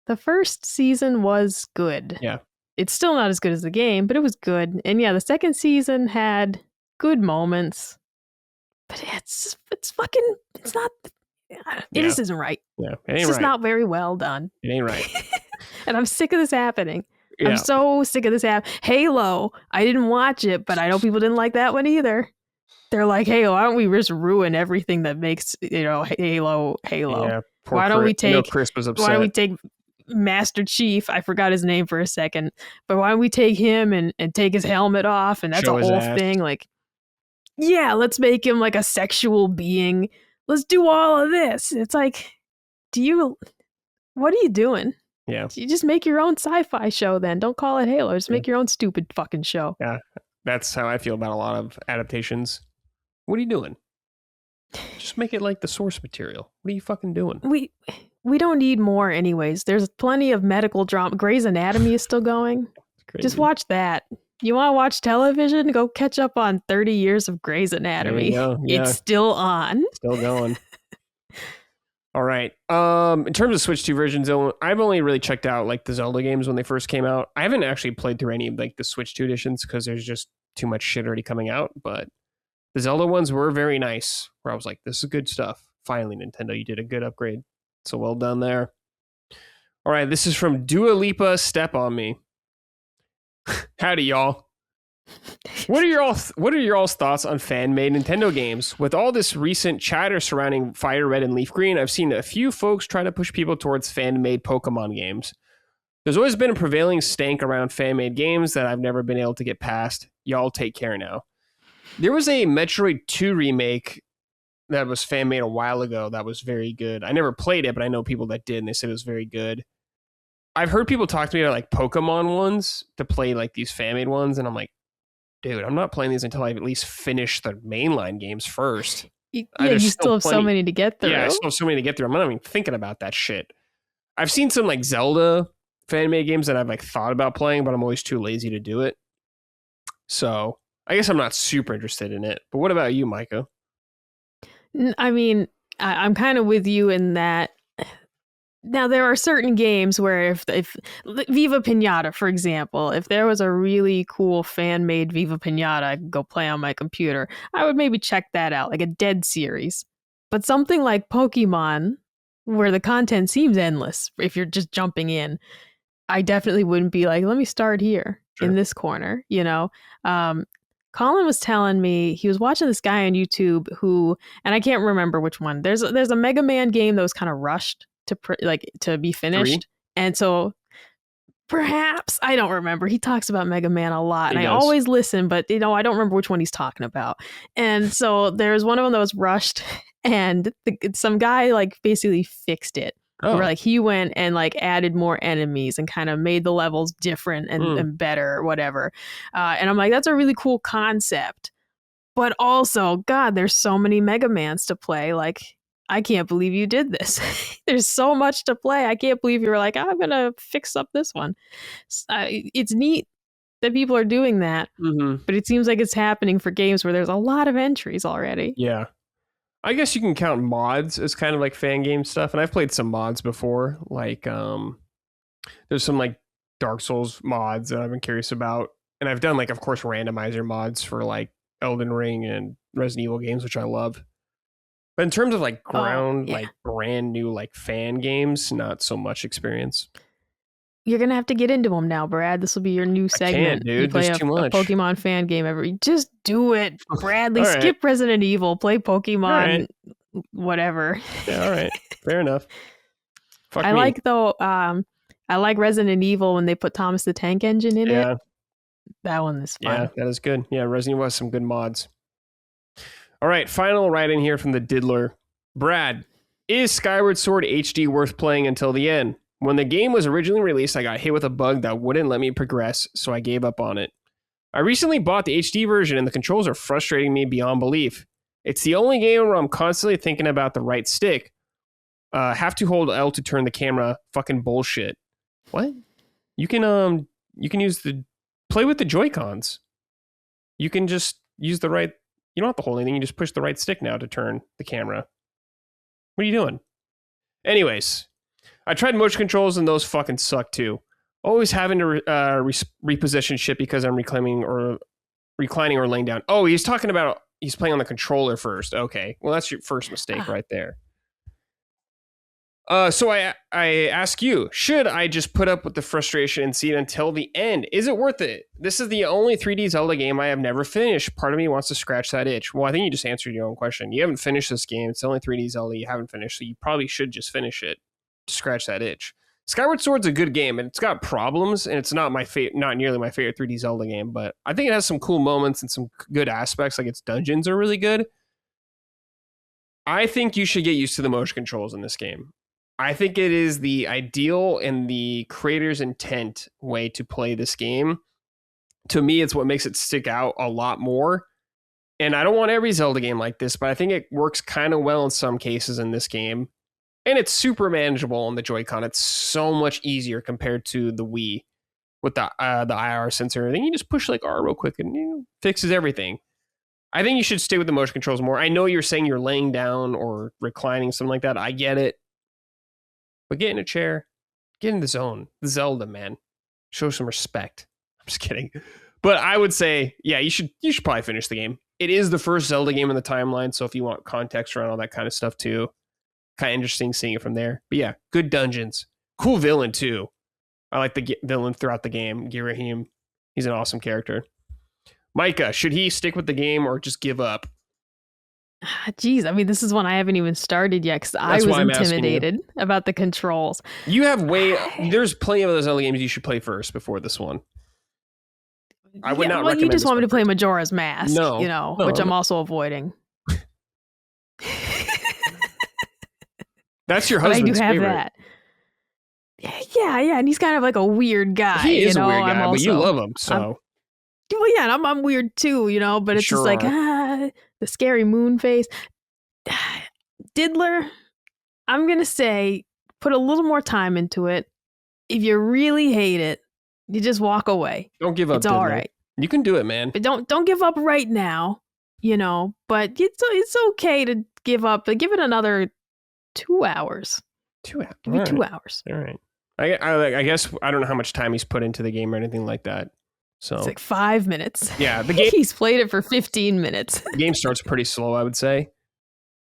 The first season was good. Yeah. It's still not as good as the game, but it was good. And yeah, the second season had good moments. But it's not, it just isn't right. Yeah, it ain't it's just not very well done. It ain't right. And I'm sick of this happening. Yeah. I'm so sick of this Halo, I didn't watch it, but I know people didn't like that one either. They're like, hey, why don't we just ruin everything that makes, Halo? Yeah, Poor Why don't we Chris. I know take Chris was upset. why don't we take Master Chief? I forgot his name for a second, but why don't we take him and take his helmet off? And that's Show a his whole ass. thing. Like, yeah, let's make him like a sexual being. Let's do all of this. It's like, what are you doing? Yeah. You just make your own sci-fi show then. Don't call it Halo. Just make your own stupid fucking show. Yeah. That's how I feel about a lot of adaptations. What are you doing? Just make it like the source material. What are you fucking doing? We don't need more anyways. There's plenty of medical drama. Grey's Anatomy is still going. Just watch that. You want to watch television? Go catch up on 30 years of Grey's Anatomy. Yeah. It's still on. Still going. All right. In terms of Switch 2 versions, I've only really checked out like the Zelda games when they first came out. I haven't actually played through any of like the Switch 2 editions because there's just too much shit already coming out. But the Zelda ones were very nice, where I was like, this is good stuff. Finally, Nintendo, you did a good upgrade. So well done there. All right, this is from Dua Lipa, Step on Me. Howdy, y'all. What are your all's thoughts on fan-made Nintendo games? With all this recent chatter surrounding Fire Red and Leaf Green, I've seen a few folks try to push people towards fan-made Pokemon games. There's always been a prevailing stank around fan-made games that I've never been able to get past. Y'all take care now. There was a Metroid 2 remake that was fan-made a while ago that was very good. I never played it, but I know people that did, and they said it was very good. I've heard people talk to me about like Pokemon ones to play like these fan-made ones, and I'm like, dude, I'm not playing these until I've at least finished the mainline games first. Yeah, you still have so many to get through. Yeah, I still have so many to get through. I'm not even thinking about that shit. I've seen some like Zelda fan-made games that I've like thought about playing, but I'm always too lazy to do it. So I guess I'm not super interested in it. But what about you, Micah? I mean, I'm kind of with you in that. Now, there are certain games where if Viva Pinata, for example, if there was a really cool fan-made Viva Pinata I could go play on my computer, I would maybe check that out, like a Dead series. But something like Pokemon, where the content seems endless, if you're just jumping in, I definitely wouldn't be like, let me start here in this corner, you know? Colin was telling me he was watching this guy on YouTube who, and I can't remember which one. There's a Mega Man game that was kind of rushed to be finished. 3? And so perhaps, I don't remember. He talks about Mega Man a lot, and I always listen, but I don't remember which one he's talking about. And so there's one of them that was rushed, and some guy like basically fixed it. Where like he went and like added more enemies and kind of made the levels different and better or whatever. And I'm like, that's a really cool concept. But also, God, there's so many Mega Mans to play. Like, I can't believe you did this. There's so much to play. I can't believe you were like, I'm going to fix up this one. It's neat that people are doing that, but it seems like it's happening for games where there's a lot of entries already. Yeah. I guess you can count mods as kind of like fan game stuff. And I've played some mods before. Like, there's some like Dark Souls mods that I've been curious about. And I've done like, of course, randomizer mods for like Elden Ring and Resident Evil games, which I love. But in terms of like like brand new like fan games, not so much experience. You're gonna have to get into them now, Brad. This will be your new segment. I can't, dude. You play There's too much. A Pokemon fan game just do it, Bradley. Right. Skip Resident Evil, play Pokemon, whatever. Yeah, all right, fair enough. Fuck me. Like though. I like Resident Evil when they put Thomas the Tank Engine in it. That one is fun. Yeah, that is good. Yeah, Resident Evil has some good mods. All right, final write-in here from the Diddler. Brad, is Skyward Sword HD worth playing until the end? When the game was originally released, I got hit with a bug that wouldn't let me progress, so I gave up on it. I recently bought the HD version, and the controls are frustrating me beyond belief. It's the only game where I'm constantly thinking about the right stick. Have to hold L to turn the camera. Fucking bullshit. What? You can play with the Joy-Cons. You can just use the right. You don't have to hold anything. You just push the right stick now to turn the camera. What are you doing? Anyways, I tried motion controls and those fucking suck too. Always having to reposition shit because I'm reclining or laying down. Oh, he's talking about he's playing on the controller first. Okay, well that's your first mistake right there. So I ask you, should I just put up with the frustration and see it until the end? Is it worth it? This is the only 3D Zelda game I have never finished. Part of me wants to scratch that itch. Well, I think you just answered your own question. You haven't finished this game. It's the only 3D Zelda you haven't finished, so you probably should just finish it to scratch that itch. Skyward Sword's a good game, and it's got problems, and it's not not nearly my favorite 3D Zelda game, but I think it has some cool moments and some good aspects, like its dungeons are really good. I think you should get used to the motion controls in this game. I think it is the ideal and the creator's intent way to play this game. To me, it's what makes it stick out a lot more. And I don't want every Zelda game like this, but I think it works kind of well in some cases in this game. And it's super manageable on the Joy-Con. It's so much easier compared to the Wii with the IR sensor and everything. You just push like R real quick and it fixes everything. I think you should stay with the motion controls more. I know you're saying you're laying down or reclining, something like that. I get it. But get in a chair, get in the zone. The Zelda, man. Show some respect. I'm just kidding. But I would say, yeah, you should probably finish the game. It is the first Zelda game in the timeline, so if you want context around all that kind of stuff too, kind of interesting seeing it from there. But yeah, good dungeons. Cool villain too. I like the villain throughout the game, Girahim. He's an awesome character. Micah, should he stick with the game or just give up? Jeez, I mean, this is one I haven't even started yet because I was intimidated about the controls. You have there's plenty of other Zelda games you should play first before this one. I would not recommend. You just want me to play Majora's Mask, no, which I'm also avoiding. That's your husband's favorite. I do have that. Yeah, and he's kind of like a weird guy. He is a weird guy, but you love him, so. Well, yeah, and I'm weird too, but it's just like, the scary moon face. Diddler, I'm going to say, put a little more time into it. If you really hate it, you just walk away. Don't give up, it's Diddler. All right. You can do it, man. But don't give up right now, but it's okay to give up. But give it another 2 hours. 2 hours. Give me 2 hours. All right. I guess I don't know how much time he's put into the game or anything like that. So it's like 5 minutes. Yeah, the game. He's played it for 15 minutes. The game starts pretty slow, I would say,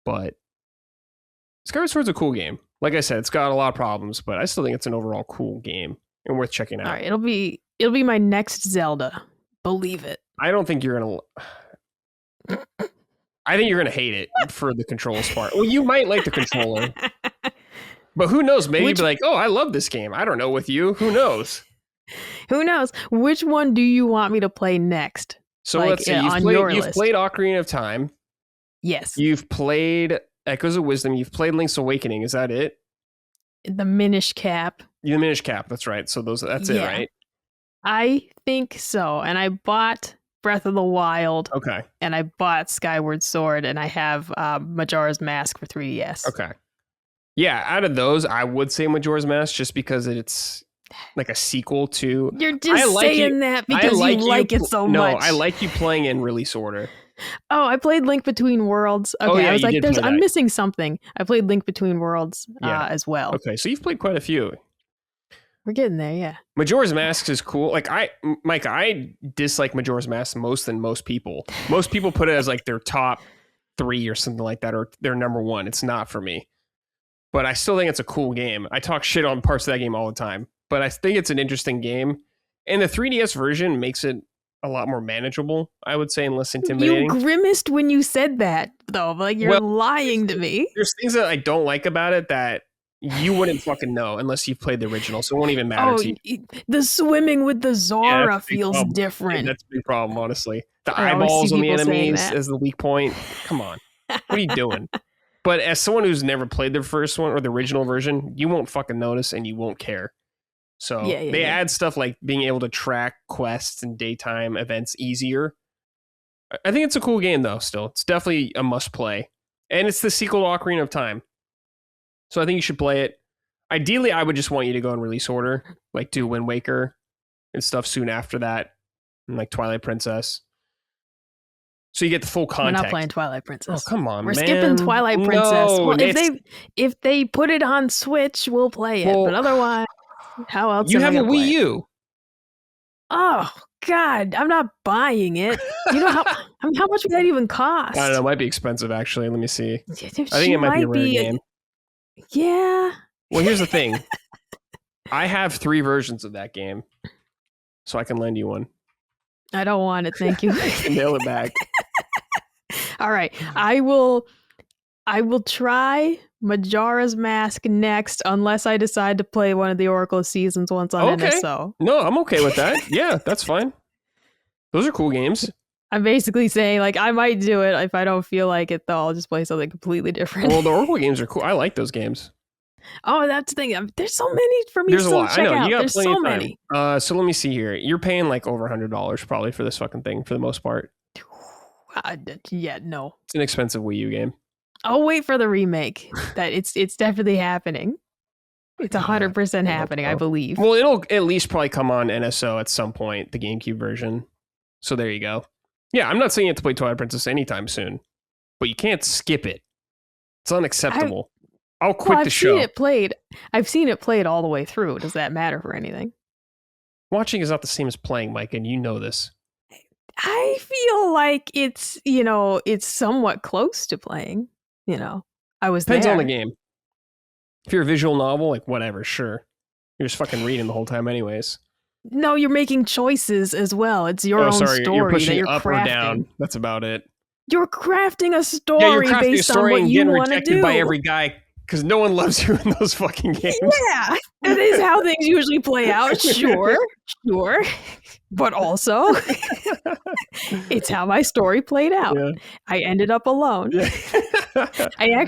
but Skyward Sword's a cool game. Like I said, it's got a lot of problems, but I still think it's an overall cool game and worth checking out. All right, it'll be my next Zelda. Believe it. I don't think you're gonna. I think you're gonna hate it for the controls part. Well, you might like the controller, but who knows? Maybe you'd be like, "Oh, I love this game." I don't know with you. Who knows? Who knows? Which one do you want me to play next? So let's see. You've played Ocarina of Time. Yes. You've played Echoes of Wisdom. You've played Link's Awakening. Is that it? The Minish Cap. The Minish Cap. That's right. So that's it, right? I think so. And I bought Breath of the Wild. Okay. And I bought Skyward Sword, and I have Majora's Mask for 3DS. Okay. Yeah, out of those, I would say Majora's Mask just because it's like a sequel to. You're just saying that because you like it so much. No, I like you playing in release order. Oh, I played Link Between Worlds. Okay, I was like, I'm missing something. I played Link Between Worlds as well. Okay, so you've played quite a few. We're getting there, yeah. Majora's Mask is cool. Like Mike, I dislike Majora's Mask than most people. Most people put it as like their top 3 or something like that, or their number 1. It's not for me. But I still think it's a cool game. I talk shit on parts of that game all the time. But I think it's an interesting game. And the 3DS version makes it a lot more manageable, I would say, and less intimidating. You grimaced when you said that, though. Like, you're lying to me. There's things that I don't like about it that you wouldn't fucking know unless you've played the original, so it won't even matter to you. The swimming with the Zora feels different. That's a big problem, honestly. The eyeballs on the enemies as the weak point. Come on. What are you doing? But as someone who's never played the first one or the original version, you won't fucking notice and you won't care. So they add stuff like being able to track quests and daytime events easier. I think it's a cool game, though, still. It's definitely a must play. And it's the sequel to Ocarina of Time. So I think you should play it. Ideally, I would just want you to go in release order, like do Wind Waker and stuff soon after that, and like Twilight Princess. So you get the full context. We're not playing Twilight Princess. Oh, come on, We're skipping Twilight Princess. No, well, if they put it on Switch, we'll play it. But otherwise, how else? You have a Wii U. Oh God, I'm not buying it. You know how much would that even cost? I don't know. It might be expensive, actually. Let me see. I think it might be a rare game. Yeah, Well, here's the thing. I have 3 versions of that game, so I can lend you one. I don't want it, thank you. Nail it back. All right, I will try Majora's Mask next, unless I decide to play one of the Oracle Seasons once on NSO. No, I'm okay with that. Yeah, that's fine. Those are cool games. I'm basically saying, like, I might do it. If I don't feel like it, though, I'll just play something completely different. Well, the Oracle games are cool. I like those games. Oh, that's the thing. There's so many for me. There's a lot. I know. Out. You got There's plenty so of time. many. So let me see here. You're paying like over $100 probably for this fucking thing for the most part. Yeah, no. It's an expensive Wii U game. I'll wait for the remake. That it's definitely happening. It's 100% happening, I believe. Well, it'll at least probably come on NSO at some point, the GameCube version. So there you go. Yeah, I'm not saying you have to play Twilight Princess anytime soon, but you can't skip it. It's unacceptable. I'll quit the show. I've seen it played all the way through. Does that matter for anything? Watching is not the same as playing, Mike, and you know this. I feel like it's, it's somewhat close to playing. I was Depends there. on the game. If you're a visual novel, like whatever, sure. You're just fucking reading the whole time anyways. No, you're making choices as well. It's your own story. You're pushing that you're up crafting. Or down. That's about it. You're crafting a story based on what you want to do. By every guy because no one loves you in those fucking games. Yeah, that is how things usually play out. Sure. But also, it's how my story played out. Yeah. I ended up alone. Yeah. I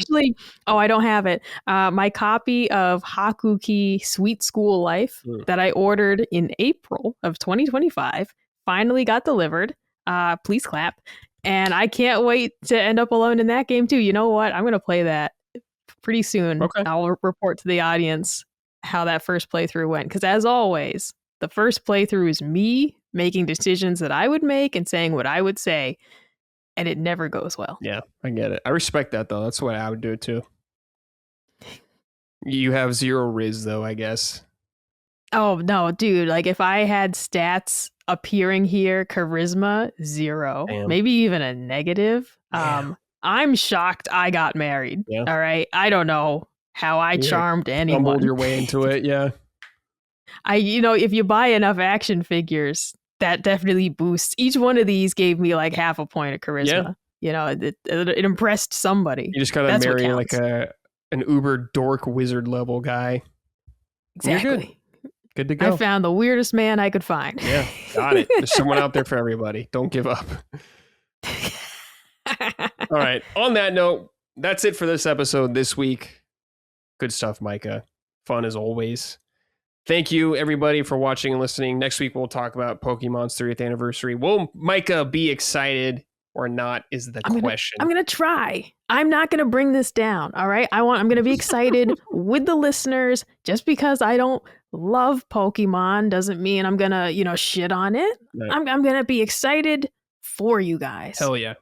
don't have it. My copy of Hakuki Sweet School Life that I ordered in April of 2025 finally got delivered. Please clap. And I can't wait to end up alone in that game too. You know what? I'm going to play that pretty soon. Okay. I'll report to the audience how that first playthrough went. Because as always, the first playthrough is me making decisions that I would make and saying what I would say. And it never goes well. Yeah, I get it. I respect that, though. That's the way I would do it, too. You have 0 Riz, though, I guess. Oh, no, dude. Like, if I had stats appearing here, charisma, 0. Damn. Maybe even a negative. I'm shocked I got married. Yeah. All right. I don't know how I charmed anyone. Stumbled your way into it. Yeah. If you buy enough action figures, that definitely boosts. Each one of these gave me like half a point of charisma. Yeah. It impressed somebody. You just gotta marry like an uber dork wizard level guy. Exactly. You're good to go. I found the weirdest man I could find. Yeah, got it. There's someone out there for everybody. Don't give up. All right. On that note, that's it for this episode this week. Good stuff, Micah. Fun as always. Thank you, everybody, for watching and listening. Next week, we'll talk about Pokemon's 30th anniversary. Will Micah be excited or not is the question. I'm going to try. I'm not going to bring this down, all right? I'm going to be excited with the listeners. Just because I don't love Pokemon doesn't mean I'm going to, shit on it. Right. I'm going to be excited for you guys. Hell yeah.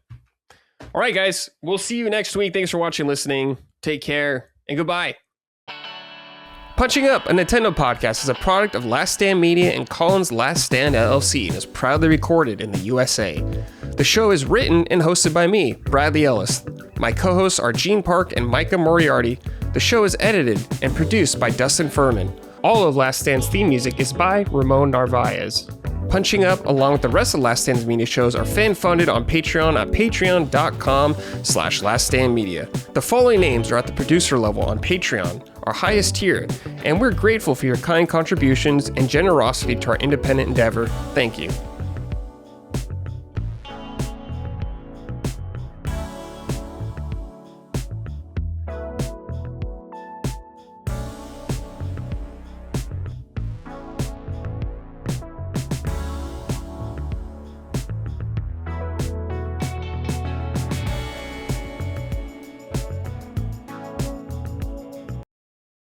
All right, guys. We'll see you next week. Thanks for watching and listening. Take care and goodbye. Punching Up, a Nintendo podcast, is a product of Last Stand Media and Collins Last Stand LLC and is proudly recorded in the USA. The show is written and hosted by me, Bradley Ellis. My co-hosts are Gene Park and Micah Moriarty. The show is edited and produced by Dustin Furman. All of Last Stand's theme music is by Ramon Narvaez. Punching Up, along with the rest of Last Stand's media shows, are fan-funded on Patreon at patreon.com/laststandmedia. The following names are at the producer level on Patreon, our highest tier, and we're grateful for your kind contributions and generosity to our independent endeavor. Thank you.